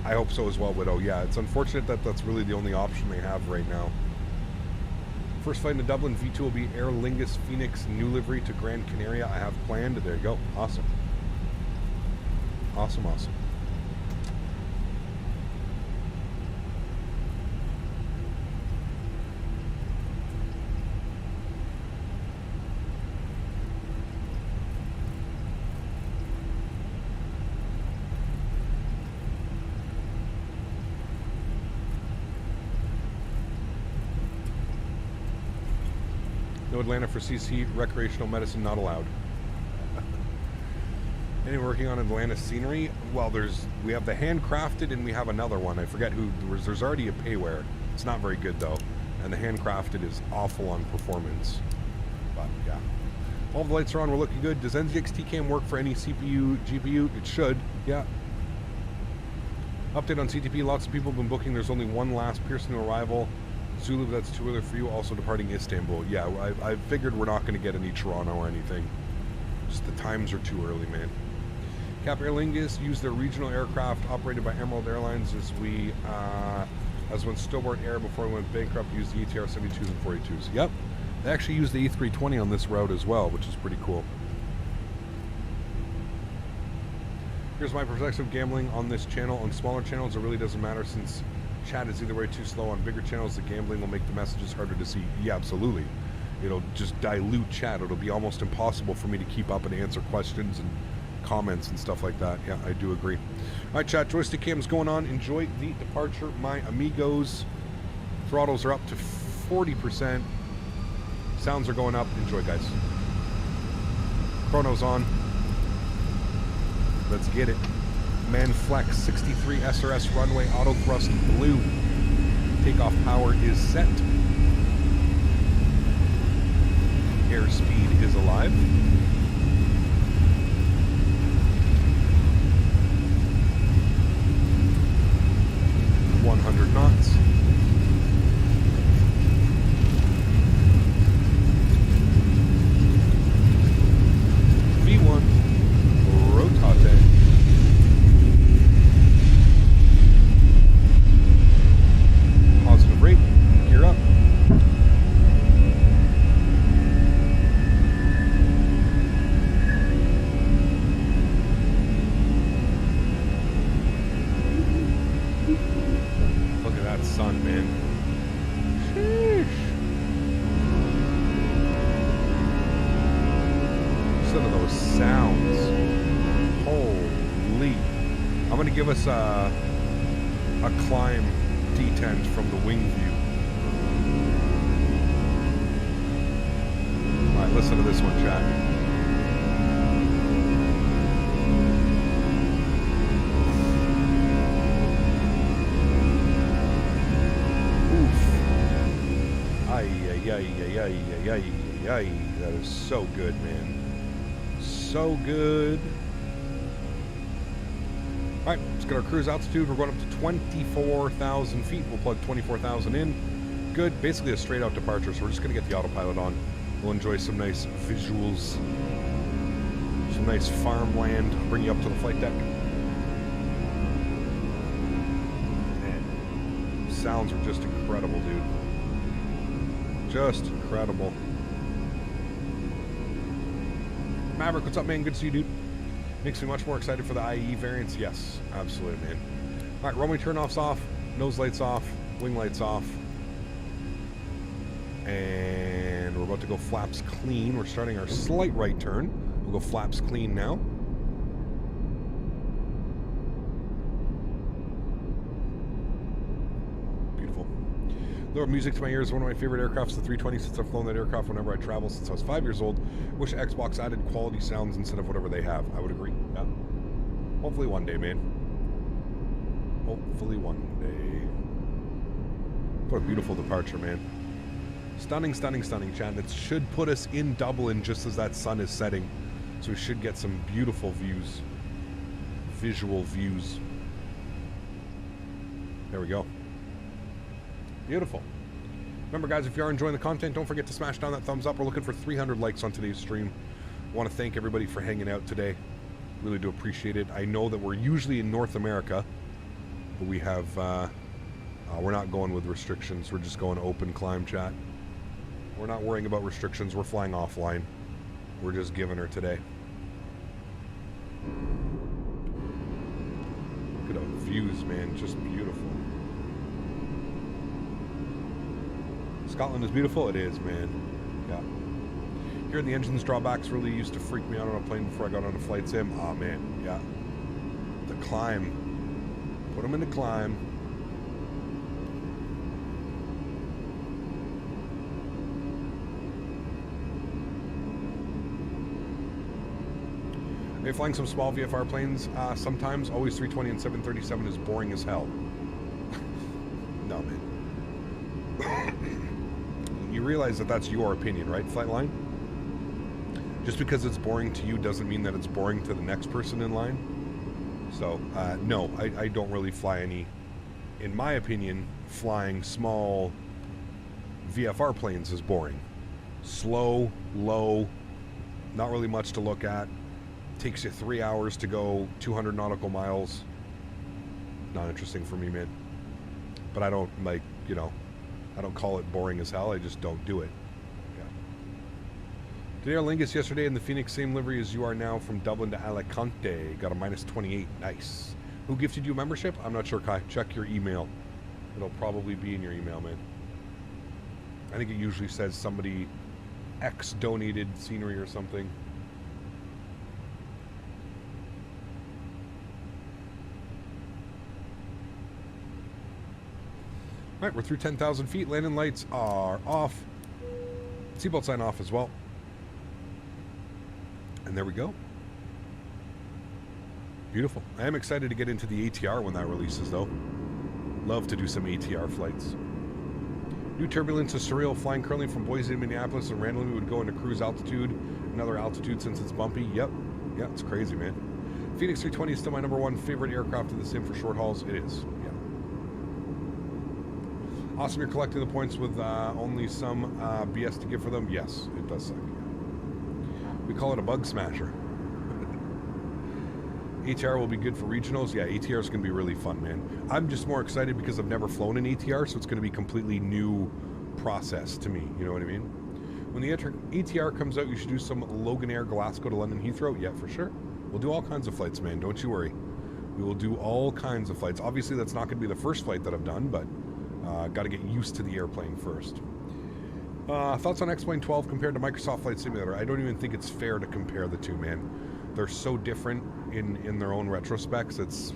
Speaker 1: I hope so as well, Widow. Yeah, it's unfortunate that that's really the only option they have right now. First flight into Dublin, V2 will be Aer Lingus Phoenix new livery to Gran Canaria. I have planned. There you go. Awesome. Awesome, awesome. No Atlanta for CC, recreational medicine not allowed. Any working on Atlanta scenery? Well, we have the handcrafted and we have another one. I forget who. There's already a payware. It's not very good though. And the handcrafted is awful on performance. But yeah. All the lights are on, we're looking good. Does NZX TCAM work for any CPU, GPU? It should, yeah. Update on CTP, lots of people have been booking. There's only one last Pearson arrival. Zulu, that's too early for you. Also departing Istanbul. Yeah, I figured we're not going to get any Toronto or anything. Just the times are too early, man. Cap Aer Lingus used their regional aircraft operated by Emerald Airlines as when Stillborn Air before we went bankrupt used the ETR 72s and 42s. Yep. They actually used the A320 on this route as well, which is pretty cool. Here's my perspective gambling on this channel. On smaller channels, it really doesn't matter since chat is either way too slow. On bigger channels, the gambling will make the messages harder to see. Yeah, absolutely. It'll just dilute chat. It'll be almost impossible for me to keep up and answer questions and comments and stuff like that. Yeah, I do agree. All right, chat, joystick cam's going on. Enjoy the departure, my amigos. Throttles are up to 40%. Sounds are going up. Enjoy, guys. Chrono's on. Let's get it. Manflex 63 SRS runway auto thrust blue. Takeoff power is set. Airspeed is alive. 100 knots. V1 rotate. Positive rate. Gear up. Look at that sun, man. Sheesh. Some of those sounds. Holy. I'm going to give us a climb detent from the wing view. Alright, listen to this one, chat. Ay. That is so good, man. So good. Alright, let's get our cruise altitude. We're going up to 24,000 feet. We'll plug 24,000 in. Good. Basically a straight out departure, so we're just going to get the autopilot on. We'll enjoy some nice visuals. Some nice farmland. I'll bring you up to the flight deck. Man, sounds are just incredible, dude. Just incredible. Maverick, what's up, man? Good to see you, dude. Makes me much more excited for the IE variants. Yes, absolutely, man. All right, runway turnoffs off, nose lights off, wing lights off. And we're about to go flaps clean. We're starting our slight right turn. We'll go flaps clean now. Lower music to my ears. One of my favorite aircrafts, the 320, since I've flown that aircraft whenever I travel since I was 5 years old. Wish Xbox added quality sounds instead of whatever they have. I would agree. Yeah. Hopefully one day, man. Hopefully one day. What a beautiful departure, man. Stunning, stunning, stunning, chat. It should put us in Dublin just as that sun is setting. So we should get some beautiful views. Visual views. There we go. Beautiful. Remember, guys, if you are enjoying the content, don't forget to smash down that thumbs up. We're looking for 300 likes on today's stream. I want to thank everybody for hanging out today. Really do appreciate it. I know that we're usually in North America, but we have, we're not going with restrictions. We're just going open climb, chat. We're not worrying about restrictions. We're flying offline. We're just giving her today. Look at the views, man. Just beautiful. Scotland is beautiful. It is, man. Yeah. Hearing the engine's drawbacks really used to freak me out on a plane before I got on a flight sim. Oh, man. Yeah. The climb. Put them in the climb. Are you flying some small VFR planes? Sometimes. Always 320 and 737 is boring as hell. No, man. realize that that's your opinion, right, Flightline? Just because it's boring to you doesn't mean that it's boring to the next person in line. So, no, I don't really fly any. In my opinion, flying small VFR planes is boring. Slow, low, not really much to look at. Takes you 3 hours to go 200 nautical miles. Not interesting for me, man. But I don't, like, you know, I don't call it boring as hell. I just don't do it. Yeah. Did Air Lingus yesterday in the Phoenix, same livery as you are now, from Dublin to Alicante. Got a -28. Nice. Who gifted you a membership? I'm not sure, Kai. Check your email. It'll probably be in your email, man. I think it usually says somebody X donated scenery or something. All right, we're through 10,000 feet. Landing lights are off. Seatbelt sign off as well. And there we go. Beautiful. I am excited to get into the ATR when that releases, though. Love to do some ATR flights. New turbulence is surreal. Flying currently from Boise to Minneapolis, and randomly we would go into cruise altitude, another altitude since it's bumpy. Yep. Yeah, it's crazy, man. Phoenix 320 is still my #1 favorite aircraft in the sim for short hauls. It is. Yeah. Awesome, you're collecting the points with only some BS to give for them. Yes, it does suck. Yeah. We call it a bug smasher. ATR will be good for regionals. Yeah, ATR is going to be really fun, man. I'm just more excited because I've never flown an ATR, so it's going to be a completely new process to me. You know what I mean? When the ATR comes out, you should do some Logan Air Glasgow to London Heathrow. Yeah, for sure. We'll do all kinds of flights, man. Don't you worry. We will do all kinds of flights. Obviously, that's not going to be the first flight that I've done, but got to get used to the airplane first. Thoughts on X-Plane 12 compared to Microsoft Flight Simulator? I don't even think it's fair to compare the two, man. They're so different in their own retrospects. It's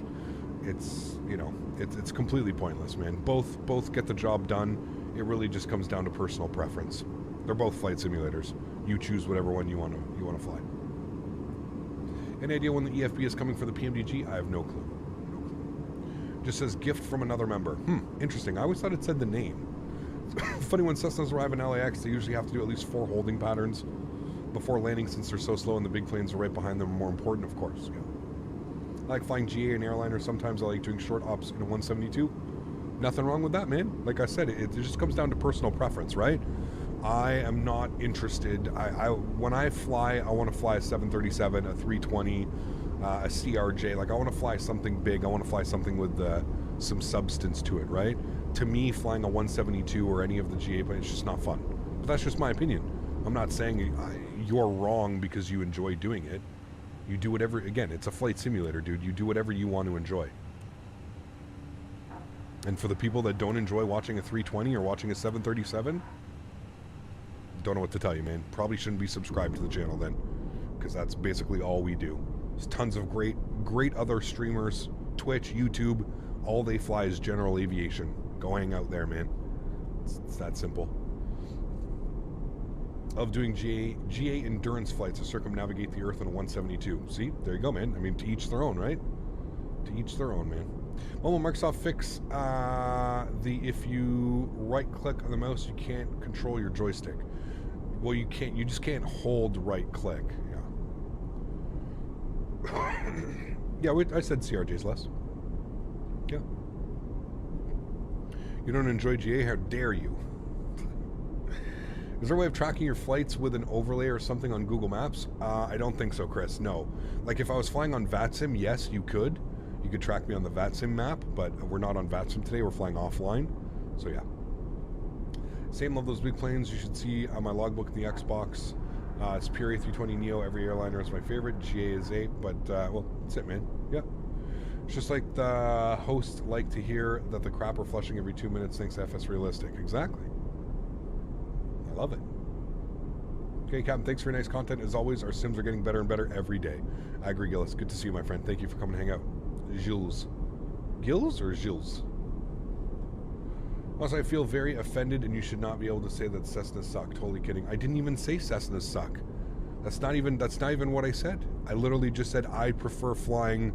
Speaker 1: you know, it's completely pointless, man. Both get the job done. It really just comes down to personal preference. They're both flight simulators. You choose whatever one you want to fly. Any idea when the EFB is coming for the PMDG? I have no clue. No clue. Just says gift from another member. Interesting. I always thought it said the name. Funny, when Cessnas arrive in LAX, they usually have to do at least 4 holding patterns before landing, since they're so slow and the big planes are right behind them. More important, of course. Yeah. I like flying GA and airliner. Sometimes I like doing short ops in a 172. Nothing wrong with that, man. Like I said, it just comes down to personal preference, right? I am not interested. When I fly, I want to fly a 737, a 320, a CRJ. Like, I want to fly something big. I want to fly something with some substance to it, right? To me, flying a 172 or any of the GA planes is just not fun. But that's just my opinion. I'm not saying you're wrong because you enjoy doing it. You do whatever, again, it's a flight simulator, dude. You do whatever you want to enjoy. And for the people that don't enjoy watching a 320 or watching a 737, don't know what to tell you, man. Probably shouldn't be subscribed to the channel then, because that's basically all we do. There's tons of great other streamers, Twitch, YouTube. All they fly is general aviation. Go hang out there, man. It's that simple. Of doing GA endurance flights to circumnavigate the Earth in a 172. See, there you go, man. I mean, to each their own, right? To each their own, man. Well, will Microsoft fix if you right-click on the mouse, you can't control your joystick? Well, you can't. You just can't hold right-click. Yeah. Yeah, I said CRJs less. Yeah. You don't enjoy GA? How dare you? Is there a way of tracking your flights with an overlay or something on Google Maps? I don't think so, Chris. No. Like, if I was flying on VATSIM, yes, you could. You could track me on the VATSIM map, but we're not on VATSIM today. We're flying offline. So, yeah. Same, love those big planes. You should see my logbook in the Xbox. Superior 320 Neo. Every airliner is my favorite. GA is 8. But, well, that's it, man. Yeah. It's just like the hosts like to hear that the crap are flushing every 2 minutes thinks FS realistic. Exactly. I love it. Okay, Captain, thanks for your nice content. As always, our sims are getting better and better every day. I agree, Gillis. Good to see you, my friend. Thank you for coming to hang out. Gilles. Gilles or Gilles? Also, I feel very offended, and you should not be able to say that Cessnas suck. Totally kidding. I didn't even say Cessnas suck. That's not even what I said. I literally just said I prefer flying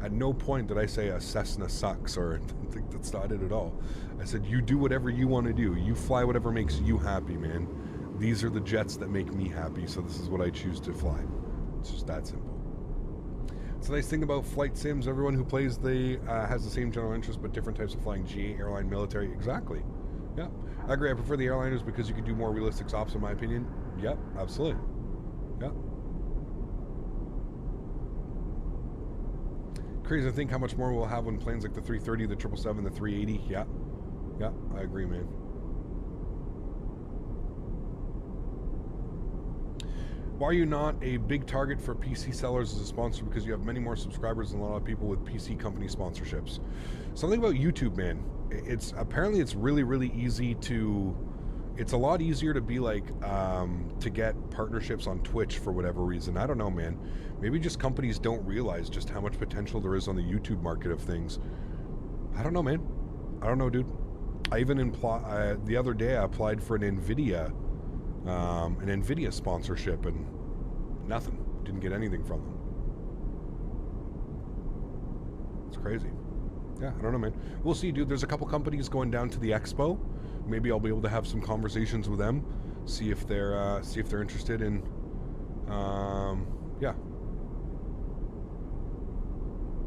Speaker 1: At no point did I say a Cessna sucks, or I think that's not it at all. I said, you do whatever you want to do. You fly whatever makes you happy, man. These are the jets that make me happy, so this is what I choose to fly. It's just that simple. It's a nice thing about flight sims. Everyone who plays has the same general interest, but different types of flying. GA, airline, military. Exactly. Yeah. I agree. I prefer the airliners because you can do more realistic ops, in my opinion. Yep, absolutely. Yep. Crazy to think how much more we'll have when planes like the 330, the 777, the 380. Yeah. Yeah, I agree, man. Why are you not a big target for PC sellers as a sponsor? Because you have many more subscribers than a lot of people with PC company sponsorships. Something about YouTube, man. It's apparently it's really, really easy to... It's a lot easier to be like, to get partnerships on Twitch for whatever reason. I don't know, man. Maybe just companies don't realize just how much potential there is on the YouTube market of things. I don't know, man. I don't know, dude. I even the other day I applied for an NVIDIA sponsorship and nothing. Didn't get anything from them. It's crazy. Yeah, I don't know, man. We'll see, dude. There's a couple companies going down to the expo. Maybe I'll be able to have some conversations with them, see if they're interested in, yeah.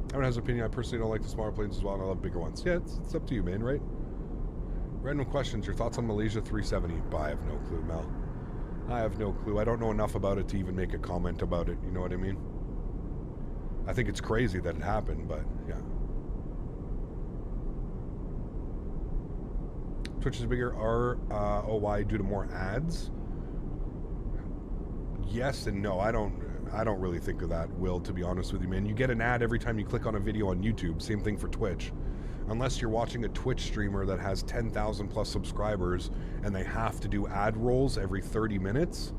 Speaker 1: Everyone has an opinion. I personally don't like the smaller planes as well, and I love bigger ones. Yeah, it's up to you, man, right? Random questions. Your thoughts on Malaysia 370? I have no clue, Mel. I have no clue. I don't know enough about it to even make a comment about it. You know what I mean? I think it's crazy that it happened, but yeah. Twitch is bigger ROI due to more ads? Yes and no. I don't really think of that, Will, to be honest with you, man. You get an ad every time you click on a video on YouTube. Same thing for Twitch. Unless you're watching a Twitch streamer that has 10,000 plus subscribers and they have to do ad rolls every 30 minutes.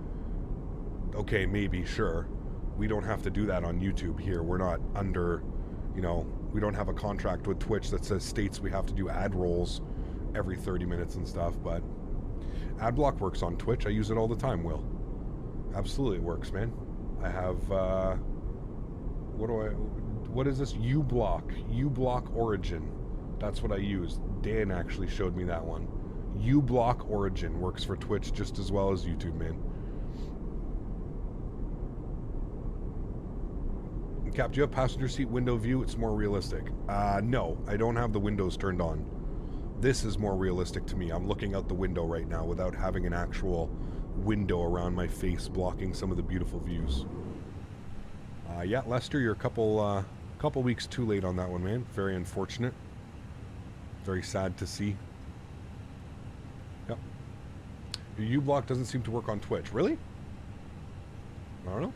Speaker 1: Okay, maybe, sure. We don't have to do that on YouTube here. We're not under, you know, we don't have a contract with Twitch that states we have to do ad rolls every 30 minutes and stuff, but AdBlock works on Twitch. I use it all the time, Will. Absolutely it works, man. I have, what is this? uBlock Origin. That's what I use. Dan actually showed me that one. uBlock Origin works for Twitch just as well as YouTube, man. Cap, do you have passenger seat window view? It's more realistic. No, I don't have the windows turned on. This is more realistic to me. I'm looking out the window right now without having an actual window around my face blocking some of the beautiful views. Yeah, Lester, you're a couple weeks too late on that one, man. Very unfortunate. Very sad to see. Yep. Your uBlock doesn't seem to work on Twitch. Really? I don't know.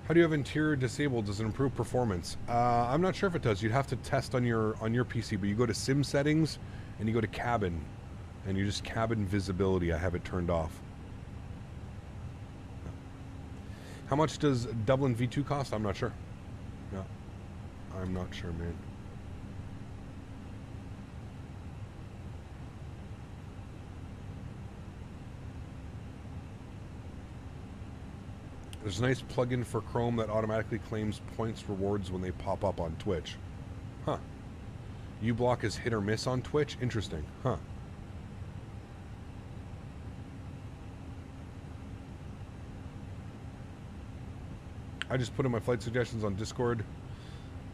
Speaker 1: How do you have interior disabled? Does it improve performance? I'm not sure if it does. You'd have to test on your PC, but you go to sim settings and you go to cabin and you just cabin visibility. I have it turned off. How much does Dublin V2 cost? I'm not sure. No, I'm not sure, man. There's a nice plugin for Chrome that automatically claims points rewards when they pop up on Twitch. Huh. uBlock is hit or miss on Twitch? Interesting. Huh. I just put in my flight suggestions on Discord.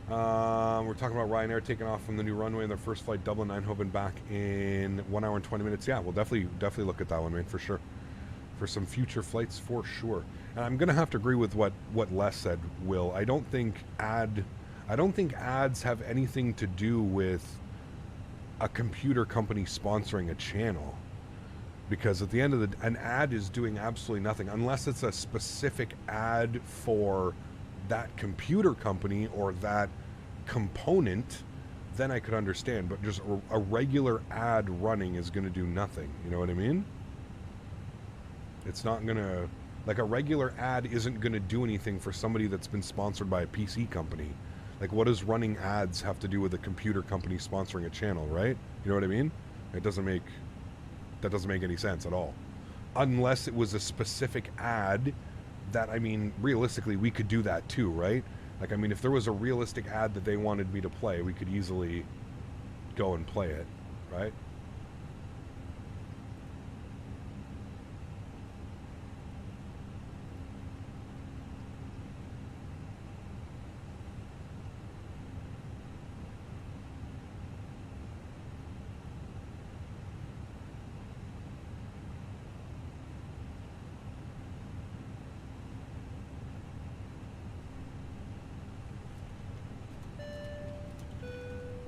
Speaker 1: We're talking about Ryanair taking off from the new runway in their first flight, Dublin, Eindhoven, back in 1 hour and 20 minutes. Yeah, we'll definitely look at that one, man, for sure. For some future flights, for sure. And I'm gonna have to agree with what Les said, Will. I don't think ads have anything to do with a computer company sponsoring a channel. Because at the end of an ad is doing absolutely nothing unless it's a specific ad for that computer company or that component. Then I could understand, but just a regular ad running is going to do nothing. You know what I mean? It's not going to, like, a regular ad isn't going to do anything for somebody that's been sponsored by a PC company. Like, what does running ads have to do with a computer company sponsoring a channel, right? You know what I mean? That doesn't make any sense at all. unless it was a specific ad that, I mean, realistically, we could do that too, right? Like, I mean, if there was a realistic ad that they wanted me to play, we could easily go and play it, right?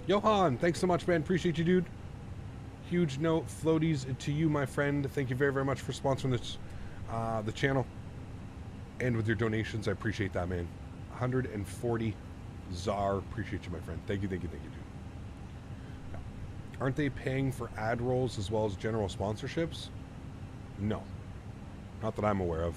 Speaker 1: Johan, thanks so much, man. Appreciate you, dude. Huge note, floaties to you, my friend. Thank you very, very much for sponsoring this, the channel. And with your donations, I appreciate that, man. 140 ZAR. Appreciate you, my friend. Thank you, dude. Yeah. Aren't they paying for ad rolls as well as general sponsorships? No. Not that I'm aware of.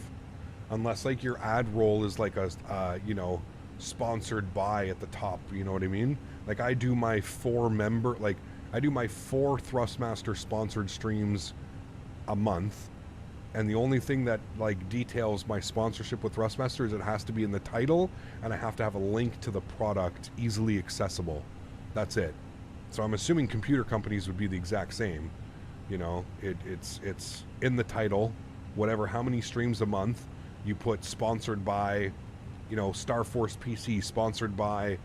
Speaker 1: Unless, like, your ad roll is like a, you know, sponsored by at the top, you know what I mean? Like, I do my 4 Thrustmaster sponsored streams a month, and the only thing that, like, details my sponsorship with Thrustmaster is it has to be in the title, and I have to have a link to the product easily accessible. That's it. So I'm assuming computer companies would be the exact same. You know, it's in the title, whatever, how many streams a month, you put sponsored by, you know, Star Force PC, sponsored by,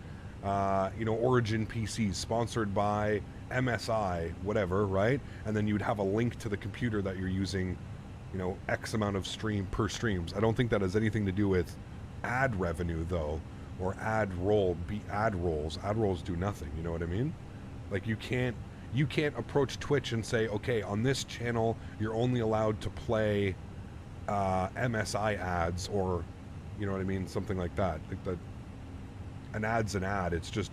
Speaker 1: you know, Origin PCs, sponsored by MSI, whatever, right? And then you'd have a link to the computer that you're using, you know, X amount of per streams. I don't think that has anything to do with ad revenue, though, or ad rolls. Ad rolls do nothing, you know what I mean? Like, you can't approach Twitch and say, okay, on this channel, you're only allowed to play MSI ads, or, you know what I mean? Something like that. Like, an ad's an ad. It's just,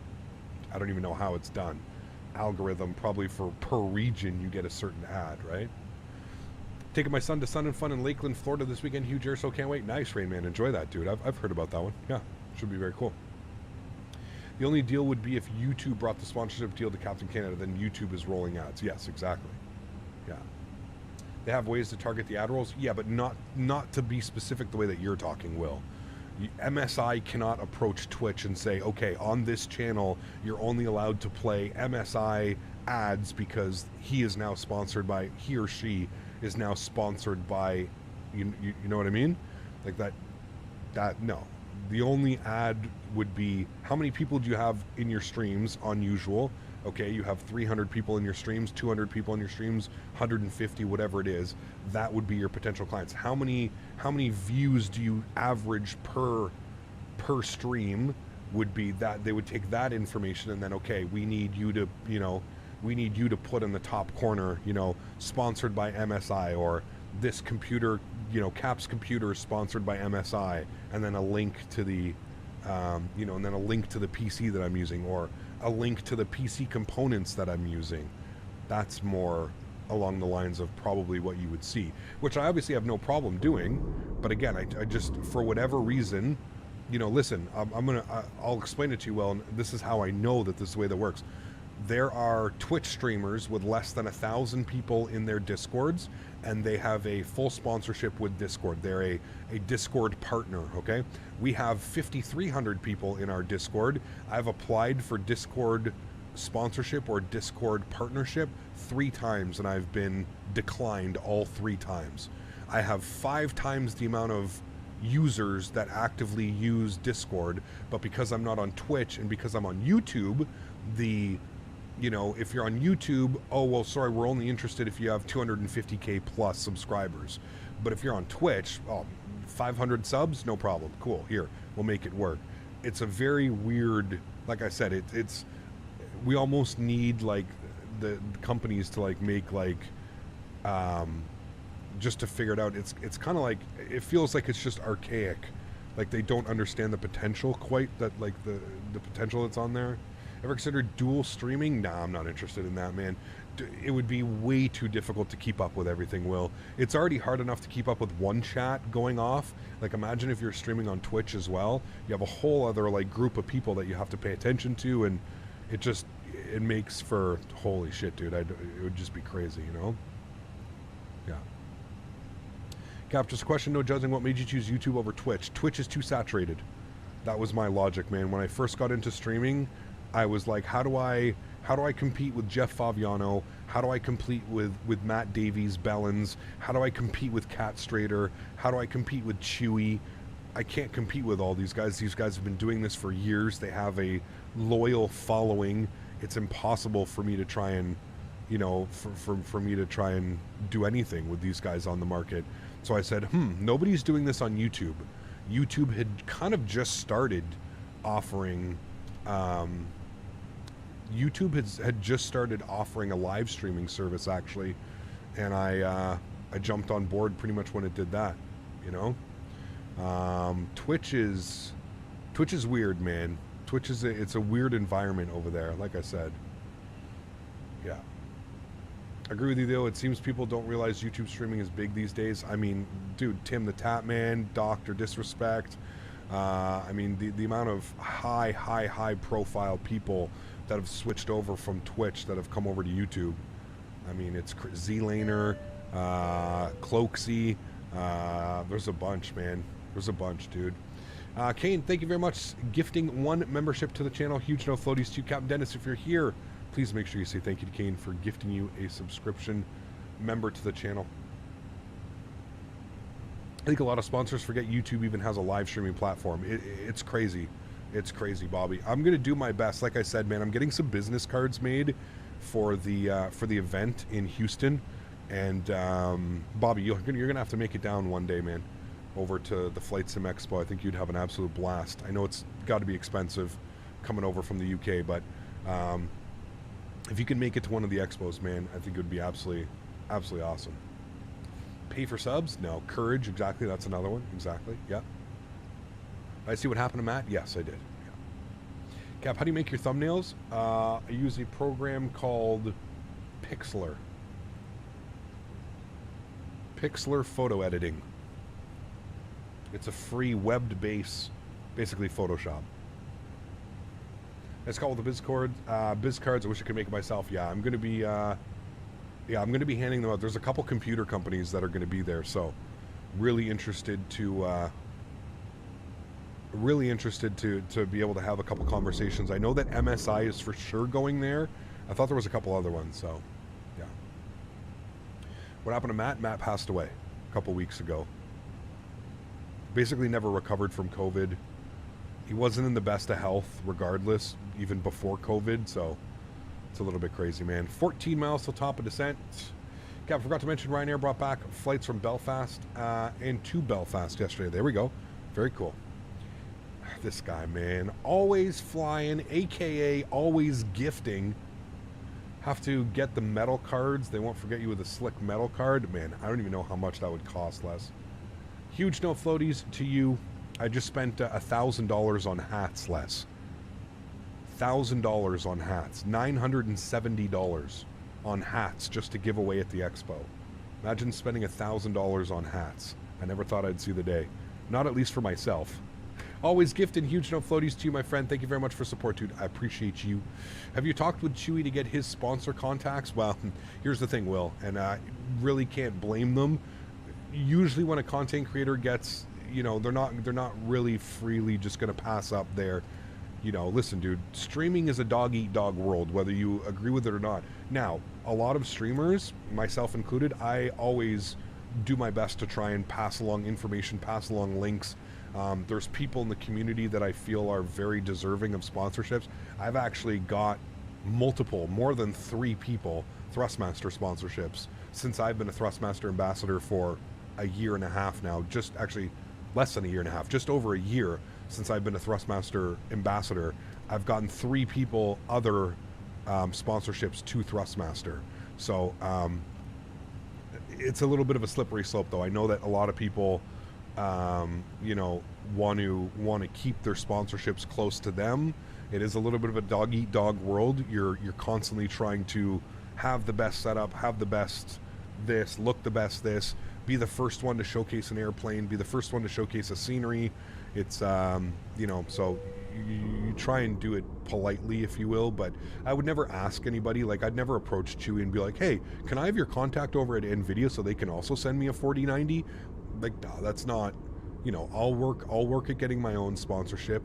Speaker 1: I don't even know how it's done. Algorithm, probably for per region, you get a certain ad, right? Taking my son to Sun and Fun in Lakeland, Florida this weekend. Huge air, so can't wait. Nice, Rain Man. Enjoy that, dude. I've heard about that one. Yeah, should be very cool. The only deal would be if YouTube brought the sponsorship deal to Captain Canada, then YouTube is rolling ads. Yes, exactly. Yeah. They have ways to target the ad rolls. Yeah, but not to be specific the way that you're talking, Will. MSI cannot approach Twitch and say, okay, on this channel, you're only allowed to play MSI ads because he is now sponsored by, he or she is now sponsored by, you know what I mean? Like that, no. The only ad would be, how many people do you have in your streams on usual? Okay, you have 300 people in your streams, 200 people in your streams, 150, whatever it is. That would be your potential clients. How many views do you average per stream? Would be that they would take that information and then, okay, we need you to, you know, put in the top corner, you know, sponsored by MSI, or this computer, you know, Caps computer sponsored by MSI, and then a link to the, you know, and then a link to the PC that I'm using, or a link to the PC components that I'm using. That's more along the lines of probably what you would see, which I obviously have no problem doing. But again, I just, for whatever reason, you know, listen, I'll explain it to you well, and this is how I know that this is the way that works. There are Twitch streamers with less than 1,000 people in their Discords, and they have a full sponsorship with Discord. They're a Discord partner, okay? We have 5,300 people in our Discord. I've applied for Discord sponsorship or Discord partnership 3 times, and I've been declined all 3 times. I have 5 times the amount of users that actively use Discord, but because I'm not on Twitch and because I'm on YouTube, you know, if you're on YouTube, oh, well, sorry, we're only interested if you have 250K plus subscribers. But if you're on Twitch, oh, 500 subs, no problem. Cool, here, we'll make it work. It's a very weird, like I said, it's we almost need, like, the companies to, like, make, like, just to figure it out. It's kind of like, it feels like it's just archaic. Like, they don't understand the potential quite, that, like, the potential that's on there. Ever considered dual streaming? Nah, I'm not interested in that, man. It would be way too difficult to keep up with everything, Will. It's already hard enough to keep up with one chat going off. Like, imagine if you're streaming on Twitch as well. You have a whole other, like, group of people that you have to pay attention to, and it makes for, holy shit, dude. It would just be crazy, you know? Yeah. Cap, just a question, no judging. What made you choose YouTube over Twitch? Twitch is too saturated. That was my logic, man. When I first got into streaming, I was like, how do I compete with Jeff Favignano? How do I compete with Matt Davies, Bellens? How do I compete with Cat Strader? How do I compete with Chewy? I can't compete with all these guys. These guys have been doing this for years. They have a loyal following. It's impossible for me to try and, you know, for me to try and do anything with these guys on the market. So I said, nobody's doing this on YouTube. YouTube had kind of just started offering, YouTube had just started offering a live streaming service, actually, and I jumped on board pretty much when it did that, you know. Twitch is weird, man. Twitch is it's a weird environment over there, like I said. Yeah. Agree with you, though. It seems people don't realize YouTube streaming is big these days. I mean, dude, Tim the Tap Man, Dr. Disrespect. I mean, the amount of high profile people that have switched over from Twitch that have come over to YouTube. I mean, it's Z-Laner, Cloaksy. There's a bunch, man. There's a bunch, dude. Kane, thank you very much. Gifting 1 membership to the channel. Huge no floaties to Captain Denis. If you're here, please make sure you say thank you to Kane for gifting you a subscription member to the channel. I think a lot of sponsors forget YouTube even has a live streaming platform. It's crazy. It's crazy, Bobby. I'm going to do my best. Like I said, man, I'm getting some business cards made for the event in Houston. And Bobby, you're going to have to make it down one day, man, over to the Flight Sim Expo. I think you'd have an absolute blast. I know it's got to be expensive coming over from the UK, but if you can make it to one of the expos, man, I think it would be absolutely awesome. Pay for subs? No. Courage, exactly. That's another one. Exactly. Yeah. I see what happened to Matt? Yes, I did. Yeah. Cap, how do you make your thumbnails? I use a program called Pixlr. Pixlr photo editing. It's a free web-based, basically Photoshop. It's called the biz cards. I wish I could make it myself. Yeah, I'm going to be handing them out. There's a couple computer companies that are going to be there, so really interested to be able to have a couple conversations. I know that MSI is for sure going there. I thought there was a couple other ones, so yeah. What happened to Matt? Matt passed away a couple weeks ago. Basically never recovered from COVID. He wasn't in the best of health regardless, even before COVID, so it's a little bit crazy, man. 14 miles till top of descent. Cap, forgot to mention Ryanair brought back flights from Belfast and to Belfast yesterday. There we go. Very cool. This guy, man. Always flying, a.k.a. always gifting. Have to get the metal cards. They won't forget you with a slick metal card. Man, I don't even know how much that would cost, Les. Huge no floaties to you. I just spent $1,000 on hats, Les. $1,000 on hats. $970 on hats just to give away at the expo. Imagine spending $1,000 on hats. I never thought I'd see the day. Not at least for myself. Always gifting huge no floaties to you, my friend. Thank you very much for support, dude. I appreciate you. Have you talked with Chewy to get his sponsor contacts? Well, here's the thing, Will, and I really can't blame them. Usually when a content creator gets, you know, they're not really freely just going to pass up their, you know, listen, dude, streaming is a dog-eat-dog world, whether you agree with it or not. Now, a lot of streamers, myself included, I always do my best to try and pass along information, pass along links. There's people in the community that I feel are very deserving of sponsorships. I've actually got more than 3 people, Thrustmaster sponsorships, since I've been a Thrustmaster ambassador for a year and a half now. Just actually less than a year and a half, just over a year since I've been a Thrustmaster ambassador. I've gotten 3 people other sponsorships to Thrustmaster. So it's a little bit of a slippery slope, though. I know that a lot of people you know, want to keep their sponsorships close to them. It is a little bit of a dog-eat-dog world. You're constantly trying to have the best setup, have the best this, look the best this, be the first one to showcase an airplane, be the first one to showcase a scenery. It's you know, so you try and do it politely, if you will, but I would never ask anybody. Like, I'd never approach Chewy and be like, hey, can I have your contact over at NVIDIA so they can also send me a 4090? Like, that's not, you know, I'll work at getting my own sponsorship.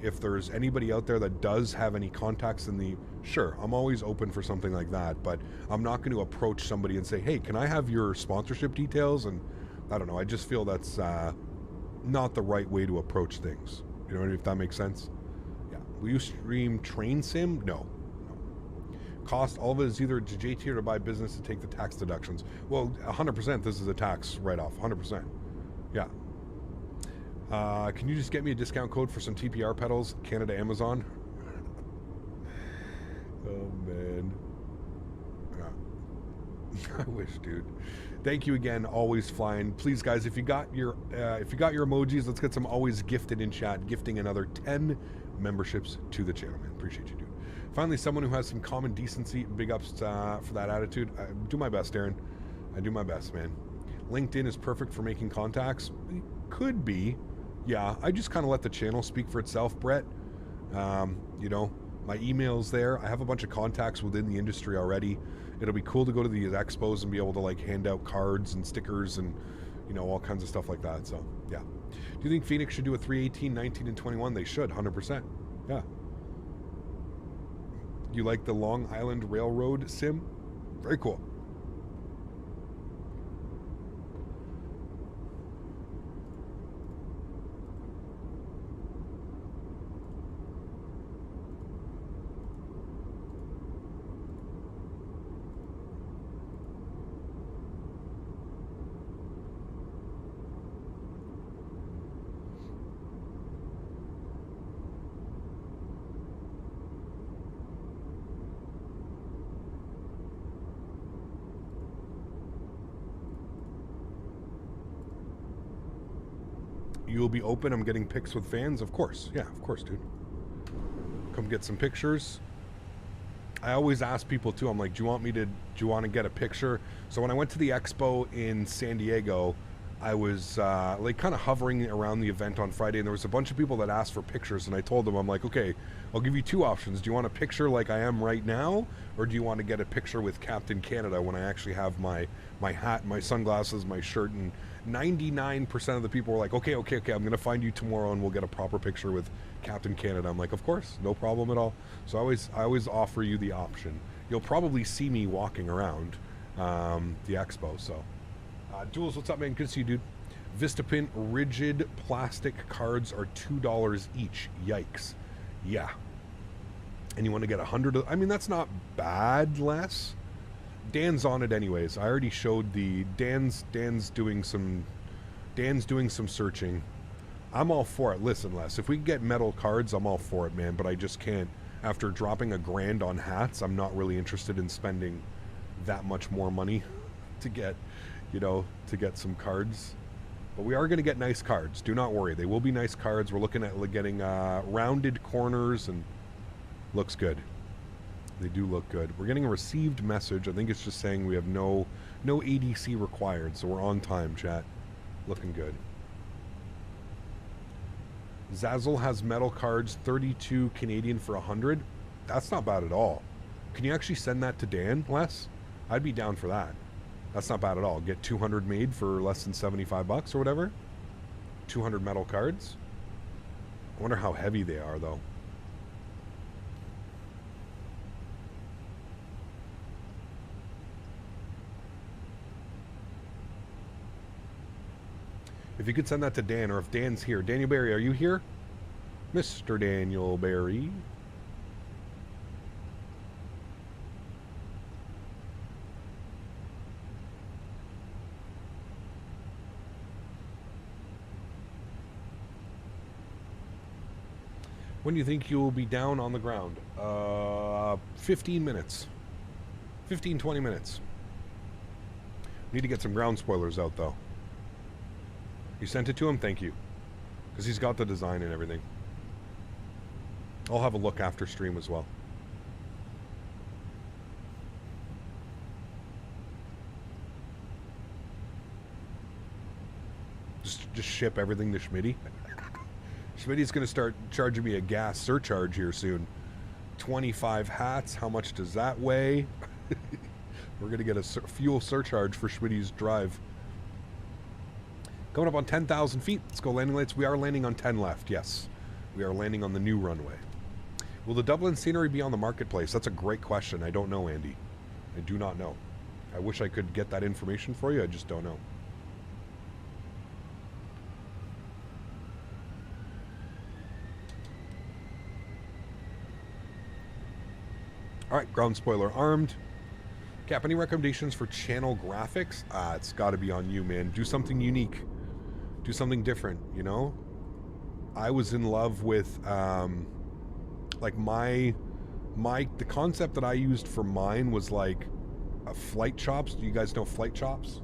Speaker 1: If there's anybody out there that does have any contacts in the, sure, I'm always open for something like that, but I'm not going to approach somebody and say, hey, can I have your sponsorship details? And I don't know, I just feel that's not the right way to approach things. You know, if that makes sense? Yeah. Will you stream train sim? No. Cost, all of it is either to JT or to buy business to take the tax deductions. Well, 100% this is a tax write-off, 100%. Yeah. Can you just get me a discount code for some TPR pedals? Canada, Amazon. Oh man. Yeah. I wish, dude. Thank you again. Always flying. Please, guys, if you got your emojis, let's get some always gifted in chat. Gifting another 10 memberships to the channel, man. Appreciate you, dude. Finally, someone who has some common decency. Big ups for that attitude. I do my best, Erin. I do my best, man. LinkedIn is perfect for making contacts. It could be. Yeah, I just kind of let the channel speak for itself, Brett. You know, my email's there. I have a bunch of contacts within the industry already. It'll be cool to go to these expos and be able to like hand out cards and stickers and, you know, all kinds of stuff like that. So, yeah. Do you think Phoenix should do a 318, 19, and 21? They should, 100%. Yeah. You like the Long Island Railroad sim? Very cool. You'll be open. I'm getting pics with fans. Of course. Yeah, of course, dude. Come get some pictures. I always ask people too. I'm like, do you want to get a picture? So when I went to the expo in San Diego, I was like kind of hovering around the event on Friday, and there was a bunch of people that asked for pictures, and I told them, I'm like, okay, I'll give you two options. Do you want a picture like I am right now, or do you want to get a picture with Captain Canada when I actually have my hat, my sunglasses, my shirt? And 99% of the people were like, okay, I'm going to find you tomorrow and we'll get a proper picture with Captain Canada. I'm like, of course, no problem at all. So I always offer you the option. You'll probably see me walking around the expo. So, Jules, what's up, man? Good to see you, dude. Vistapin rigid plastic cards are $2 each. Yikes. Yeah. And you want to get 100 of, I mean, that's not bad, Les. Dan's on it anyways. I already showed the Dan's doing some searching. I'm all for it. Listen, Les, if we can get metal cards, I'm all for it, man, but I just can't. After dropping $1,000 on hats, I'm not really interested in spending that much more money to get, you know, to get some cards. But we are going to get nice cards. Do not worry. They will be nice cards. We're looking at getting rounded corners, and looks good. They do look good. We're getting a received message. I think it's just saying we have no ADC required, so we're on time, chat. Looking good. Zazzle has metal cards, 32 Canadian for 100. That's not bad at all. Can you actually send that to Dan, Les? I'd be down for that. That's not bad at all. Get 200 made for less than 75 bucks or whatever. 200 metal cards. I wonder how heavy they are, though. If you could send that to Dan, or if Dan's here. Daniel Barry, are you here? Mr. Daniel Barry. When do you think you'll be down on the ground? 15 minutes. 15, 20 minutes. Need to get some ground spoilers out, though. You sent it to him? Thank you. Because he's got the design and everything. I'll have a look after stream as well. Just ship everything to Smitty. Smitty's going to start charging me a gas surcharge here soon. 25 hats. How much does that weigh? We're going to get a fuel surcharge for Smitty's drive. Coming up on 10,000 feet. Let's go landing lights. We are landing on 10 left, yes. We are landing on the new runway. Will the Dublin scenery be on the marketplace? That's a great question. I don't know, Andy. I do not know. I wish I could get that information for you. I just don't know. All right, ground spoiler armed. Cap, any recommendations for channel graphics? It's got to be on you, man. Do something unique. Do something different, you know? I was in love with, like, the concept that I used for mine was, like, Flite Chops. Do you guys know Flite Chops?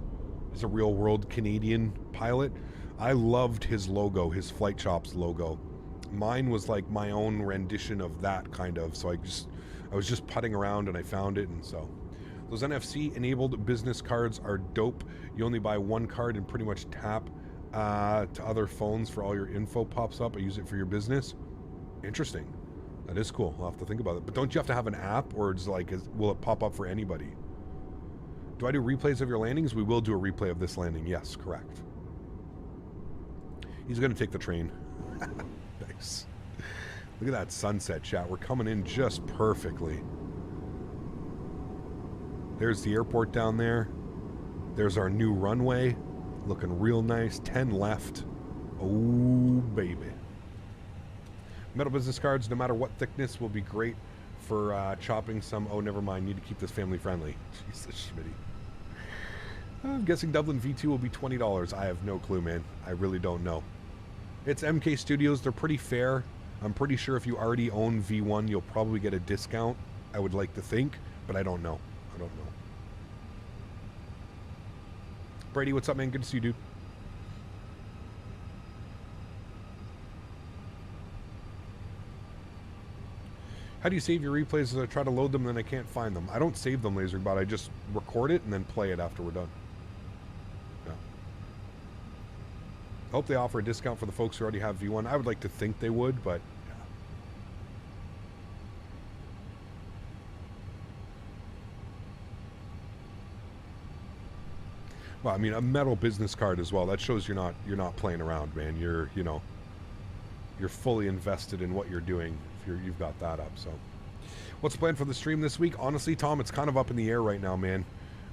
Speaker 1: He's a real-world Canadian pilot. I loved his logo, his Flite Chops logo. Mine was, like, my own rendition of that, kind of. So I was just putting around and I found it, and so... Those NFC-enabled business cards are dope. You only buy one card and pretty much tap to other phones for all your info pops up. I use it for your business. Interesting. That is cool. I'll have to think about it. But don't you have to have an app, or is like, will it pop up for anybody? Do I do replays of your landings? We will do a replay of this landing. Yes, correct. He's going to take the train. Nice. Look at that sunset, chat. We're coming in just perfectly. There's the airport down there. There's our new runway. Looking real nice. 10 left. Oh, baby. Metal business cards, no matter what thickness, will be great for chopping some. Oh, never mind. Need to keep this family friendly. Jesus, Smitty. I'm guessing Dublin V2 will be $20. I have no clue, man. I really don't know. It's MK Studios. They're pretty fair. I'm pretty sure if you already own V1, you'll probably get a discount. I would like to think, but I don't know. I don't know. Brady, what's up, man? Good to see you, dude. How do you save your replays? As I try to load them, then I can't find them. I don't save them, LaserBot. I just record it and then play it after we're done. Yeah. I hope they offer a discount for the folks who already have V1. I would like to think they would, but yeah. Well, I mean, a metal business card as well. That shows you're not playing around, man. You're fully invested in what you're doing if you've got that up. So, what's the plan for the stream this week? Honestly, Tom, it's kind of up in the air right now, man.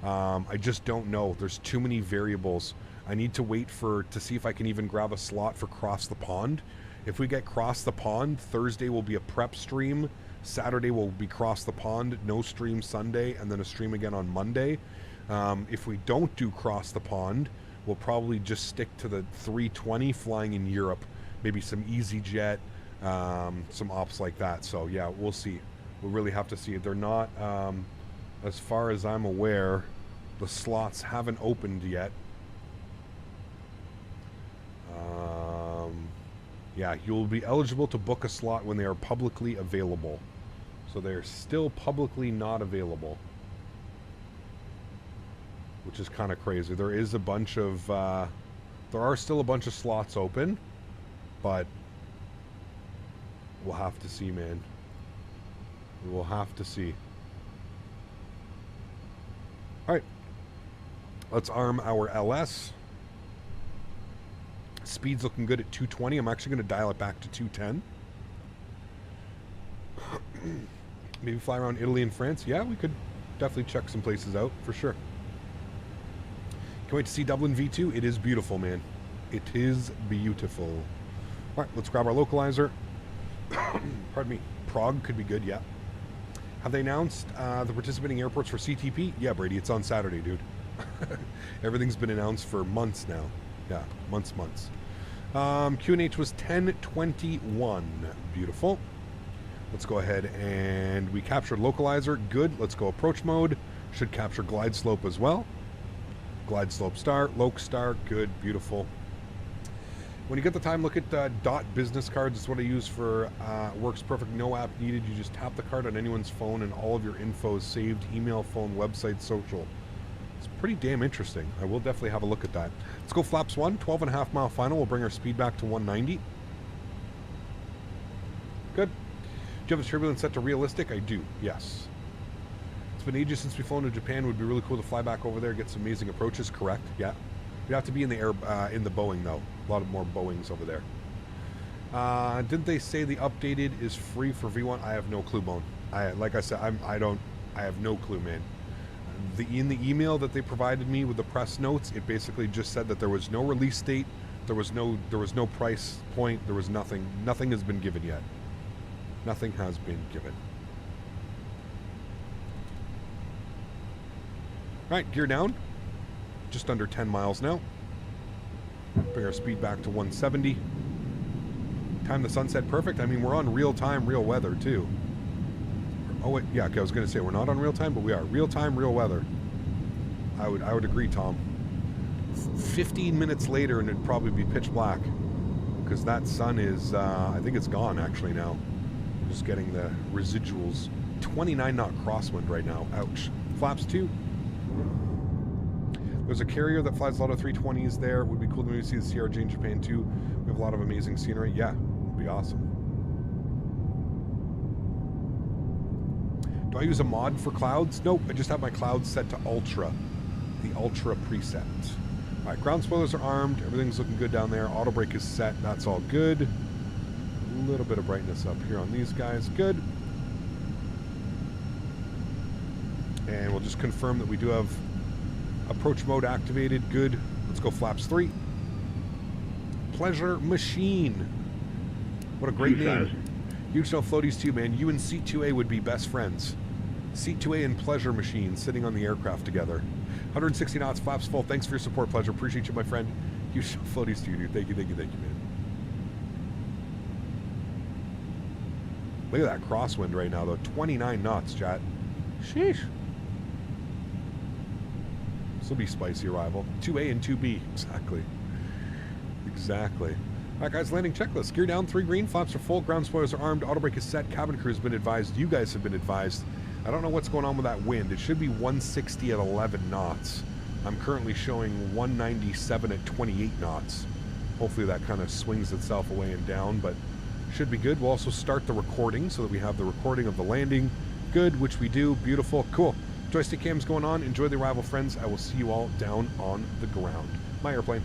Speaker 1: I just don't know. There's too many variables. I need to wait to see if I can even grab a slot for Cross the Pond. If we get Cross the Pond, Thursday will be a prep stream. Saturday will be Cross the Pond, no stream Sunday, and then a stream again on Monday. If we don't do Cross the Pond, we'll probably just stick to the 320 flying in Europe. Maybe some EasyJet, some ops like that. So, yeah, we'll see. We'll really have to see. They're not, as far as I'm aware, the slots haven't opened yet. Yeah, you'll be eligible to book a slot when they are publicly available. So they're still publicly not available, which is kind of crazy. There is a bunch of, there are still a bunch of slots open, but we'll have to see, man. We will have to see. All right, let's arm our LS. Speed's looking good at 220. I'm actually going to dial it back to 210. Maybe fly around Italy and France. Yeah, we could definitely check some places out for sure. Can't wait to see Dublin V2. It is beautiful, man. It is beautiful. All right, let's grab our localizer. Pardon me. Prague could be good, yeah. Have they announced the participating airports for CTP? Yeah, Brady, it's on Saturday, dude. Everything's been announced for months now. Yeah, months. QNH was 1021. Beautiful. Let's go ahead and we captured localizer. Good. Let's go approach mode. Should capture glide slope as well. Glide slope start. Loc start. Good. Beautiful. When you get the time, look at dot business cards. It's what I use for works perfect. No app needed. You just tap the card on anyone's phone and all of your info is saved. Email, phone, website, social. It's pretty damn interesting. I will definitely have a look at that. Let's go flaps 1, 12.5 mile final. We'll bring our speed back to 190. Good. Do you have the turbulence set to realistic? I do, yes. It's been ages since we've flown to Japan. It would be really cool to fly back over there, get some amazing approaches. Correct, yeah. You have to be in the in the Boeing though. A lot of more Boeings over there. Didn't they say the updated is free for V1? I have no clue, Bone. Like I said, I have no clue, man. In the email that they provided me with the press notes, it basically just said that there was no release date, there was no price point, there was nothing. Nothing has been given yet. Nothing has been given. All right, gear down. Just under 10 miles now. Bring our speed back to 170. Time the sunset perfect. I mean, we're on real time, real weather too. Oh wait, yeah. Okay, I was going to say we're not on real time, but we are real time, real weather. I would agree, Tom. 15 minutes later, and it'd probably be pitch black because that sun is. I think it's gone actually now. I'm just getting the residuals. 29 knot crosswind right now. Ouch. Flaps 2. There's a carrier that flies a lot of 320s there. It would be cool to maybe see the CRJ in Japan too. We have a lot of amazing scenery. Yeah, it would be awesome. Do I use a mod for clouds? Nope, I just have my clouds set to Ultra. The Ultra preset. Alright, ground spoilers are armed. Everything's looking good down there. Auto brake is set. That's all good. A little bit of brightness up here on these guys. Good. And we'll just confirm that we do have approach mode activated. Good. Let's go flaps 3. Pleasure Machine. What a great name. Huge snow floaties too, man. You and C2A would be best friends. C2A and Pleasure Machine sitting on the aircraft together. 160 knots, flaps full. Thanks for your support, Pleasure. Appreciate you, my friend. Huge snow floaties too, dude. Thank you, man. Look at that crosswind right now, though. 29 knots, chat. Sheesh. This will be spicy arrival. 2A and 2B. Exactly. All right, guys, landing checklist. Gear down, 3 green, flaps are full, ground spoilers are armed, auto brake is set, cabin crew has been advised, you guys have been advised. I don't know what's going on with that wind. It should be 160 at 11 knots. I'm currently showing 197 at 28 knots. Hopefully that kind of swings itself away and down, but should be good. We'll also start the recording so that we have the recording of the landing. Good, which we do. Beautiful. Cool. Joystick cams going on. Enjoy the arrival, friends. I will see you all down on the ground. My airplane.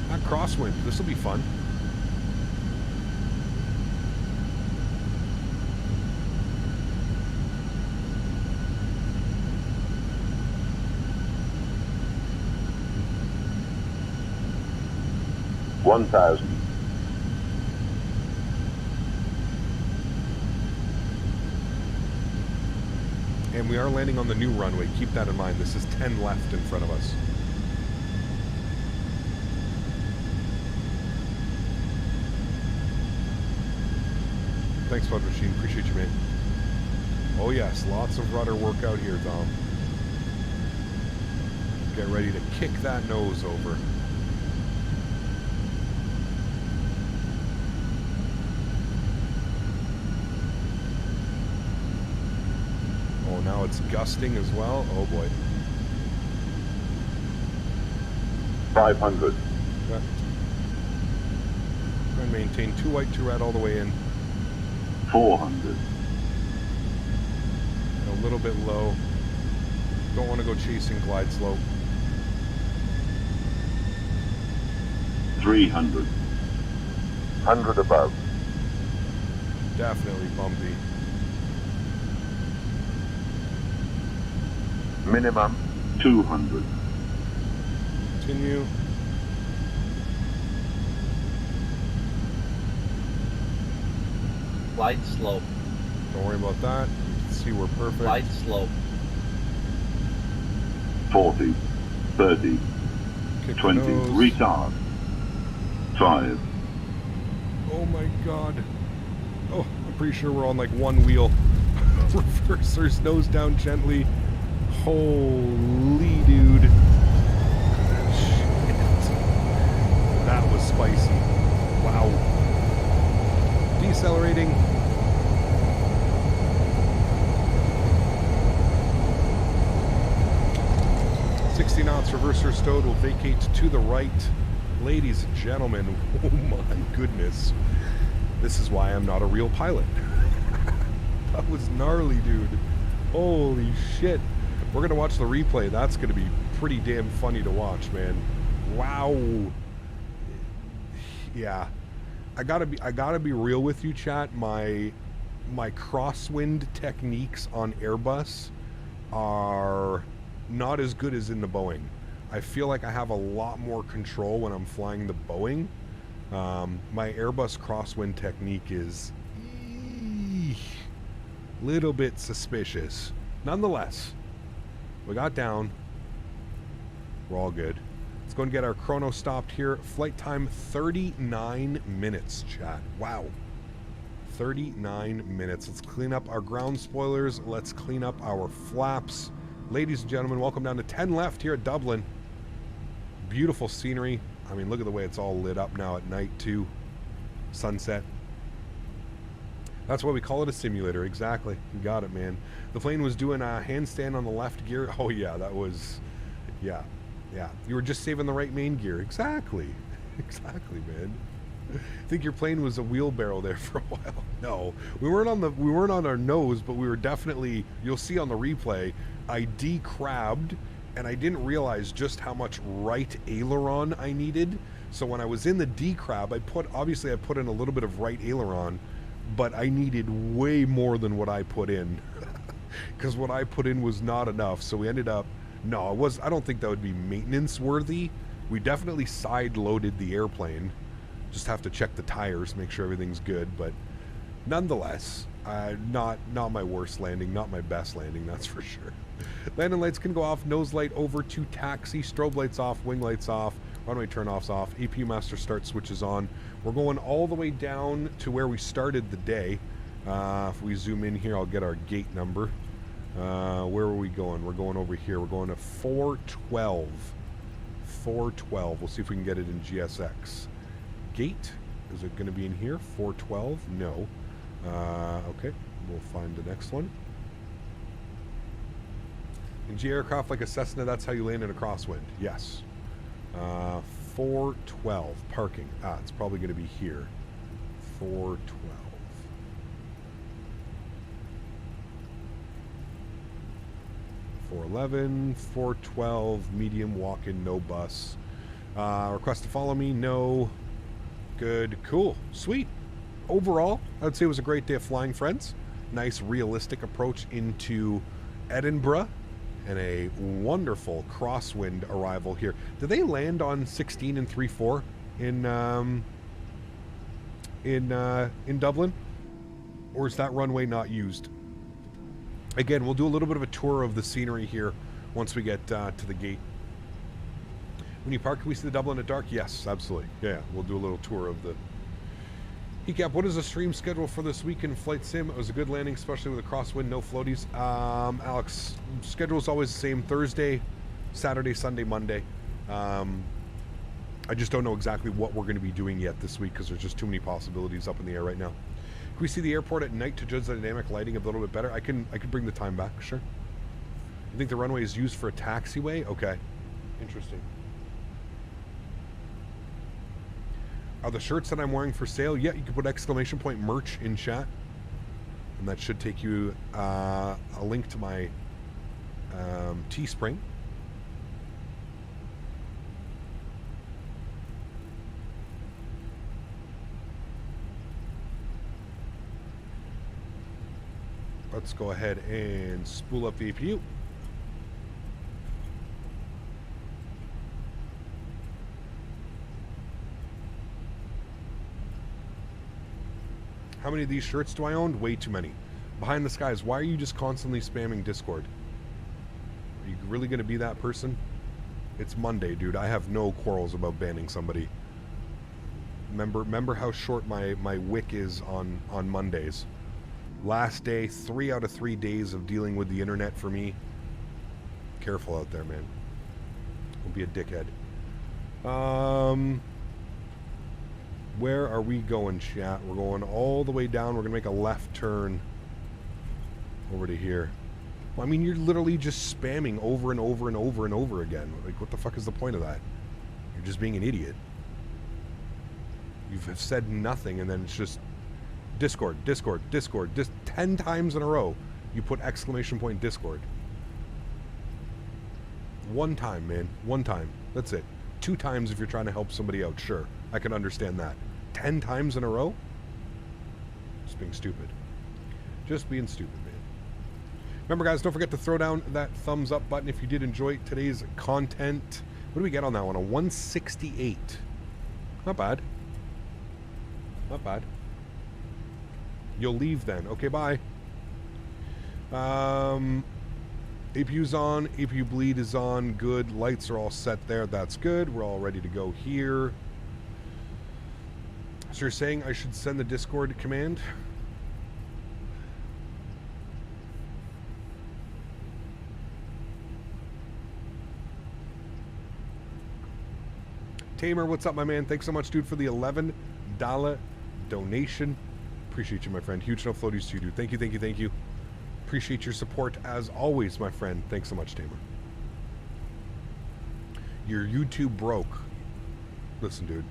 Speaker 1: That crosswind. This will be fun.
Speaker 5: $1,000.
Speaker 1: And we are landing on the new runway. Keep that in mind. This is 10 left in front of us. Thanks, Fudge Machine. Appreciate you, man. Oh, yes. Lots of rudder work out here, Tom. Get ready to kick that nose over. Oh, now it's gusting as well. Oh, boy.
Speaker 5: 500.
Speaker 1: Okay. Try and maintain 2 white, 2 red all the way in.
Speaker 5: 400.
Speaker 1: And a little bit low. Don't want to go chasing glide slope.
Speaker 5: 300. 100 above.
Speaker 1: Definitely bumpy.
Speaker 5: Minimum 200.
Speaker 1: Continue.
Speaker 7: Light slope.
Speaker 1: Don't worry about that. You can see we're perfect.
Speaker 7: Light slope.
Speaker 5: 40. 30.
Speaker 1: Kick the
Speaker 5: 20.
Speaker 1: nose.
Speaker 5: Retard. 5.
Speaker 1: Oh my god. Oh, I'm pretty sure we're on like one wheel. Reversers, nose down gently. Holy dude. Shit. That was spicy. Wow. Decelerating. $60 knots, reverser stowed, will vacate to the right. Ladies and gentlemen, oh my goodness. This is why I'm not a real pilot. That was gnarly, dude. Holy shit. We're going to watch the replay. That's going to be pretty damn funny to watch, man. Wow. Yeah. I gotta be real with you, chat. My crosswind techniques on Airbus are not as good as in the Boeing. I feel like I have a lot more control when I'm flying the Boeing. My Airbus crosswind technique is a little bit suspicious. Nonetheless, we got down. We're all good. Let's go and get our chrono stopped here. Flight time 39 minutes, chat. Wow. 39 minutes. Let's clean up our ground spoilers. Let's clean up our flaps. Ladies and gentlemen, welcome down to 10 left here at Dublin. Beautiful scenery. I mean, look at the way it's all lit up now at night, too. Sunset. That's why we call it a simulator. Exactly. You got it, man. The plane was doing a handstand on the left gear. Oh, yeah, that was... Yeah. Yeah. You were just saving the right main gear. Exactly. Exactly, man. I think your plane was a wheelbarrow there for a while. No, we weren't on our nose, but we were definitely, you'll see on the replay, I de-crabbed and I didn't realize just how much right aileron I needed. So when I was in the D-crab, I put in a little bit of right aileron, but I needed way more than what I put in because what I put in was not enough. So we ended up, I don't think that would be maintenance worthy. We definitely side loaded the airplane. Just have to check the tires, make sure everything's good, but nonetheless, not my worst landing, not my best landing, that's for sure. Landing lights can go off, nose light over to taxi, strobe lights off, wing lights off, runway turn-offs off, APU master start switches on. We're going all the way down to where we started the day. If we zoom in here, I'll get our gate number. Where are we going? We're going over here. We're going to 412. 412. We'll see if we can get it in GSX. Gate, is it going to be in here? 412? No. Okay, we'll find the next one. In G aircraft like a Cessna, that's how you land in a crosswind. Yes. 412, parking. It's probably going to be here. 412. 411, 412, medium, walk-in, no bus. Request to follow me, no. Good, cool, sweet. Overall, I would say it was a great day of flying, friends. Nice, realistic approach into Edinburgh, and a wonderful crosswind arrival here. Did they land on 16 and 3/4 in Dublin, or is that runway not used? Again, we'll do a little bit of a tour of the scenery here once we get to the gate. When you park, can we see the Dublin at dark? Yes, absolutely. Yeah, we'll do a little tour of the... Hecap, what is the stream schedule for this week in Flight Sim? It was a good landing, especially with a crosswind, no floaties. Alex, schedule is always the same. Thursday, Saturday, Sunday, Monday. I just don't know exactly what we're going to be doing yet this week because there's just too many possibilities up in the air right now. Can we see the airport at night to judge the dynamic lighting a little bit better? I can bring the time back, sure. You think the runway is used for a taxiway? Okay. Interesting. Are the shirts that I'm wearing for sale? Yeah, you can put exclamation point merch in chat. And that should take you a link to my Teespring. Let's go ahead and spool up the APU. How many of these shirts do I own? Way too many. Behind the Skies, why are you just constantly spamming Discord? Are you really going to be that person? It's Monday, dude. I have no quarrels about banning somebody. Remember how short my wick is on Mondays. Last day, 3 out of 3 days of dealing with the internet for me. Careful out there, man. Don't be a dickhead. Where are we going, chat? We're going all the way down. We're going to make a left turn over to here. Well, I mean, you're literally just spamming over and over and over and over again. Like, what the fuck is the point of that? You're just being an idiot. You've said nothing, and then it's just Discord, 10 times in a row, you put exclamation point Discord. One time, man. One time. That's it. 2 times if you're trying to help somebody out. Sure. I can understand that. 10 times in a row? Just being stupid. Just being stupid, man. Remember, guys, don't forget to throw down that thumbs up button if you did enjoy today's content. What do we get on that one? A 168. Not bad. Not bad. You'll leave then. Okay, bye. APU's on. APU bleed is on. Good. Lights are all set there. That's good. We're all ready to go here. So you're saying I should send the Discord command? Tamer, what's up, my man? Thanks so much, dude, for the $11 donation. Appreciate you, my friend. Huge no floaties to you, dude. Thank you, thank you, thank you. Appreciate your support as always, my friend. Thanks so much, Tamer. Your YouTube broke. Listen, dude.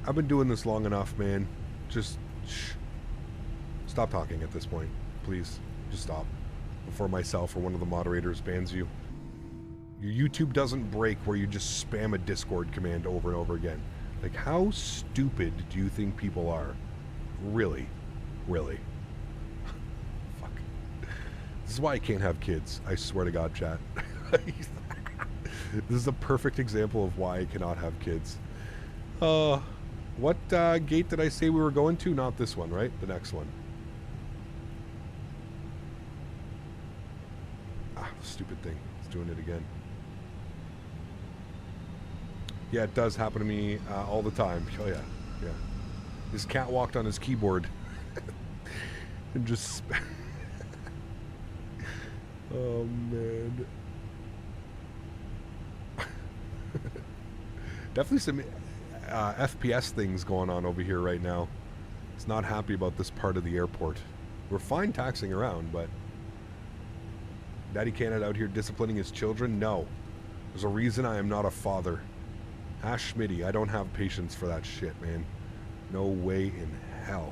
Speaker 1: I've been doing this long enough, man. Just shh. Stop talking at this point. Please. Just stop. Before myself or one of the moderators bans you. Your YouTube doesn't break where you just spam a Discord command over and over again. Like, how stupid do you think people are? Really? Really? Fuck. This is why I can't have kids. I swear to God, chat. This is a perfect example of why I cannot have kids. What gate did I say we were going to? Not this one, right? The next one. Ah, stupid thing. It's doing it again. Yeah, it does happen to me all the time. Oh, yeah. Yeah. This cat walked on his keyboard. And just... Oh, man. Definitely some FPS things going on over here right now. It's not happy about this part of the airport. We're fine taxiing around, but... Daddy Canada out here disciplining his children? No. There's a reason I am not a father. Smitty, I don't have patience for that shit, man. No way in hell.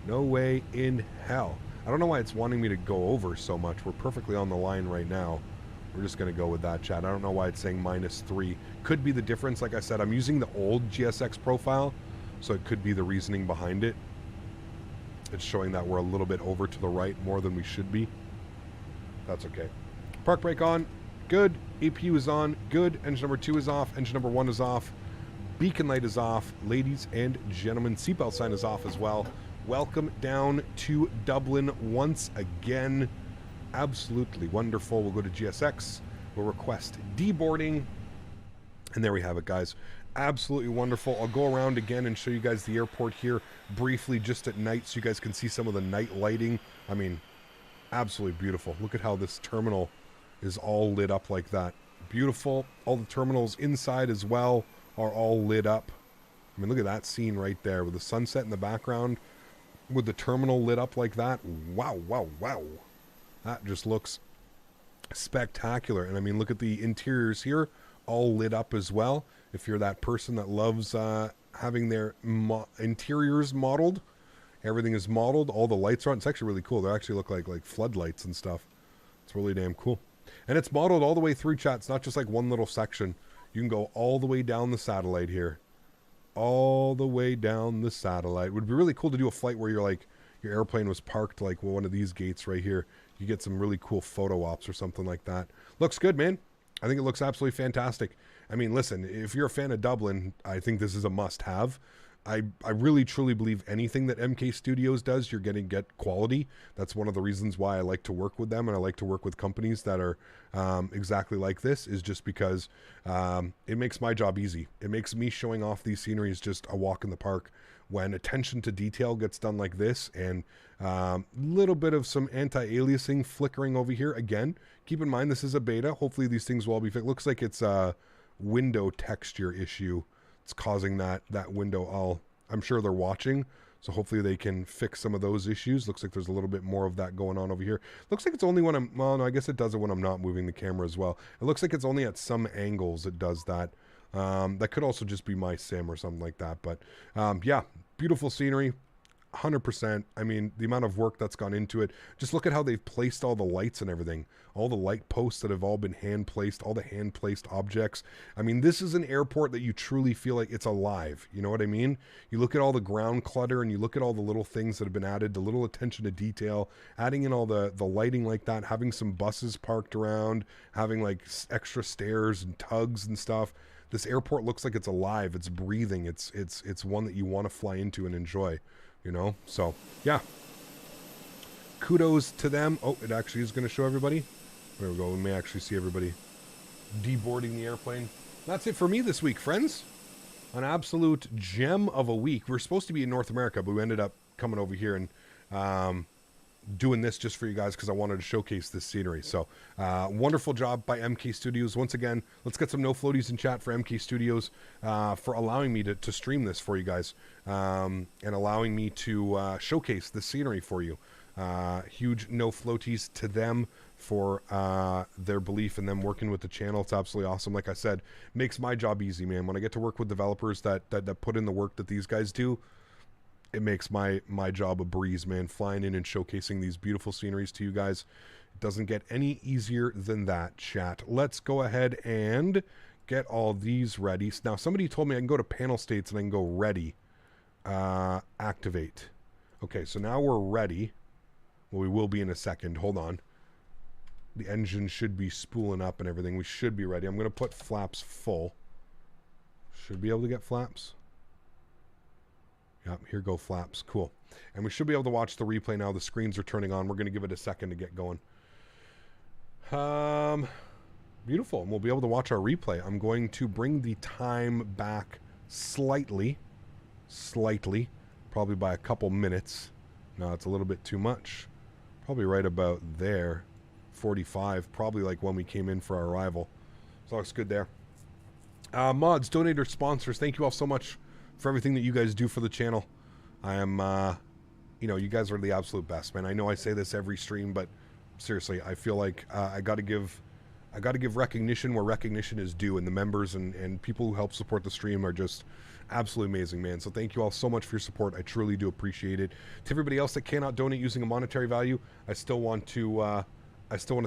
Speaker 1: No way in hell. I don't know why it's wanting me to go over so much. We're perfectly on the line right now. We're just going to go with that, chat. I don't know why it's saying -3. Could be the difference. Like I said, I'm using the old GSX profile, so it could be the reasoning behind it. It's showing that we're a little bit over to the right more than we should be. That's okay. Park brake on. Good. APU is on. Good. Engine number 2 is off. Engine number 1 is off. Beacon light is off. Ladies and gentlemen, seatbelt sign is off as well. Welcome down to Dublin once again. Absolutely wonderful. We'll go to GSX. We'll request deboarding. And there we have it, guys. Absolutely wonderful. I'll go around again and show you guys the airport here briefly just at night so you guys can see some of the night lighting. I mean, absolutely beautiful. Look at how this terminal is all lit up like that. Beautiful. All the terminals inside as well are all lit up. I mean, look at that scene right there with the sunset in the background with the terminal lit up like that. Wow, wow, wow. That just looks spectacular. And I mean, look at the interiors here, all lit up as well. If you're that person that loves having their interiors modeled, everything is modeled, all the lights are on. It's actually really cool. They actually look like floodlights and stuff. It's really damn cool. And it's modeled all the way through, chat. It's not just like one little section. You can go all the way down the satellite here. All the way down the satellite. It would be really cool to do a flight where you're like, your airplane was parked like one of these gates right here. You get some really cool photo ops or something like that. Looks good, man. I think it looks absolutely fantastic. I mean, listen, if you're a fan of Dublin, I think this is a must-have. I really, truly believe anything that MK Studios does, you're going to get quality. That's one of the reasons why I like to work with them, and I like to work with companies that are exactly like this, is just because it makes my job easy. It makes me showing off these sceneries just a walk in the park. When attention to detail gets done like this, and a little bit of some anti-aliasing flickering over here. Again, keep in mind this is a beta. Hopefully these things will all be fixed. Looks like it's a window texture issue. It's causing that window. I'm sure they're watching, so hopefully they can fix some of those issues. Looks like there's a little bit more of that going on over here. Looks like it's only when I'm, well, no, I guess it does it when I'm not moving the camera as well. It looks like it's only at some angles it does that. That could also just be my sim or something like that. But yeah, beautiful scenery. 100%. I mean, the amount of work that's gone into it. Just look at how they've placed all the lights and everything. All the light posts that have all been hand-placed, all the hand-placed objects. I mean, this is an airport that you truly feel like it's alive. You know what I mean? You look at all the ground clutter and you look at all the little things that have been added, the little attention to detail, adding in all the lighting like that, having some buses parked around, having like extra stairs and tugs and stuff. This airport looks like it's alive. It's breathing. It's one that you want to fly into and enjoy. You know, so yeah, kudos to them. Oh, it actually is going to show everybody. There we go. We may actually see everybody deboarding the airplane. That's it for me this week, friends. An absolute gem of a week. We were supposed to be in North America, but we ended up coming over here and doing this just for you guys because I wanted to showcase this scenery. So wonderful job by MK Studios. Once again, let's get some no floaties in chat for MK Studios for allowing me to stream this for you guys and allowing me to showcase the scenery for you. Huge no floaties to them for their belief in them working with the channel. It's absolutely awesome. Like I said, makes my job easy, man. When I get to work with developers that put in the work that these guys do, it makes my job a breeze, man. Flying in and showcasing these beautiful sceneries to you guys. It doesn't get any easier than that, chat. Let's go ahead and get all these ready. Now, somebody told me I can go to panel states and I can go ready. Activate. Okay, so now we're ready. Well, we will be in a second. Hold on. The engine should be spooling up and everything. We should be ready. I'm going to put flaps full. Should be able to get flaps. Yep, here go flaps. Cool. And we should be able to watch the replay now. The screens are turning on. We're going to give it a second to get going. Beautiful. And we'll be able to watch our replay. I'm going to bring the time back slightly, probably by a couple minutes. No, it's a little bit too much. Probably right about there. 45, probably like when we came in for our arrival. So looks good there. Mods, donators, sponsors, thank you all so much for everything that you guys do for the channel. I am, you know, you guys are the absolute best, man. I know I say this every stream, but seriously, I feel like I got to give recognition where recognition is due, and the members and people who help support the stream are just absolutely amazing, man. So thank you all so much for your support. I truly do appreciate it. To everybody else that cannot donate using a monetary value, I still want to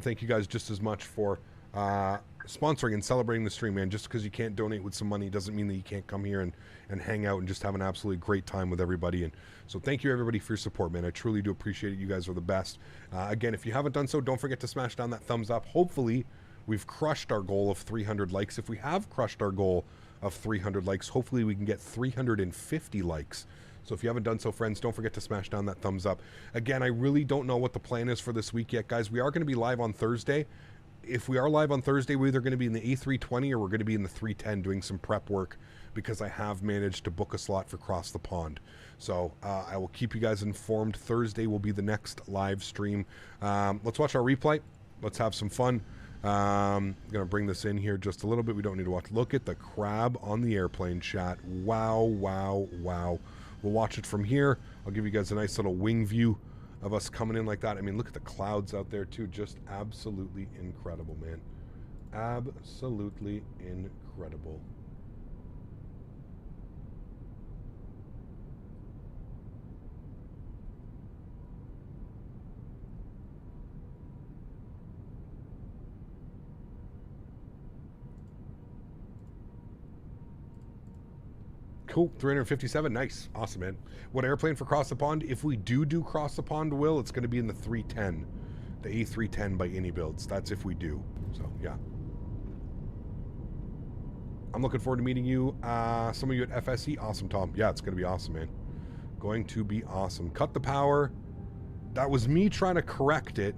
Speaker 1: thank you guys just as much for sponsoring and celebrating the stream, man. Just because you can't donate with some money doesn't mean that you can't come here and hang out and just have an absolutely great time with everybody. And so thank you everybody for your support, man. I truly do appreciate it. You guys are the best. Again, if you haven't done so, don't forget to smash down that thumbs up. Hopefully we've crushed our goal of 300 likes. If we have crushed our goal of 300 likes, hopefully we can get 350 likes. So if you haven't done so, friends, don't forget to smash down that thumbs up. Again, I really don't know what the plan is for this week yet, guys. We are going to be live on Thursday. If we are live on Thursday, we're either going to be in the A320 or we're going to be in the 310 doing some prep work because I have managed to book a slot for Cross the Pond. So I will keep you guys informed. Thursday will be the next live stream. Let's watch our replay. Let's have some fun. I'm going to bring this in here just a little bit. We don't need to watch. Look at the crab on the airplane, chat. Wow, wow, wow. We'll watch it from here. I'll give you guys a nice little wing view of us coming in like that. I mean, look at the clouds out there too. Just absolutely incredible, man. Absolutely incredible. Cool, 357, nice, awesome, man. What airplane for Cross the Pond? If we do Cross the Pond, Will, it's going to be in the 310, the A310 by Any Builds. That's if we do, so yeah. I'm looking forward to meeting you, some of you at FSE. Awesome, Tom. Yeah, it's going to be awesome, man. Going to be awesome. Cut the power. That was me trying to correct it.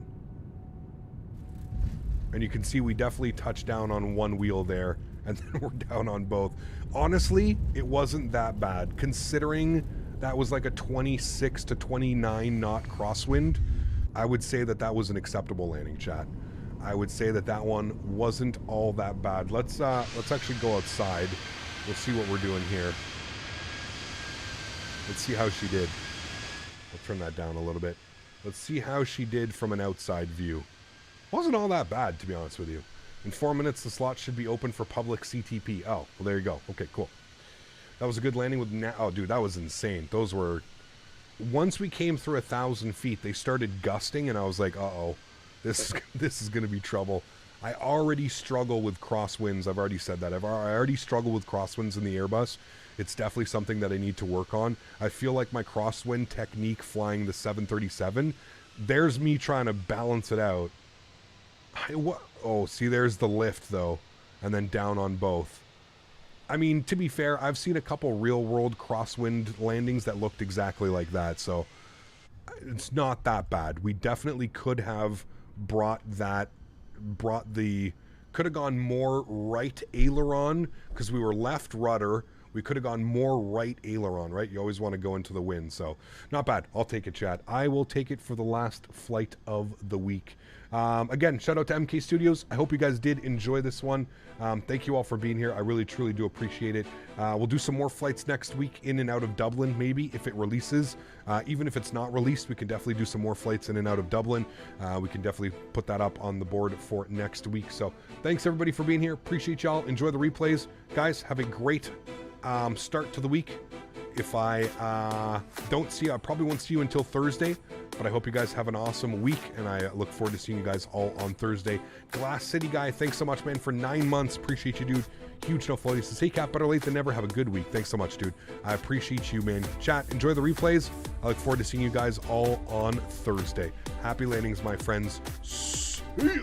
Speaker 1: And you can see we definitely touched down on one wheel there. And then we're down on both. Honestly, it wasn't that bad. Considering that was like a 26 to 29 knot crosswind, I would say that that was an acceptable landing, chat. I would say that that one wasn't all that bad. Let's actually go outside. We'll see what we're doing here. Let's see how she did. I'll turn that down a little bit. Let's see how she did from an outside view. Wasn't all that bad, to be honest with you. In 4 minutes, the slot should be open for public CTP. Oh, well, there you go. Okay, cool. That was a good landing with... Oh, dude, that was insane. Those were once we came through 1,000 feet, they started gusting, and I was like, uh-oh, this is going to be trouble. I already struggle with crosswinds. I've already said that. I already struggle with crosswinds in the Airbus. It's definitely something that I need to work on. I feel like my crosswind technique flying the 737, there's me trying to balance it out. Oh, see, there's the lift, though, and then down on both. I mean, to be fair, I've seen a couple real-world crosswind landings that looked exactly like that, so it's not that bad. We definitely could have could have gone more right aileron, because we were left rudder. We could have gone more right aileron, right? You always want to go into the wind, so not bad. I'll take it, chat. I will take it for the last flight of the week. Again, shout out to MK Studios. I hope you guys did enjoy this one. Thank you all for being here. I really, truly do appreciate it. We'll do some more flights next week in and out of Dublin, maybe, if it releases. Even if it's not released, we can definitely do some more flights in and out of Dublin. We can definitely put that up on the board for next week. So thanks, everybody, for being here. Appreciate y'all. Enjoy the replays. Guys, have a great start to the week. If I don't see you, I probably won't see you until Thursday, but I hope you guys have an awesome week, and I look forward to seeing you guys all on Thursday. Glass City Guy, thanks so much, man, for 9 months. Appreciate you, dude. Huge no floaties. To say cap, better late than never. Have a good week. Thanks so much, dude. I appreciate you, man. Chat, enjoy the replays. I look forward to seeing you guys all on Thursday. Happy landings, my friends. See ya.